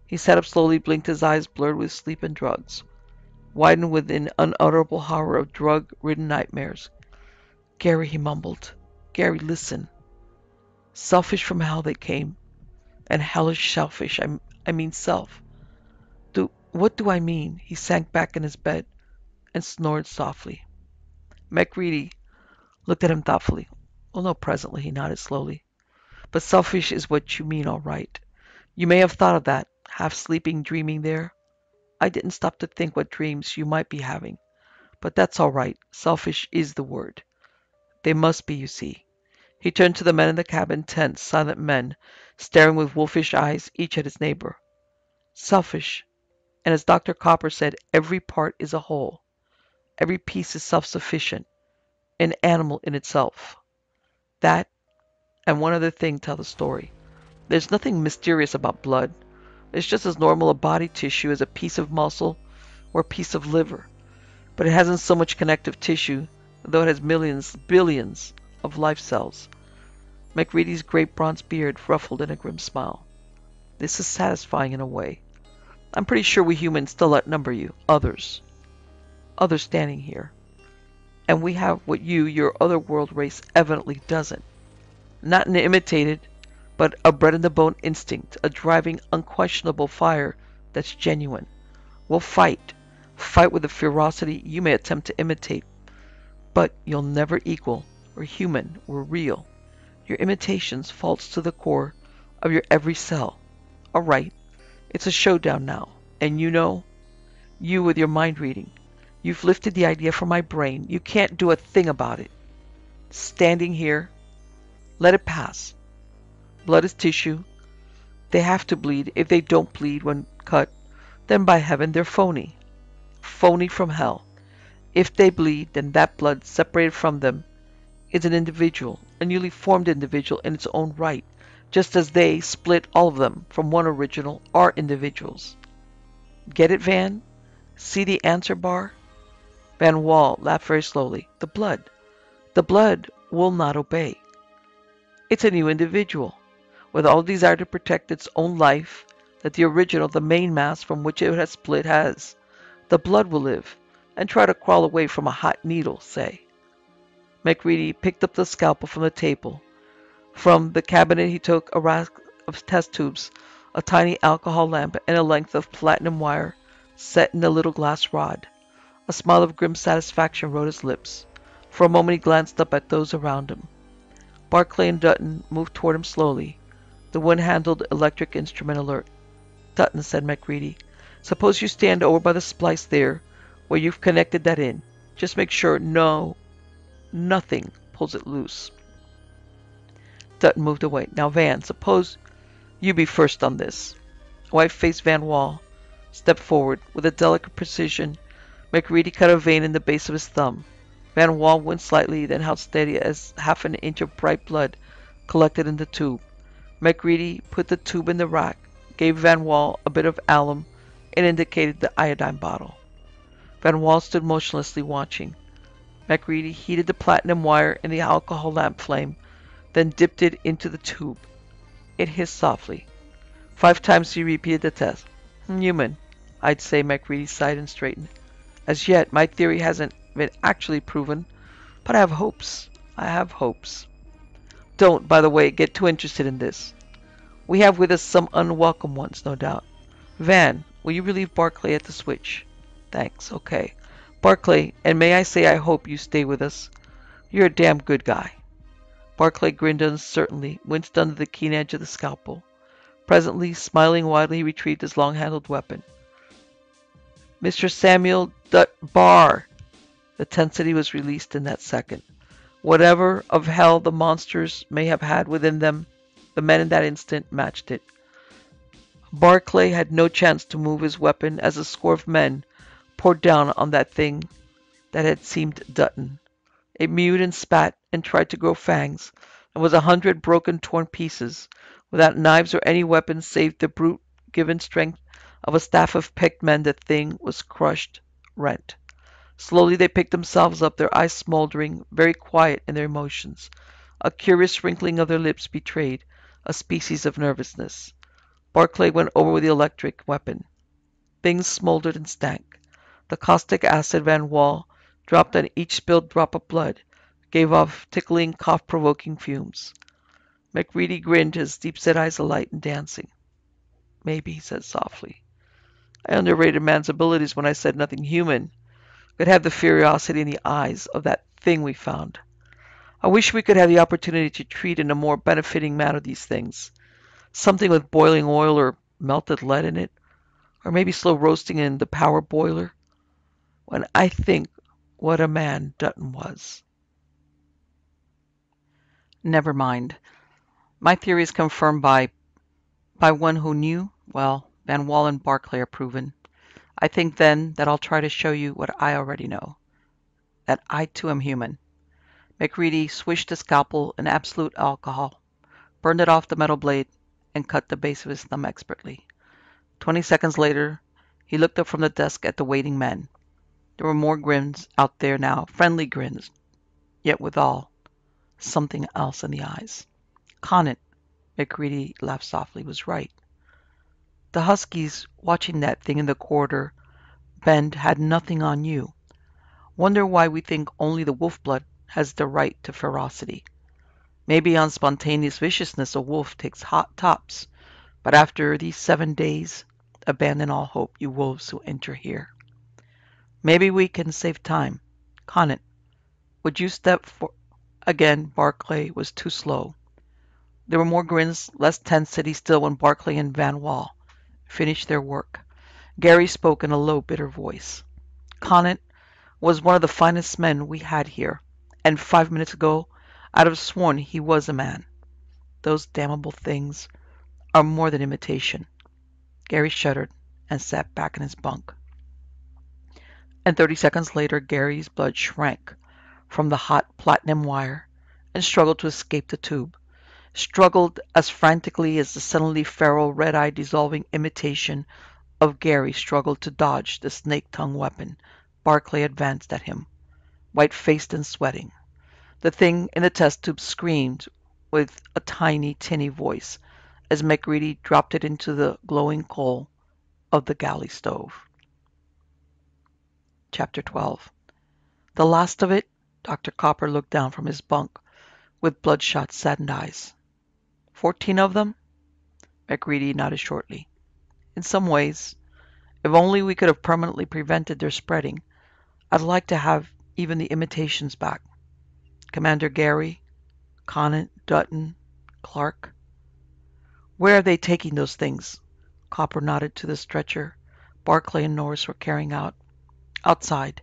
He sat up slowly, blinked his eyes blurred with sleep and drugs, widened with an unutterable horror of drug-ridden nightmares. Gary, he mumbled. Gary, listen. Selfish from hell they came, and hellish selfish. I mean self. What do I mean? He sank back in his bed and snored softly. MacReady looked at him thoughtfully. We'll know presently, he nodded slowly. But selfish is what you mean, all right. You may have thought of that, half sleeping, dreaming there. I didn't stop to think what dreams you might be having. But that's all right. Selfish is the word. They must be, you see. He turned to the men in the cabin, tense, silent men, staring with wolfish eyes, each at his neighbor. Selfish. And as Dr. Copper said, every part is a whole. Every piece is self-sufficient, an animal in itself. That, and one other thing tell the story. There's nothing mysterious about blood. It's just as normal a body tissue as a piece of muscle or a piece of liver. But it hasn't so much connective tissue, though it has millions, billions of life cells. MacReady's great bronze beard ruffled in a grim smile. This is satisfying in a way. I'm pretty sure we humans still outnumber you, others. Others standing here. And we have what you, your other world race, evidently doesn't. Not an imitated, but a bred-in-the-bone instinct, a driving, unquestionable fire that's genuine. We'll fight. Fight with a ferocity you may attempt to imitate. But you'll never equal. We're human. We're real. Your imitation's false to the core of your every cell. All right. It's a showdown now. And you know, you with your mind reading, you've lifted the idea from my brain. You can't do a thing about it. Standing here, let it pass. Blood is tissue. They have to bleed. If they don't bleed when cut, then by heaven they're phony. Phony from hell. If they bleed, then that blood separated from them is an individual, a newly formed individual in its own right, just as they split all of them from one original are individuals. Get it, Van? See the answer bar? Van Wall laughed very slowly. The blood. The blood will not obey. It's a new individual, with all desire to protect its own life that the original, the main mass from which it has split has. The blood will live, and try to crawl away from a hot needle, say. MacReady picked up the scalpel from the table. From the cabinet he took a rack of test tubes, a tiny alcohol lamp, and a length of platinum wire set in a little glass rod. A smile of grim satisfaction wrote his lips. For a moment he glanced up at those around him. Barclay and Dutton moved toward him slowly, the one-handled electric instrument alert. Dutton, said MacReady, suppose you stand over by the splice there, where you've connected that in. Just make sure nothing pulls it loose. Dutton moved away. Now, Van, suppose you be first on this. White-faced Van Wall stepped forward. With a delicate precision, MacReady cut a vein in the base of his thumb. Van Wall winced slightly, then held steady as half an inch of bright blood collected in the tube. MacReady put the tube in the rack, gave Van Wall a bit of alum, and indicated the iodine bottle. Van Wall stood motionlessly watching. MacReady heated the platinum wire in the alcohol lamp flame, then dipped it into the tube. It hissed softly. 5 times he repeated the test. Human, I'd say. MacReady sighed and straightened. As yet, my theory hasn't been actually proven, but I have hopes. I have hopes. Don't, by the way, get too interested in this. We have with us some unwelcome ones, no doubt. Van, will you relieve Barclay at the switch? Thanks, okay. Barclay, and may I say I hope you stay with us. You're a damn good guy. Barclay grinned uncertainly, winced under the keen edge of the scalpel. Presently, smiling widely, he retrieved his long-handled weapon. Mr. Samuel Barr! The tensity was released in that second. Whatever of hell the monsters may have had within them, the men in that instant matched it. Barclay had no chance to move his weapon as a score of men poured down on that thing that had seemed Dutton. It mewed and spat and tried to grow fangs, and was 100 broken, torn pieces, without knives or any weapons save the brute-given strength of a staff of picked men. The thing was crushed, rent. Slowly they picked themselves up, their eyes smoldering, very quiet in their emotions. A curious wrinkling of their lips betrayed a species of nervousness. Barclay went over with the electric weapon. Things smoldered and stank. The caustic acid Van Wall dropped on each spilled drop of blood gave off tickling, cough-provoking fumes. MacReady grinned, his deep-set eyes alight and dancing. Maybe, he said softly. I underrated man's abilities when I said nothing human could have the curiosity in the eyes of that thing we found. I wish we could have the opportunity to treat in a more benefiting manner these things. Something with boiling oil or melted lead in it, or maybe slow roasting in the power boiler. When I think what a man Dutton was. Never mind. My theory is confirmed by one who knew. Well, Van Wall and Barclay are proven. I think then that I'll try to show you what I already know. That I too am human. MacReady swished the scalpel in absolute alcohol, burned it off the metal blade, and cut the base of his thumb expertly. 20 seconds later, he looked up from the desk at the waiting men. There were more grins out there now, friendly grins, yet withal something else in the eyes. Conant, MacReady laughed softly, was right. The huskies watching that thing in the corridor bend had nothing on you. Wonder why we think only the wolf blood has the right to ferocity. Maybe on spontaneous viciousness a wolf takes hot tops, but after these 7 days, abandon all hope, you wolves who enter here. Maybe we can save time. Conant, would you step for... Again, Barclay was too slow. There were more grins, less tensity still when Barclay and Van Wall finished their work. Gary spoke in a low, bitter voice. Conant was one of the finest men we had here, and 5 minutes ago I'd have sworn he was a man. Those damnable things are more than imitation. Gary shuddered and sat back in his bunk. And 30 seconds later, Gary's blood shrank from the hot platinum wire and struggled to escape the tube. Struggled as frantically as the suddenly feral, red-eyed, dissolving imitation of Gary struggled to dodge the snake-tongue weapon Barclay advanced at him, white-faced and sweating. The thing in the test tube screamed with a tiny, tinny voice as MacReady dropped it into the glowing coal of the galley stove. Chapter 12. The last of it? Dr. Copper looked down from his bunk with bloodshot, saddened eyes. 14 of them? MacReady nodded shortly. In some ways, if only we could have permanently prevented their spreading, I'd like to have even the imitations back. Commander Gary, Conant, Dutton, Clark. Where are they taking those things? Copper nodded to the stretcher Barclay and Norris were carrying out. Outside.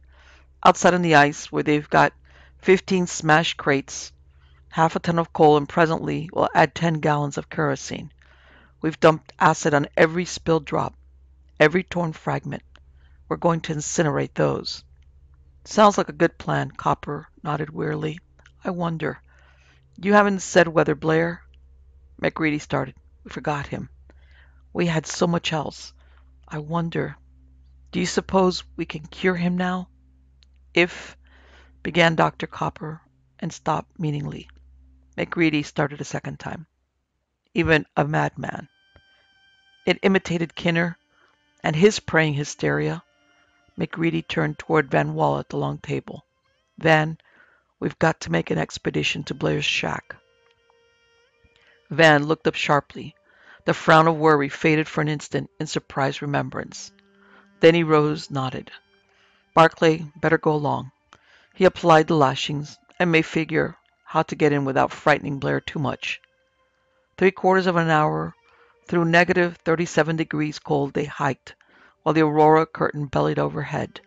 Outside on the ice, where they've got 15 smashed crates, half a ton of coal, and presently we'll add 10 gallons of kerosene. We've dumped acid on every spilled drop, every torn fragment. We're going to incinerate those. Sounds like a good plan, Copper nodded wearily. I wonder. You haven't said whether Blair... McGreedy started. We forgot him. We had so much else. I wonder, do you suppose we can cure him now? If, began Dr. Copper, and stopped meaningly. McGreedy started a second time. Even a madman. It imitated Kinner and his praying hysteria. McGreedy turned toward Van Wall at the long table. Van, we've got to make an expedition to Blair's shack. Van looked up sharply. The frown of worry faded for an instant in surprised remembrance. Then he rose, nodded. Barclay, better go along. He applied the lashings, and may figure how to get in without frightening Blair too much. 3/4 of an hour through negative 37 degrees cold they hiked, while the aurora curtain bellied overhead.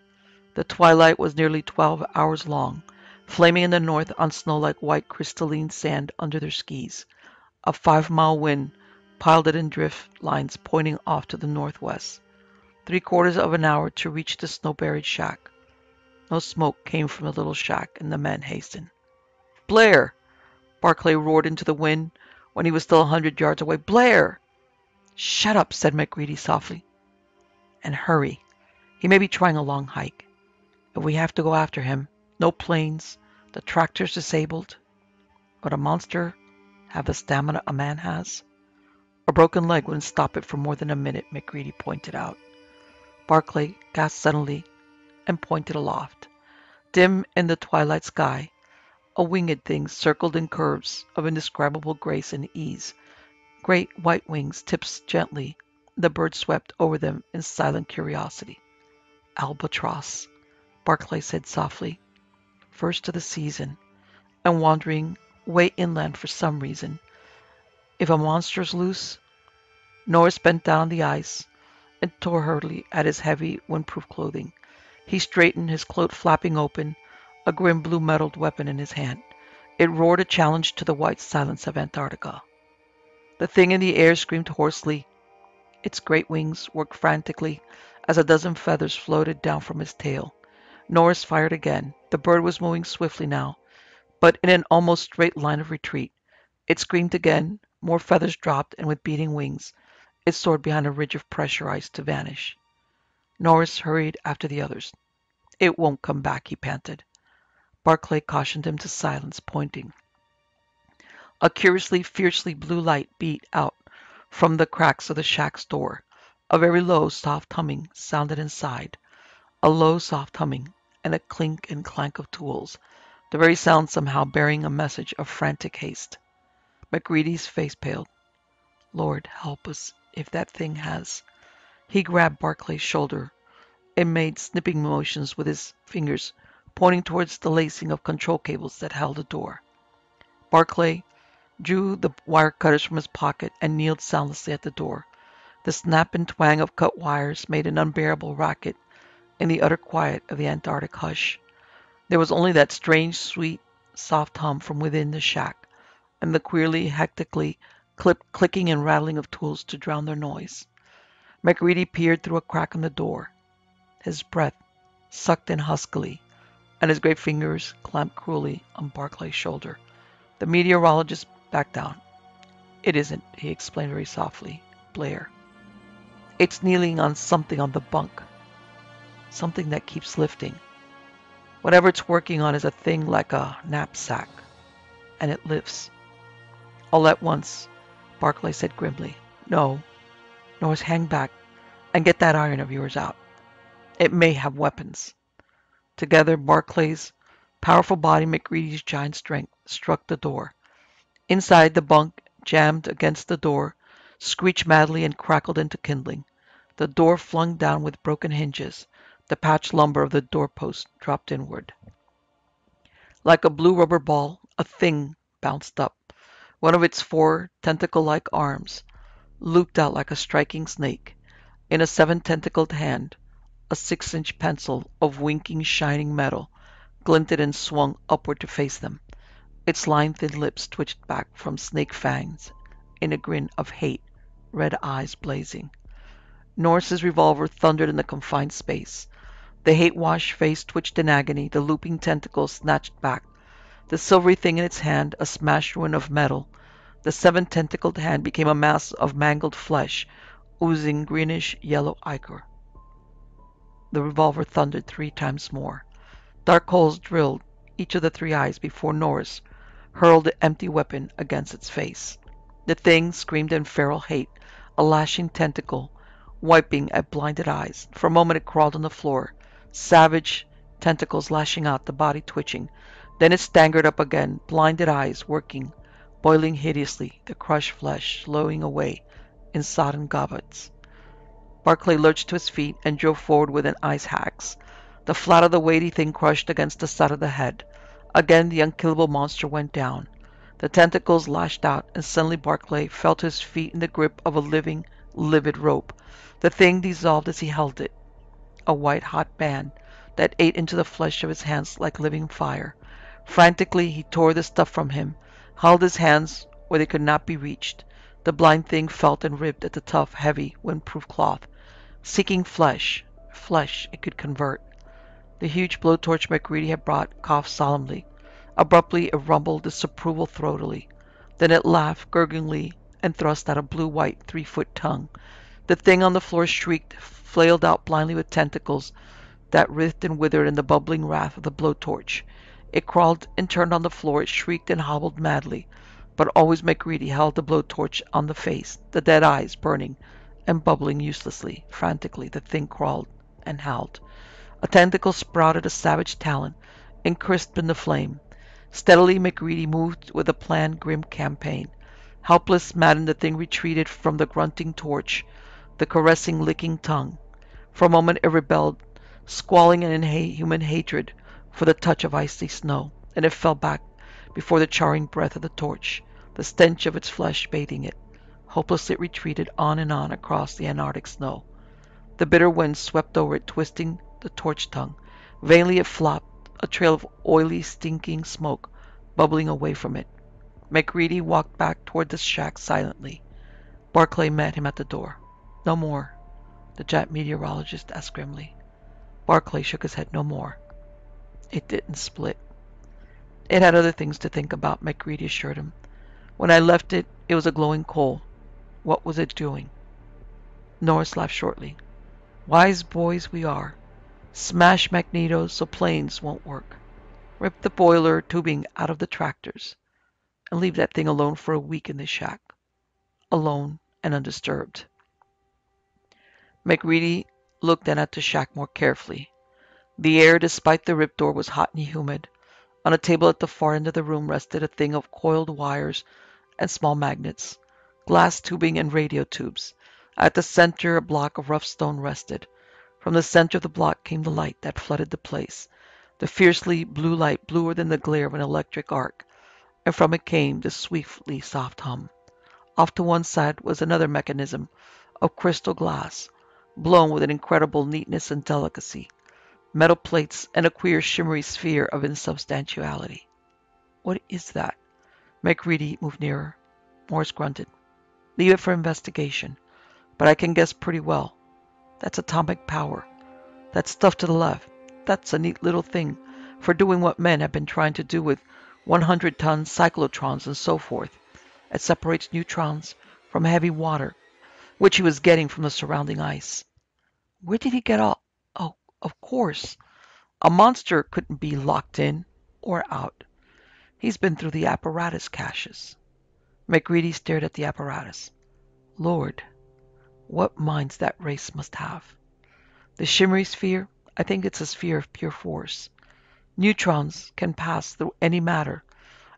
The twilight was nearly 12 hours long, flaming in the north on snow like white crystalline sand under their skis. A 5-mile wind piled it in drift lines pointing off to the northwest. 3/4 of an hour to reach the snow-buried shack. No smoke came from the little shack, and the men hastened. Blair! Barclay roared into the wind when he was still 100 yards away. Blair! Shut up, said McGreedy softly. And hurry. He may be trying a long hike. If we have to go after him, no planes, the tractor's disabled. Would a monster have the stamina a man has? A broken leg wouldn't stop it for more than a minute, McGreedy pointed out. Barclay gasped suddenly and pointed aloft. Dim in the twilight sky, a winged thing circled in curves of indescribable grace and ease. Great white wings tipped gently. The bird swept over them in silent curiosity. Albatross, Barclay said softly. First of the season, and wandering way inland for some reason. If a monster's loose. Norris bent down on the ice and tore hurriedly at his heavy, windproof clothing. He straightened, his cloak flapping open, a grim blue-metalled weapon in his hand. It roared a challenge to the white silence of Antarctica. The thing in the air screamed hoarsely. Its great wings worked frantically as a dozen feathers floated down from its tail. Norris fired again. The bird was moving swiftly now, but in an almost straight line of retreat. It screamed again. More feathers dropped, and with beating wings, it soared behind a ridge of pressure ice to vanish. Norris hurried after the others. It won't come back, he panted. Barclay cautioned him to silence, pointing. A curiously, fiercely blue light beat out from the cracks of the shack's door. A very low, soft humming sounded inside. A low, soft humming, and a clink and clank of tools, the very sound somehow bearing a message of frantic haste. McGreedy's face paled. Lord, help us if that thing has. He grabbed Barclay's shoulder and made snipping motions with his fingers, pointing towards the lacing of control cables that held the door. Barclay drew the wire cutters from his pocket and kneeled soundlessly at the door. The snap and twang of cut wires made an unbearable racket in the utter quiet of the Antarctic hush. There was only that strange, sweet, soft hum from within the shack, and the queerly, hectically clicking and rattling of tools to drown their noise. McGreedy peered through a crack in the door. His breath sucked in huskily, and his great fingers clamped cruelly on Barclay's shoulder. The meteorologist backed down. It isn't, he explained very softly. Blair. It's kneeling on something on the bunk. Something that keeps lifting. Whatever it's working on is a thing like a knapsack, and it lifts. All at once, Barclay said grimly. No, Norris, hang back and get that iron of yours out. It may have weapons. Together, Barclay's powerful body, McGreedy's giant strength, struck the door. Inside, the bunk jammed against the door, screeched madly and crackled into kindling. The door flung down with broken hinges. The patched lumber of the doorpost dropped inward. Like a blue rubber ball, a thing bounced up. One of its 4 tentacle-like arms looped out like a striking snake. In a 7-tentacled hand, a 6-inch pencil of winking, shining metal glinted and swung upward to face them. Its line-thin lips twitched back from snake fangs in a grin of hate, red eyes blazing. Norris's revolver thundered in the confined space. The hate-washed face twitched in agony, the looping tentacles snatched back. The silvery thing in its hand, a smashed ruin of metal, The seven-tentacled hand became a mass of mangled flesh, oozing greenish yellow ichor. The revolver thundered 3 times more. Dark holes drilled each of the 3 eyes before Norris hurled the empty weapon against its face. The thing screamed in feral hate, a lashing tentacle wiping at blinded eyes. For a moment it crawled on the floor, savage tentacles lashing out, the body twitching. Then it staggered up again, blinded eyes working, boiling hideously, the crushed flesh slowing away in sodden gobbets. Barclay lurched to his feet and drove forward with an ice axe. The flat of the weighty thing crushed against the side of the head. Again the unkillable monster went down. The tentacles lashed out, and suddenly Barclay felt his feet in the grip of a living, livid rope. The thing dissolved as he held it, a white-hot band that ate into the flesh of his hands like living fire. Frantically he tore the stuff from him, held his hands where they could not be reached. The blind thing felt and ripped at the tough, heavy, windproof cloth, seeking flesh, flesh it could convert. The huge blowtorch MacReady had brought coughed solemnly. Abruptly it rumbled disapproval throatily. Then it laughed gurglingly and thrust out a blue-white 3-foot tongue. The thing on the floor shrieked, flailed out blindly with tentacles that writhed and withered in the bubbling wrath of the blowtorch. It crawled and turned on the floor, it shrieked and hobbled madly. But always MacReady held the blowtorch on the face, the dead eyes burning and bubbling uselessly. Frantically the thing crawled and howled. A tentacle sprouted a savage talon and crisped in the flame. Steadily MacReady moved with a planned grim campaign. Helpless, maddened, the thing retreated from the grunting torch, the caressing, licking tongue. For a moment it rebelled, squalling in inhuman hatred for the touch of icy snow. Then it fell back before the charring breath of the torch, the stench of its flesh bathing it. Hopelessly it retreated on and on across the Antarctic snow. The bitter wind swept over it, twisting the torch tongue. Vainly it flopped, a trail of oily, stinking smoke bubbling away from it. MacReady walked back toward the shack silently. Barclay met him at the door. No more, the jet meteorologist asked grimly. Barclay shook his head. No more. It didn't split. It had other things to think about, MacReady assured him. When I left it, it was a glowing coal. What was it doing? Norris laughed shortly. Wise boys we are. Smash magnetos so planes won't work. Rip the boiler tubing out of the tractors. And leave that thing alone for a week in the shack. Alone and undisturbed. MacReady looked then at the shack more carefully. The air, despite the ripped door, was hot and humid. On a table at the far end of the room rested a thing of coiled wires and small magnets, glass tubing and radio tubes. At the center, a block of rough stone rested. From the center of the block came the light that flooded the place, the fiercely blue light, bluer than the glare of an electric arc, and from it came the sweetly soft hum. Off to one side was another mechanism of crystal glass, blown with an incredible neatness and delicacy, metal plates and a queer shimmery sphere of insubstantiality. What is that? MacReady moved nearer. Morris grunted. Leave it for investigation, but I can guess pretty well. That's atomic power. That stuff to the left, that's a neat little thing for doing what men have been trying to do with 100-ton cyclotrons and so forth. It separates neutrons from heavy water, which he was getting from the surrounding ice. Where did he get all? Oh, of course. A monster couldn't be locked in or out. He's been through the apparatus caches. MacReady stared at the apparatus. Lord, what minds that race must have. The shimmery sphere, I think it's a sphere of pure force. Neutrons can pass through any matter,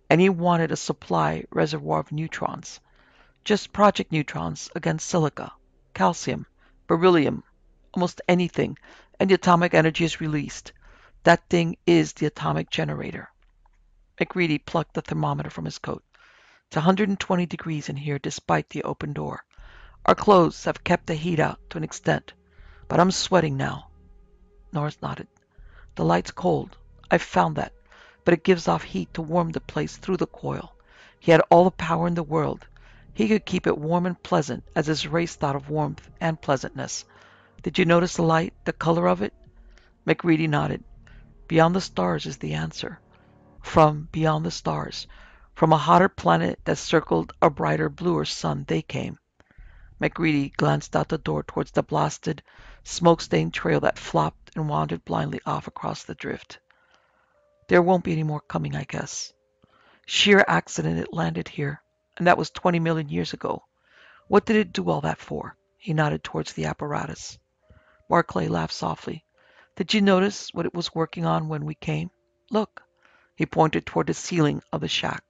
and he wanted a supply reservoir of neutrons. Just project neutrons against silica, calcium, beryllium, almost anything, and the atomic energy is released. That thing is the atomic generator. MacReady plucked the thermometer from his coat. It's 120 degrees in here despite the open door. Our clothes have kept the heat out to an extent, but I'm sweating now. Norris nodded. The light's cold. I've found that, but it gives off heat to warm the place through the coil. He had all the power in the world. He could keep it warm and pleasant as his race thought of warmth and pleasantness. Did you notice the light, the color of it? MacReady nodded. Beyond the stars is the answer. From beyond the stars. From a hotter planet that circled a brighter, bluer sun they came. MacReady glanced out the door towards the blasted, smoke-stained trail that flopped and wandered blindly off across the drift. There won't be any more coming, I guess. Sheer accident it landed here, and that was 20 million years ago. What did it do all that for? He nodded towards the apparatus. Barclay laughed softly. Did you notice what it was working on when we came? Look. He pointed toward the ceiling of the shack.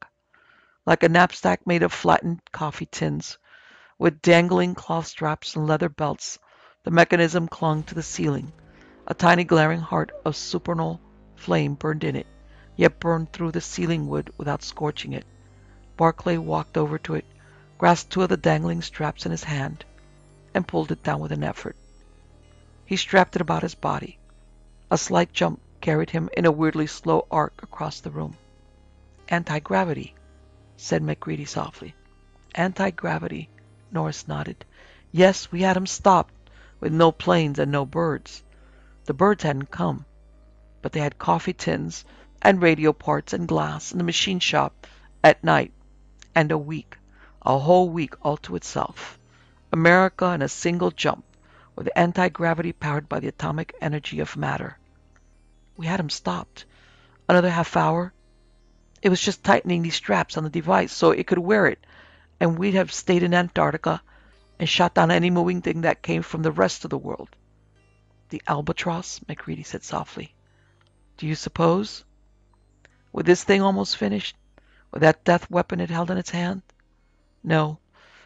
Like a knapsack made of flattened coffee tins, with dangling cloth straps and leather belts, the mechanism clung to the ceiling. A tiny glaring heart of supernal flame burned in it, yet burned through the ceiling wood without scorching it. Barclay walked over to it, grasped two of the dangling straps in his hand, and pulled it down with an effort. He strapped it about his body. A slight jump carried him in a weirdly slow arc across the room. Anti-gravity, said MacReady softly. Anti-gravity, Norris nodded. Yes, we had 'em stopped, with no planes and no birds. The birds hadn't come, but they had coffee tins and radio parts and glass in the machine shop at night, and a whole week all to itself. America in a single jump, with anti-gravity powered by the atomic energy of matter. We had 'em stopped. Another half hour. It was just tightening these straps on the device so it could wear it, and we'd have stayed in Antarctica and shot down any moving thing that came from the rest of the world. The albatross, MacReady said softly. Do you suppose? With this thing almost finished, with that death weapon it held in its hand? No.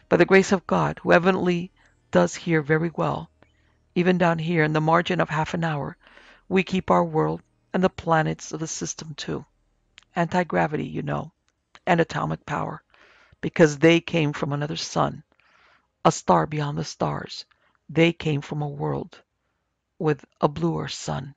By the grace of God, who evidently does hear very well, even down here in the margin of half an hour, we keep our world and the planets of the system too. Anti-gravity, you know, and atomic power, because they came from another sun, a star beyond the stars. They came from a world with a bluer sun.